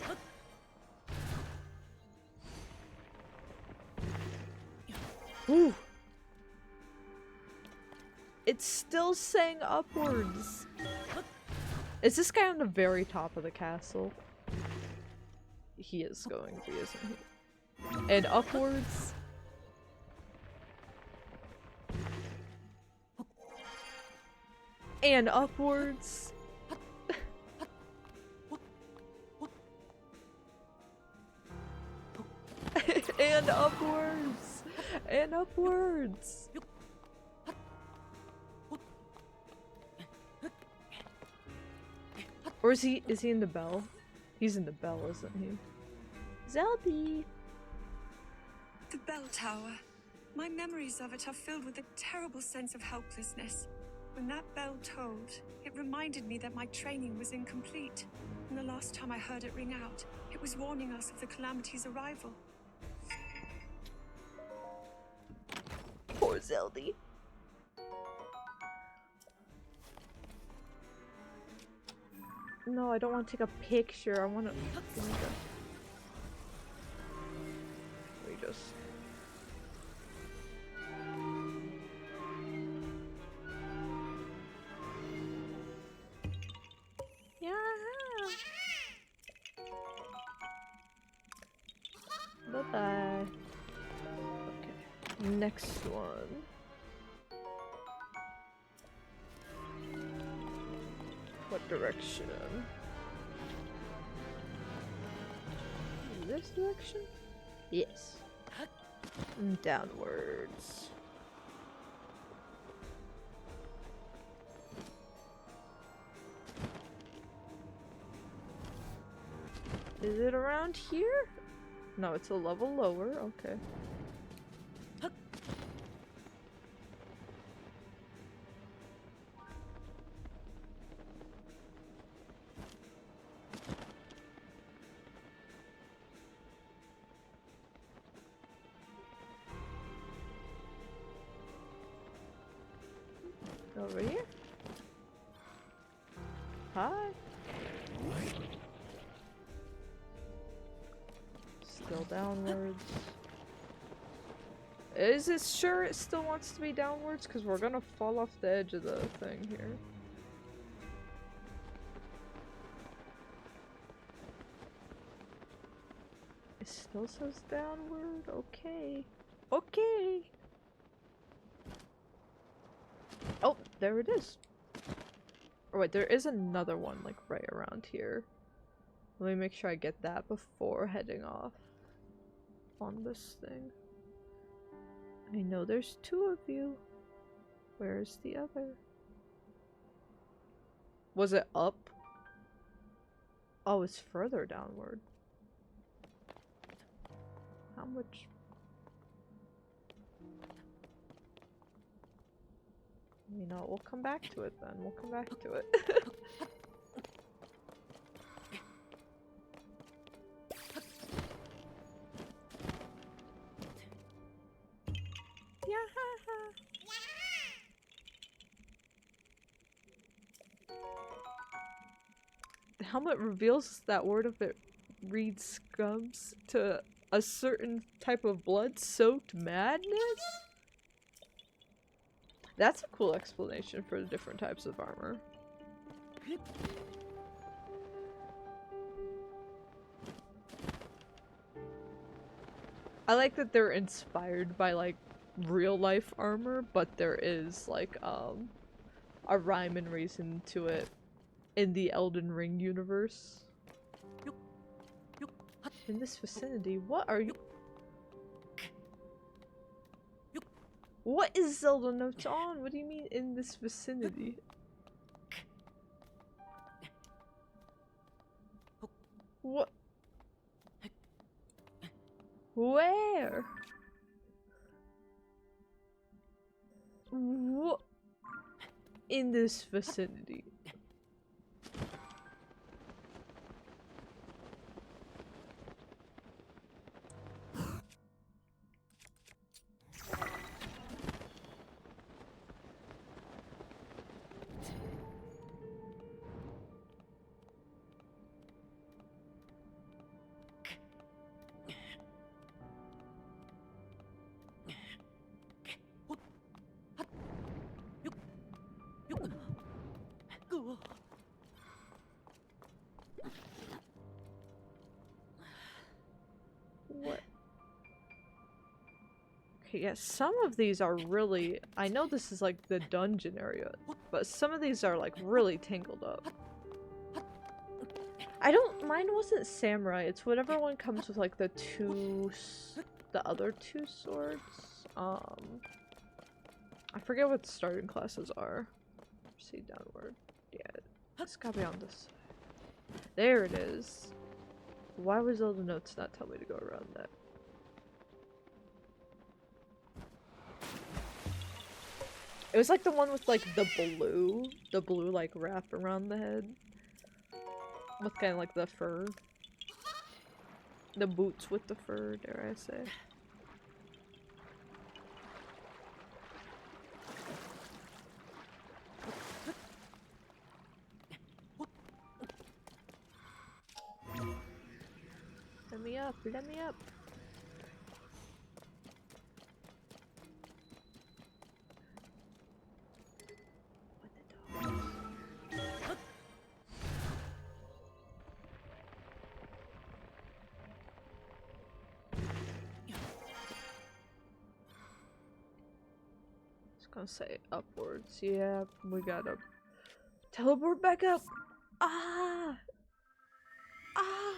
Ooh. It's still saying upwards. Is this guy on the very top of the castle? He is going to be, isn't he? And upwards. And upwards. And upwards. And upwards. Or is he in the bell? He's in the bell, isn't he? Zelby! The bell tower. My memories of it are filled with a terrible sense of helplessness. When that bell tolled, it reminded me that my training was incomplete. And the last time I heard it ring out, it was warning us of the calamity's arrival. Poor Zeldy. No, I don't want to take a picture. I want to. Let me just. Yeah. Bye bye. Okay. Next one. What direction? This direction? Yes. Downwards. Is it around here? No, it's a level lower. Okay. Over here? Hi. Still downwards. Is it sure it still wants to be downwards? Because we're gonna fall off the edge of the thing here. It still says downward? Okay. Okay. Oh, there it is. Oh wait, there is another one like right around here. Let me make sure I get that before heading off on this thing. I know there's two of you. Where's the other? Was it up? Oh, it's further downward. How much? You know, we'll come back to it then. We'll come back to it. Helmet reveals that word if it reads scrubs to a certain type of blood-soaked madness? That's a cool explanation for the different types of armor. I like that they're inspired by like real-life armor, but there is like a rhyme and reason to it in the Elden Ring universe. In this vicinity, what are you? What is Zelda notes on? What do you mean in this vicinity? What? Where? What? In this vicinity. What? Okay, yeah, some of these are really... I know this is like the dungeon area, but some of these are like really tangled up. I don't... Mine wasn't samurai, it's whatever one comes with like the the other two swords. I forget what the starting classes are. See downward. Yeah, it's gotta be on this side. There it is. Why was all the notes not tell me to go around that? It was like the one with like the blue like wrap around the head. With kind of like the fur. The boots with the fur, dare I say. Let me up, let me up. What the dog? Gonna say upwards. Yeah, we gotta teleport back up. Ah! Ah!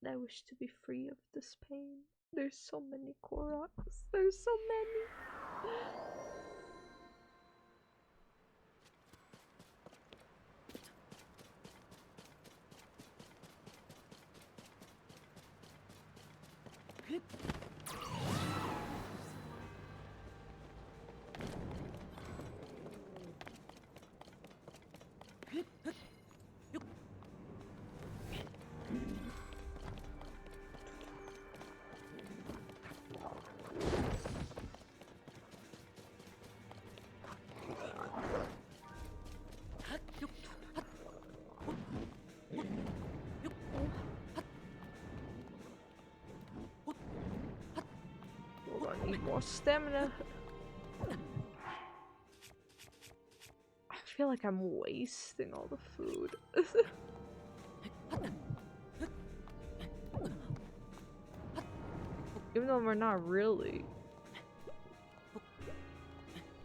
I wish to be free of this pain. There's so many Koroks. There's so many. I need more stamina. I feel like I'm wasting all the food. Even though we're not really.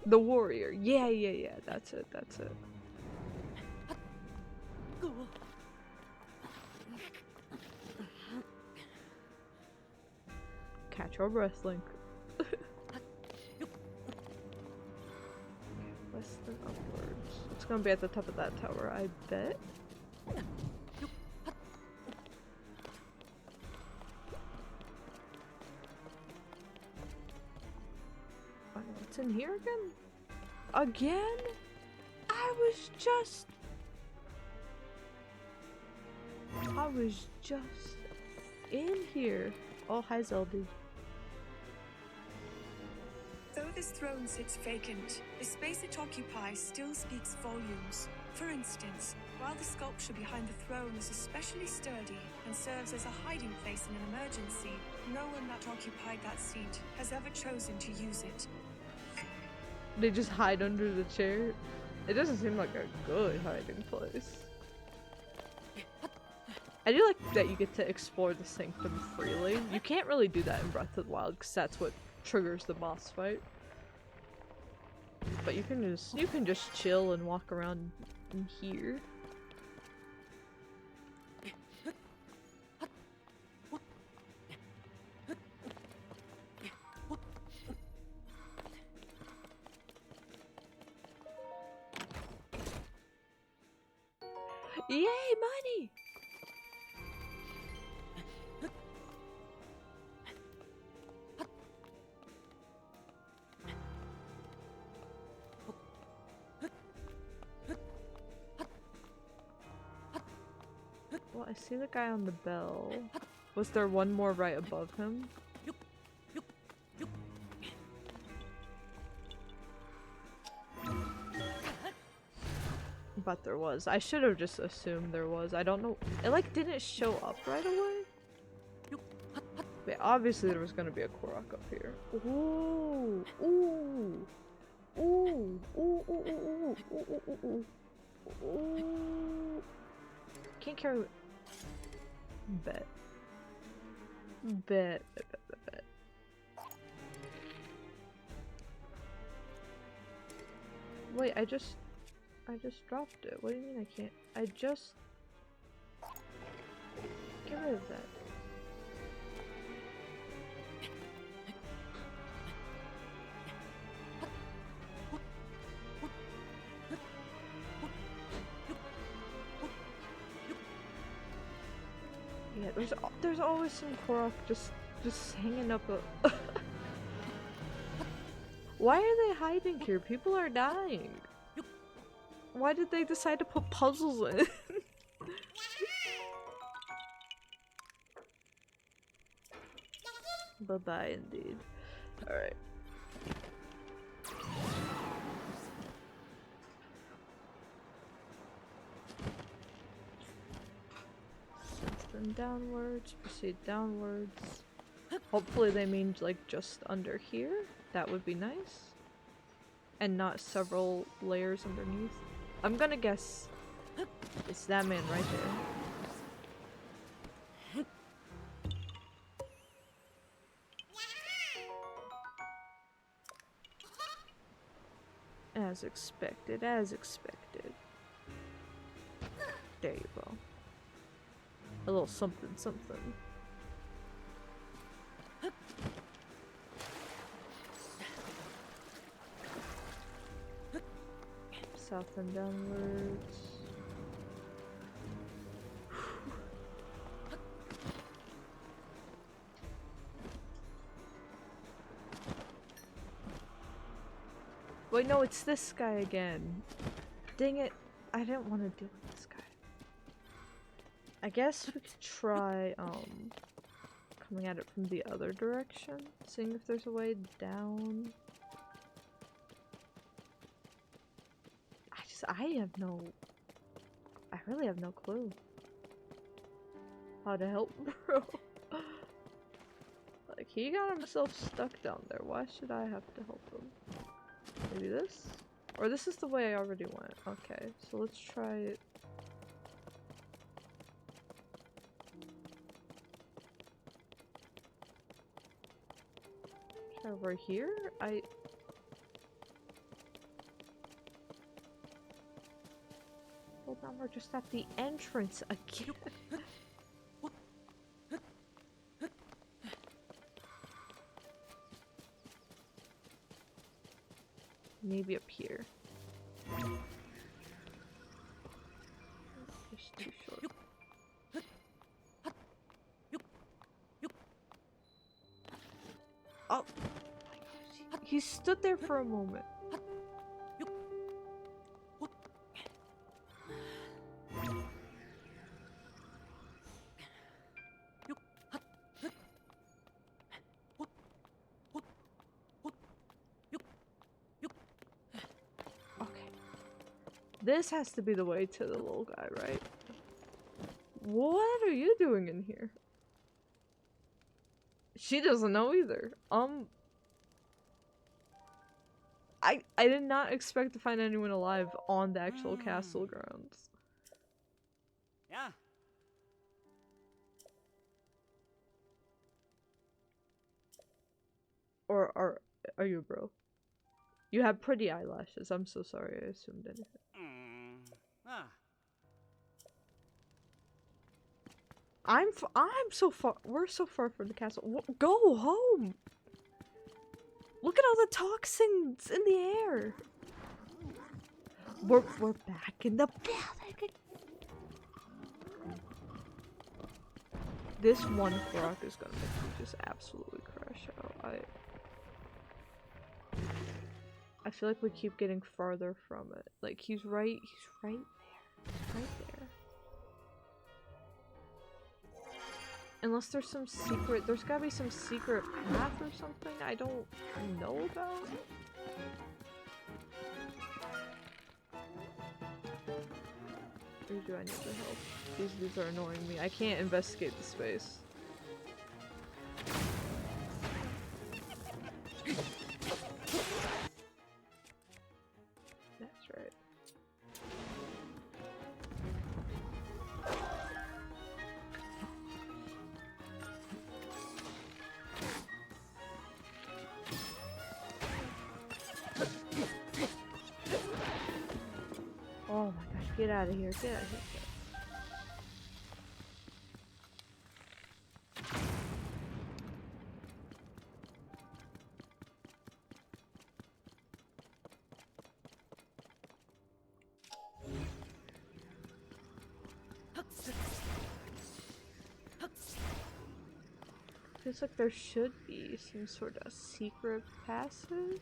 The warrior. Yeah, yeah, yeah. That's it. That's it. Catch your breath, Link. West and upwards. It's gonna be at the top of that tower, I bet. Oh, what's in here again? Again? I was just in here. Oh, hi, Zelda. Though this throne sits vacant, the space it occupies still speaks volumes. For instance, while the sculpture behind the throne is especially sturdy and serves as a hiding place in an emergency, no one that occupied that seat has ever chosen to use it. They just hide under the chair. It doesn't seem like a good hiding place. I do like that you get to explore the sanctum freely. You can't really do that in Breath of the Wild because that's what triggers the boss fight. But you can just chill and walk around in here. Yay, money! Well, I see the guy on the bell. Was there one more right above him? But there was. I should have just assumed there was. I don't know. It like didn't show up right away. But obviously there was gonna be a Korok up here. Ooh, ooh, ooh, ooh, ooh, ooh, ooh, ooh, ooh, ooh, ooh. Can't carry. Bet. Bet. Bet. Wait, I just dropped it. What do you mean I can't? I just get rid of that. Yeah, there's always some Korok just hanging up a. Why are they hiding here? People are dying. Why did they decide to put puzzles in? Bye-bye indeed. Alright. Then downwards, proceed downwards. Hopefully they mean like just under here. That would be nice. And not several layers underneath. I'm gonna guess it's that man right there. As expected, as expected. There you go. A little something, something. South and downwards. Wait, no, it's this guy again. Dang it. I didn't want to deal with this guy. I guess we could try, coming at it from the other direction. Seeing if there's a way down. I really have no clue how to help, bro. Like, he got himself stuck down there. Why should I have to help him? Maybe this? Or this is the way I already went. Okay, so let's try it. Try over here? Well, now we're just at the entrance again. Maybe up here. Just too short. Oh! He stood there for a moment. This has to be the way to the little guy, right? What are you doing in here? She doesn't know either. I did not expect to find anyone alive on the actual castle grounds. Yeah. Or are you, bro? You have pretty eyelashes. I'm so sorry I assumed anything. I'm so far. We're so far from the castle. Go home. Look at all the toxins in the air. We're back in the building. This one Korok is gonna make me just absolutely crash out. I feel like we keep getting farther from it. Like he's right there. He's right there. Unless there's some secret, there's gotta be some secret path or something I don't know about. Or do I need the help? These are annoying me. I can't investigate the space. That's right. Oh my gosh, get out of here, get out of here. Feels like there should be some sort of secret passage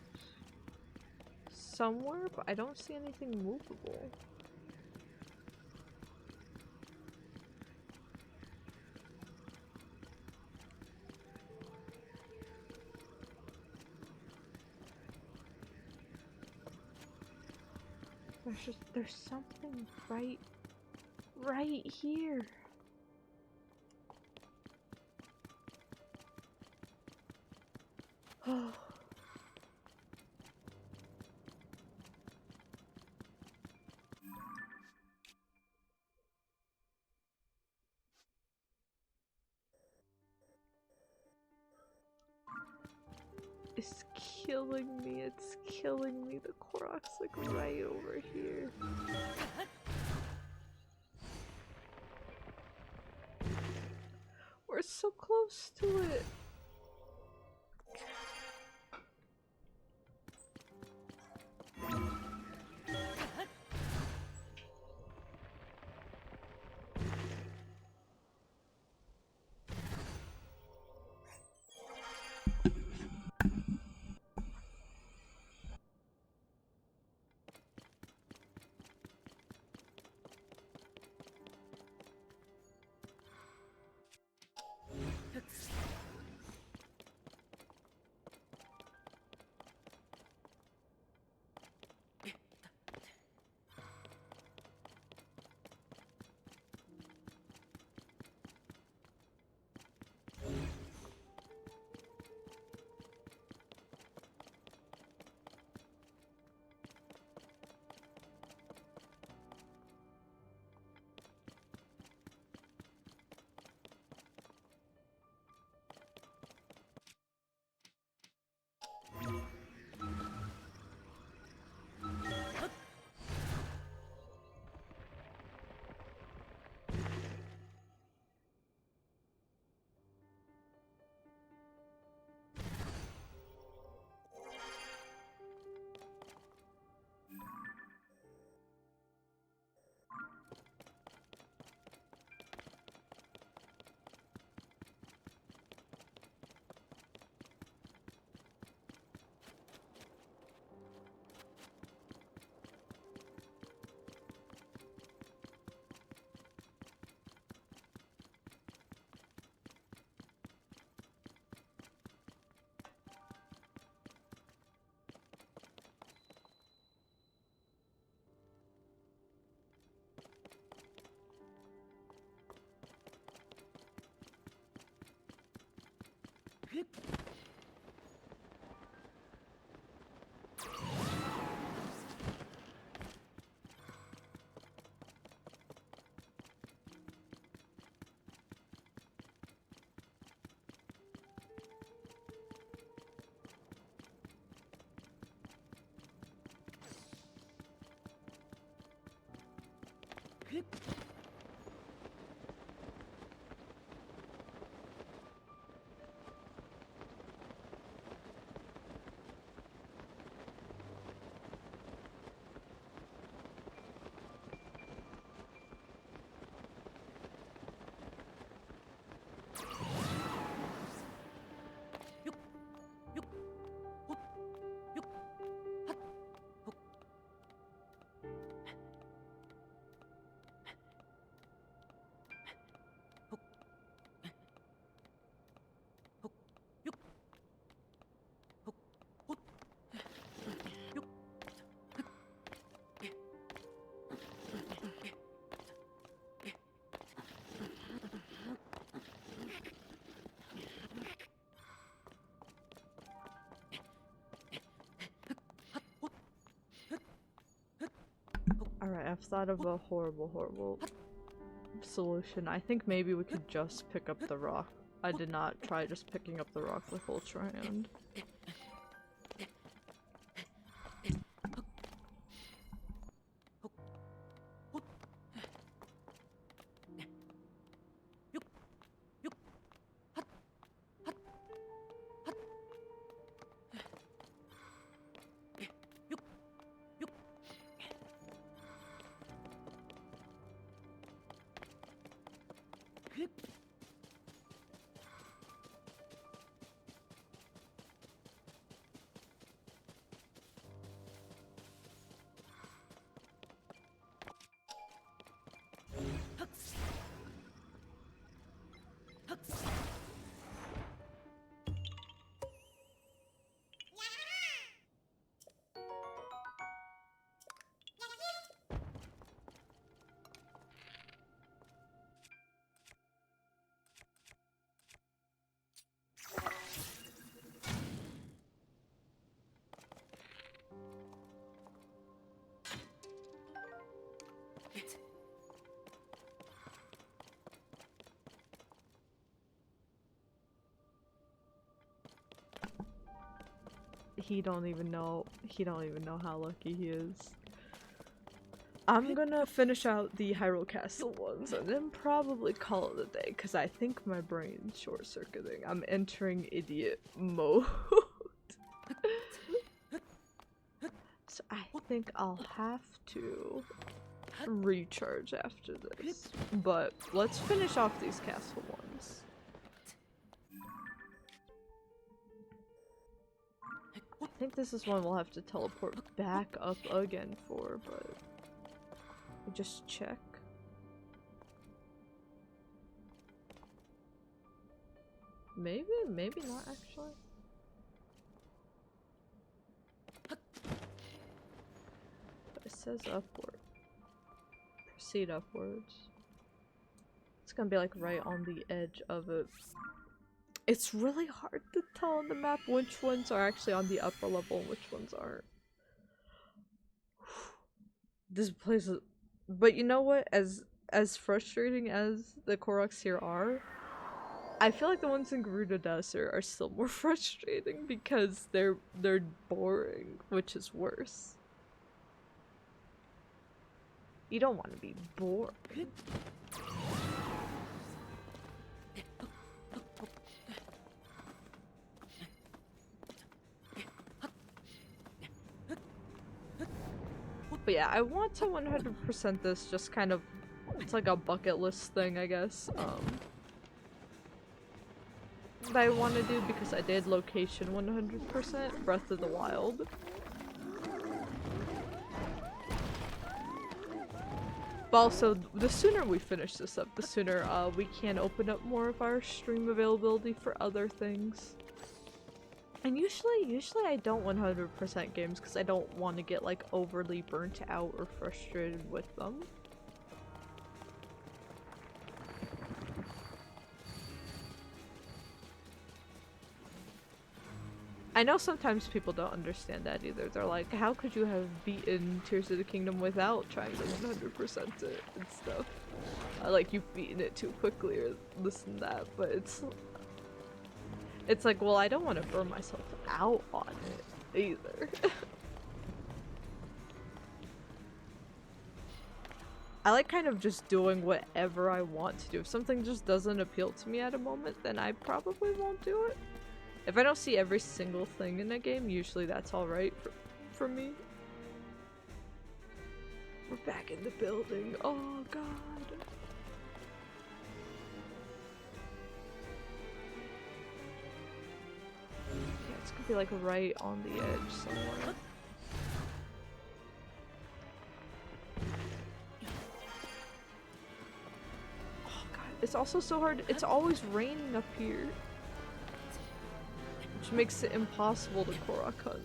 somewhere, but I don't see anything movable. There's something right here. Oh. It's killing me, it's killing me. The Korok's like right over here. We're so close to it. Alright, I've thought of a horrible solution. I think maybe we could just pick up the rock. I did not try just picking up the rock with Ultra Hand. He don't even know how lucky he is. I'm gonna finish out the Hyrule Castle ones and then probably call it a day because I think my brain's short-circuiting. I'm entering idiot mode. So I think I'll have to recharge after this. But let's finish off these castle ones. I think this is one we'll have to teleport back up again for, but just check. Maybe not actually. But it says upward. Proceed upwards. It's gonna be like right on the edge of it. It's really hard to tell on the map which ones are actually on the upper level and which ones aren't. This place is... But you know what? As frustrating as the Koroks here are, I feel like the ones in Gerudo Desert are still more frustrating because they're boring, which is worse. You don't want to be bored. But yeah, I want to 100% this, just kind of, it's like a bucket list thing, I guess, that I want to do because I did location 100% Breath of the Wild. But also, the sooner we finish this up, the sooner we can open up more of our stream availability for other things. And usually I don't 100% games because I don't want to get like overly burnt out or frustrated with them. I know sometimes people don't understand that either. They're like, how could you have beaten Tears of the Kingdom without trying to 100% it and stuff? Like, you've beaten it too quickly or this and that, but it's like, well, I don't want to burn myself out on it either. I like kind of just doing whatever I want to do. If something just doesn't appeal to me at a moment, then I probably won't do it. If I don't see every single thing in a game, usually that's alright for me. We're back in the building. Oh god. Yeah, it's gonna be like right on the edge somewhere. Oh god, it's also so hard. It's always raining up here. Which makes it impossible to Korok hunt.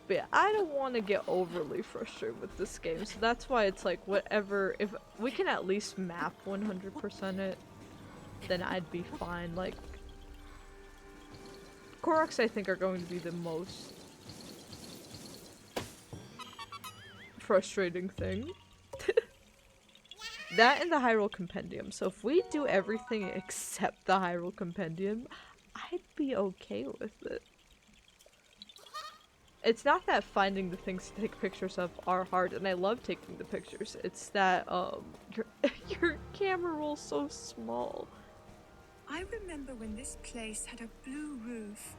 But yeah, I don't want to get overly frustrated with this game, so that's why it's like whatever, if we can at least map 100% it, then I'd be fine. Like, Koroks I think are going to be the most frustrating thing. That and the Hyrule Compendium. So if we do everything except the Hyrule Compendium, I'd be okay with it. It's not that finding the things to take pictures of are hard, and I love taking the pictures. It's that, your camera roll's so small. I remember when this place had a blue roof.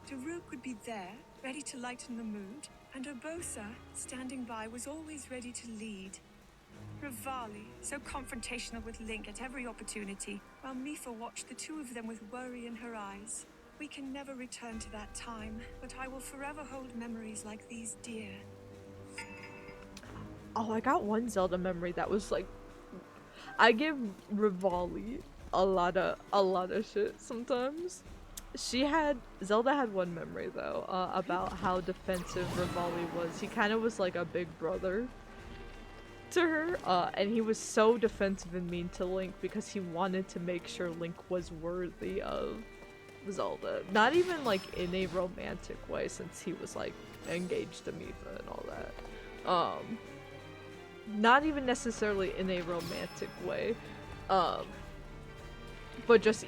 Daruk would be there, ready to lighten the mood, and Urbosa, standing by, was always ready to lead. Rivali, so confrontational with Link at every opportunity, while Mifa watched the two of them with worry in her eyes. We can never return to that time, but I will forever hold memories like these dear. Oh, I got one Zelda memory that was like, I give Rivali a lot of shit sometimes. Zelda had one memory though, about how defensive Rivali was. He kind of was like a big brother to her, and he was so defensive and mean to Link because he wanted to make sure Link was worthy of Zelda. Not even like in a romantic way, since he was like engaged to Mifa and all that. Not even necessarily in a romantic way. But just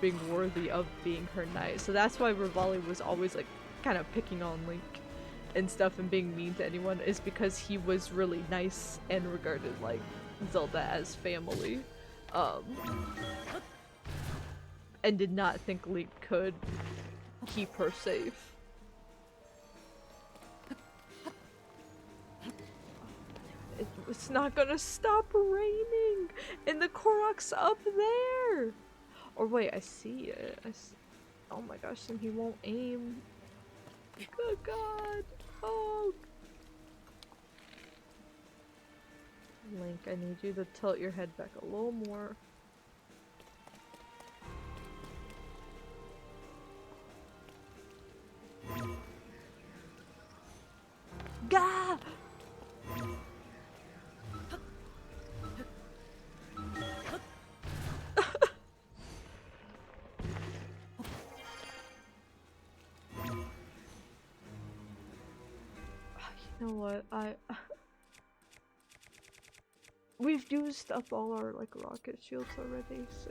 being worthy of being her knight. So that's why Rivali was always like kind of picking on Link and stuff and being mean to anyone, is because he was really nice and regarded like Zelda as family. And did not think Link could keep her safe. It's not gonna stop raining! And the Korok's up there! Or wait, I see it. Oh my gosh, and he won't aim. Good God! Oh! Link, I need you to tilt your head back a little more. Gah! You know what, we've used up all our like rocket shields already, so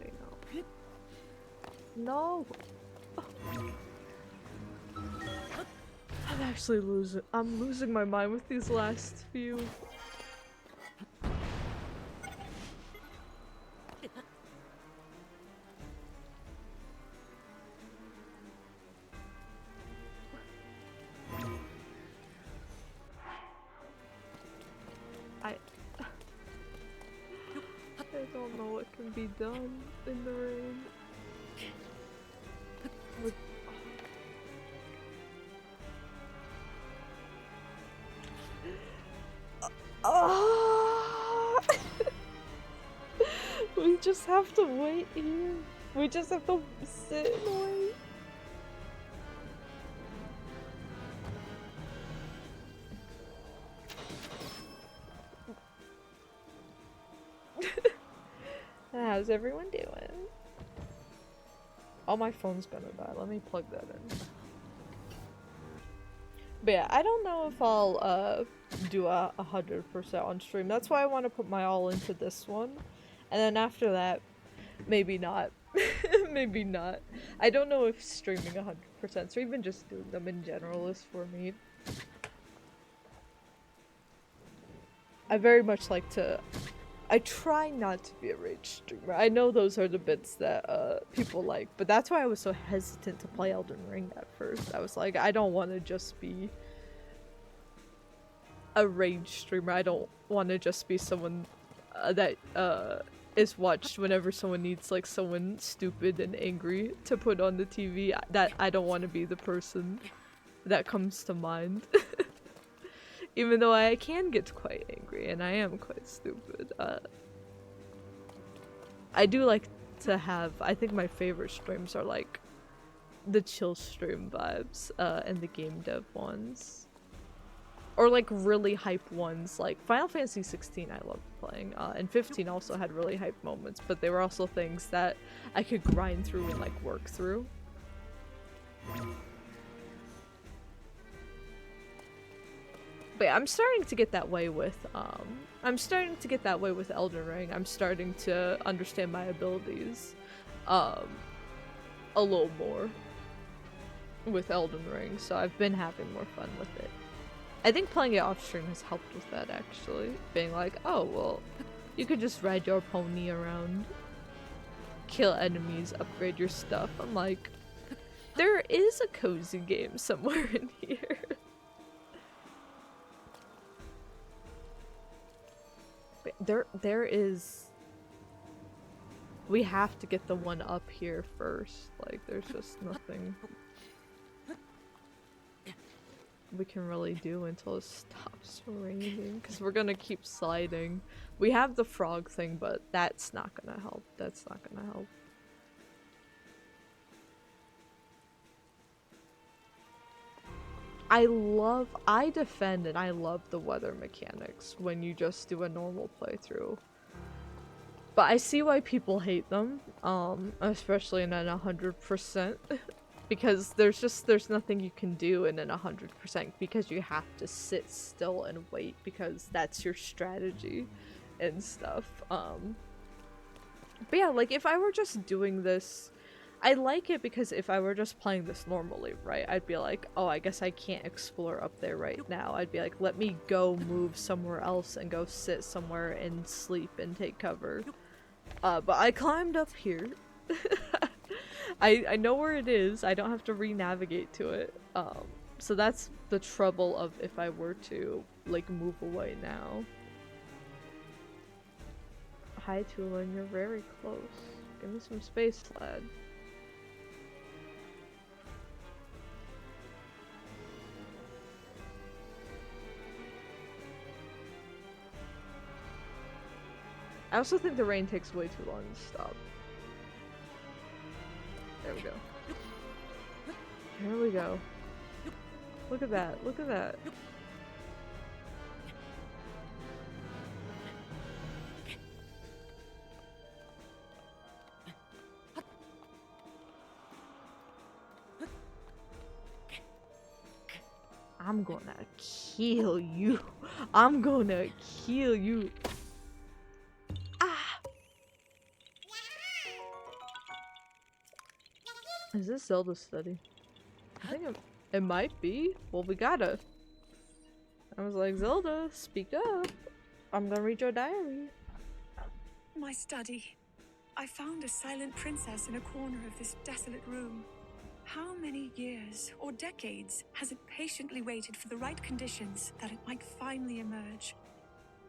no. I'm losing my mind with these last few. I don't know what can be done in the rain. We just have to wait here. We just have to sit and wait. How's everyone doing? Oh, my phone's gonna die. Let me plug that in. But yeah, I don't know if I'll do 100% on stream. That's why I want to put my all into this one. And then after that, maybe not. Maybe not. I don't know if streaming 100% or even just doing them in general is for me. I very much like to... I try not to be a rage streamer. I know those are the bits that people like, but that's why I was so hesitant to play Elden Ring at first. I was like, I don't want to just be a rage streamer. I don't want to just be someone that is watched whenever someone needs like someone stupid and angry to put on the TV. That I don't want to be the person that comes to mind. Even though I can get quite angry and I am quite stupid. I do like to have, I think my favorite streams are like the chill stream vibes and the game dev ones. Or like really hype ones, like Final Fantasy 16 I loved playing, and 15 also had really hype moments, but they were also things that I could grind through and like work through. But yeah, I'm starting to get that way with Elden Ring. I'm starting to understand my abilities a little more with Elden Ring, so I've been having more fun with it. I think playing it off stream has helped with that, actually. Being like, oh well, you could just ride your pony around, kill enemies, upgrade your stuff. I'm like, there is a cozy game somewhere in here. There is. We have to get the one up here first. Like, there's just nothing we can really do until it stops raining, because we're gonna keep sliding. We have the frog thing, but that's not gonna help. That's not gonna help. I defend and I love the weather mechanics when you just do a normal playthrough. But I see why people hate them, especially in an 100%, because there's nothing you can do in an 100% because you have to sit still and wait because that's your strategy and stuff. But yeah, like if I were just doing this, I like it because if I were just playing this normally, right, I'd be like, oh, I guess I can't explore up there right now. I'd be like, let me go move somewhere else and go sit somewhere and sleep and take cover. But I climbed up here. I know where it is. I don't have to re-navigate to it. So that's the trouble of if I were to, like, move away now. Hi, Tulin, you're very close. Give me some space, lad. I also think the rain takes way too long to stop. There we go. Here we go. Look at that. Look at that. I'm gonna kill you. I'm gonna kill you. Ah! Is this Zelda study? I think it might be. Well, we gotta. I was like, Zelda, speak up. I'm gonna read your diary. My study. I found a silent princess in a corner of this desolate room. How many years or decades has it patiently waited for the right conditions that it might finally emerge?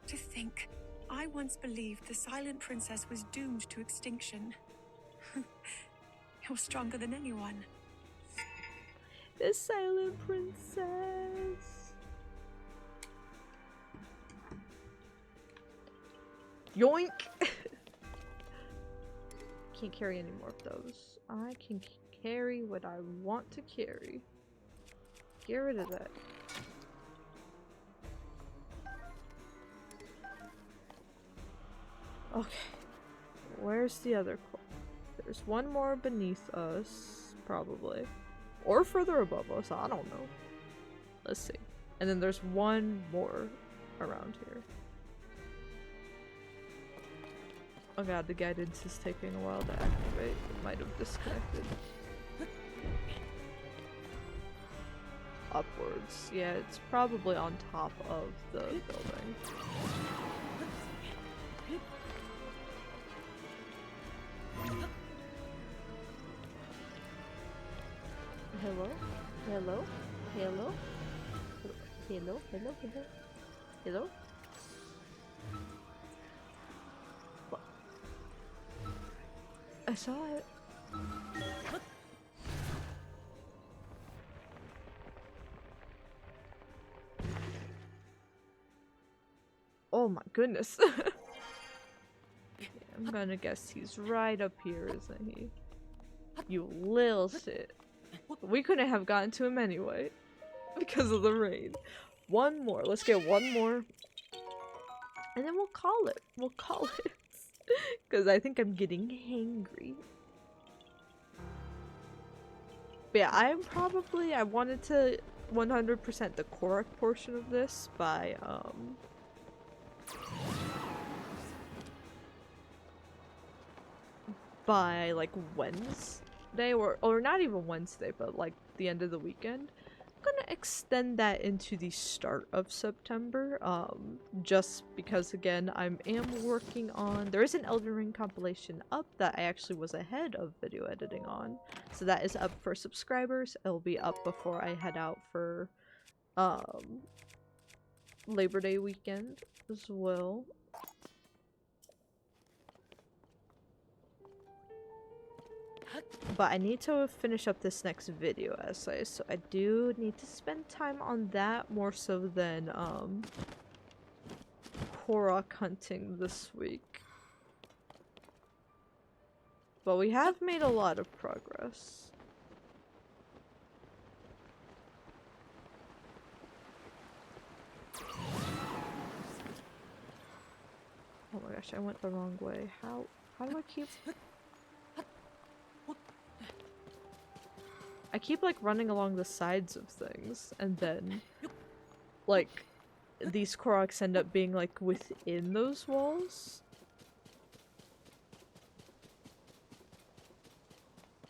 To think, I once believed the silent princess was doomed to extinction. You're stronger than anyone. The silent princess. Yoink! Can't carry any more of those. I can carry what I want to carry. Get rid of that. Okay. Where's the other core? There's one more beneath us, probably. Or further above us, I don't know. Let's see. And then there's one more around here. Oh god, the guidance is taking a while to activate. It might have disconnected. Upwards. Yeah, it's probably on top of the building. Hello? Hello? Hello? Hello? Hello? Hello? Hello? What? I saw it. Oh my goodness. Yeah, I'm gonna guess he's right up here, isn't he? You lil shit. We couldn't have gotten to him anyway. Because of the rain. One more. Let's get one more. And then we'll call it. We'll call it. Because I think I'm getting hangry. But yeah, I wanted to 100% the Korok portion of this by like Wednesday, or not even Wednesday, but like the end of the weekend. I'm gonna extend that into the start of September, just because again I am working on, there is an Elden Ring compilation up that I actually was ahead of video editing on, so that is up for subscribers. It'll be up before I head out for Labor Day weekend as well. But I need to finish up this next video essay, so I do need to spend time on that more so than Korok hunting this week. But we have made a lot of progress. Oh my gosh, I went the wrong way. How do I keep... I keep like running along the sides of things, and then like these Koroks end up being like within those walls.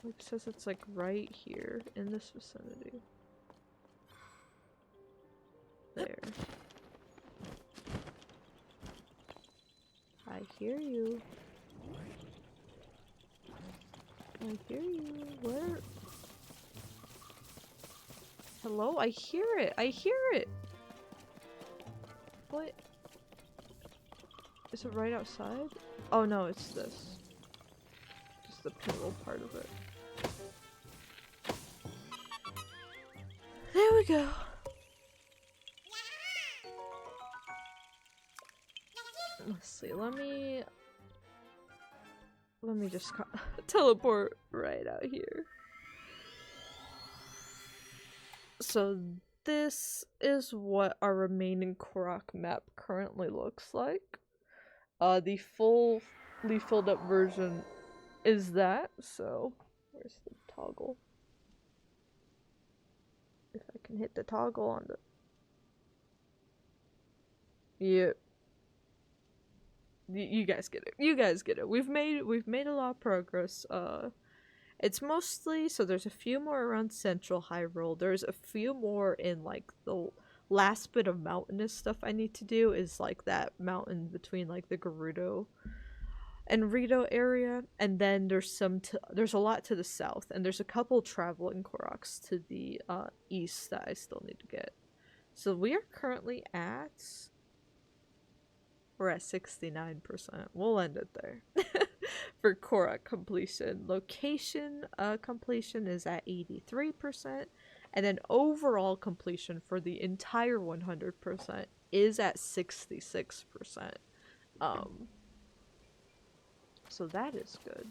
It says it's like right here in this vicinity. There. I hear you. I hear you. Where? Hello? I hear it! I hear it! What? Is it right outside? Oh no, it's this. Just the pinnacle part of it. There we go! Let's see, let me just teleport right out here. So this is what our remaining Korok map currently looks like. The fully filled up version is that, so where's the toggle? If I can hit the toggle on the... Yep. You guys get it. You guys get it. We've made a lot of progress. It's mostly, so there's a few more around Central Hyrule. There's a few more in like the last bit of mountainous stuff I need to do is like that mountain between like the Gerudo and Rito area, and then there's there's a lot to the south, and there's a couple traveling Koroks to the east that I still need to get. So we are currently we're at 69%. We'll end it there. For Korok completion. Location completion is at 83%. And then overall completion for the entire 100% is at 66%. So that is good.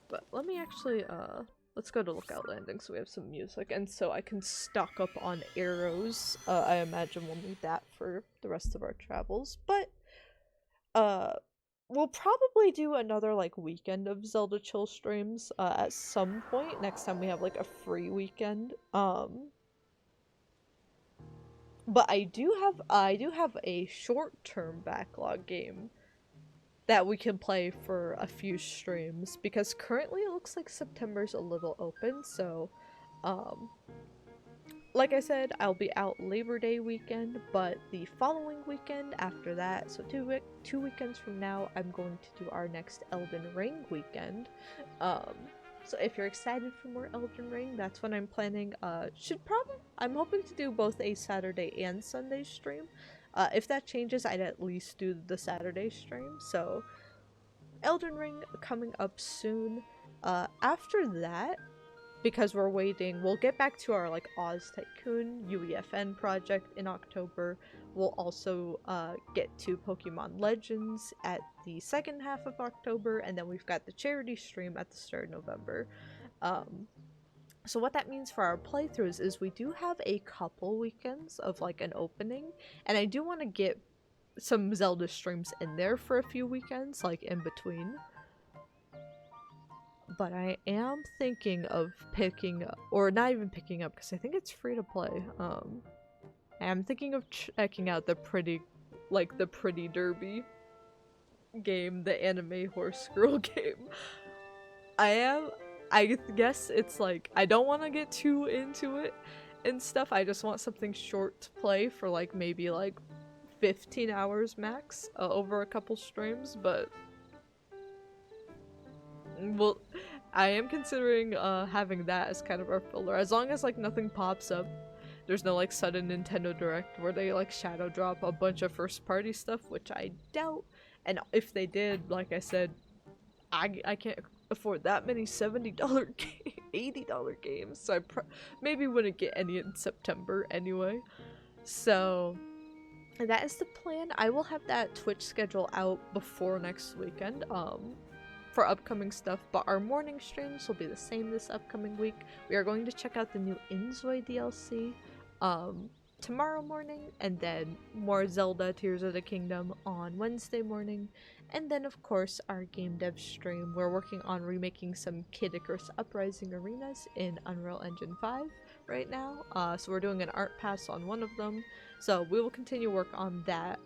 But let me actually, let's go to Lookout Landing so we have some music, and so I can stock up on arrows. I imagine we'll need that for the rest of our travels, but we'll probably do another like weekend of Zelda chill streams at some point next time we have like a free weekend. But I do have a short-term backlog game that we can play for a few streams, because currently it looks like September's a little open, so like I said, I'll be out Labor Day weekend, but the following weekend after that, so two weekends from now, I'm going to do our next Elden Ring weekend. So if you're excited for more Elden Ring, that's when I'm planning. I'm hoping to do both a Saturday and Sunday stream. If that changes, I'd at least do the Saturday stream. So Elden Ring coming up soon. After that, because we're waiting, we'll get back to our like Oz Tycoon UEFN project in October. We'll also get to Pokemon Legends at the second half of October, and then we've got the charity stream at the start of November. So what that means for our playthroughs is we do have a couple weekends of like an opening, and I do want to get some Zelda streams in there for a few weekends, like in between. but I am thinking of picking up, or not even picking up, because I think it's free to play. I'm thinking of checking out the Pretty Derby game, the anime horse girl game. I guess it's like, I don't want to get too into it and stuff. I just want something short to play for like maybe like 15 hours max over a couple streams, but well, I am considering having that as kind of our filler, as long as like nothing pops up. There's no like sudden Nintendo Direct where they like shadow drop a bunch of first party stuff, which I doubt. And if they did, like I said, I can't afford that many $70 $80 games, so I maybe wouldn't get any in September anyway. So that is the plan. I will have that Twitch schedule out before next weekend for upcoming stuff, but our morning streams will be the same this upcoming week. We are going to check out the new Inzoi DLC tomorrow morning, and then more Zelda Tears of the Kingdom on Wednesday morning, and then of course our game dev stream. We're working on remaking some Kid Icarus Uprising arenas in Unreal Engine 5 right now, so we're doing an art pass on one of them, so we will continue work on that,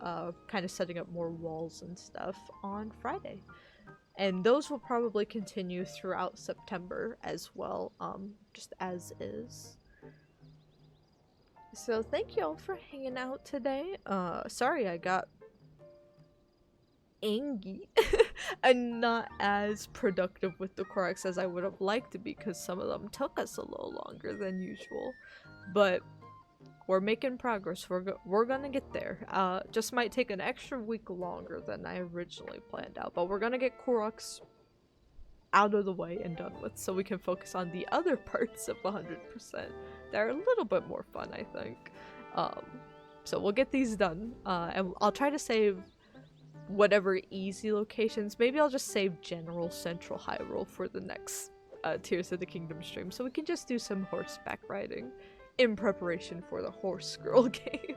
kind of setting up more walls and stuff on Friday. And those will probably continue throughout September as well, just as is. So thank you all for hanging out today. Sorry I got angry and not as productive with the Korax as I would have liked to be, because some of them took us a little longer than usual. But we're making progress. We're gonna get there. Just might take an extra week longer than I originally planned out, but we're gonna get Korax out of the way and done with, so we can focus on the other parts of 100% that are a little bit more fun, I think. So we'll get these done, and I'll try to save whatever easy locations. Maybe I'll just save General Central Hyrule for the next Tears of the Kingdom stream, so we can just do some horseback riding in preparation for the horse girl game.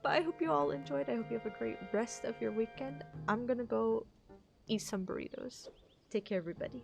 But I hope you all enjoyed. I hope you have a great rest of your weekend. I'm gonna go eat some burritos. Take care, everybody.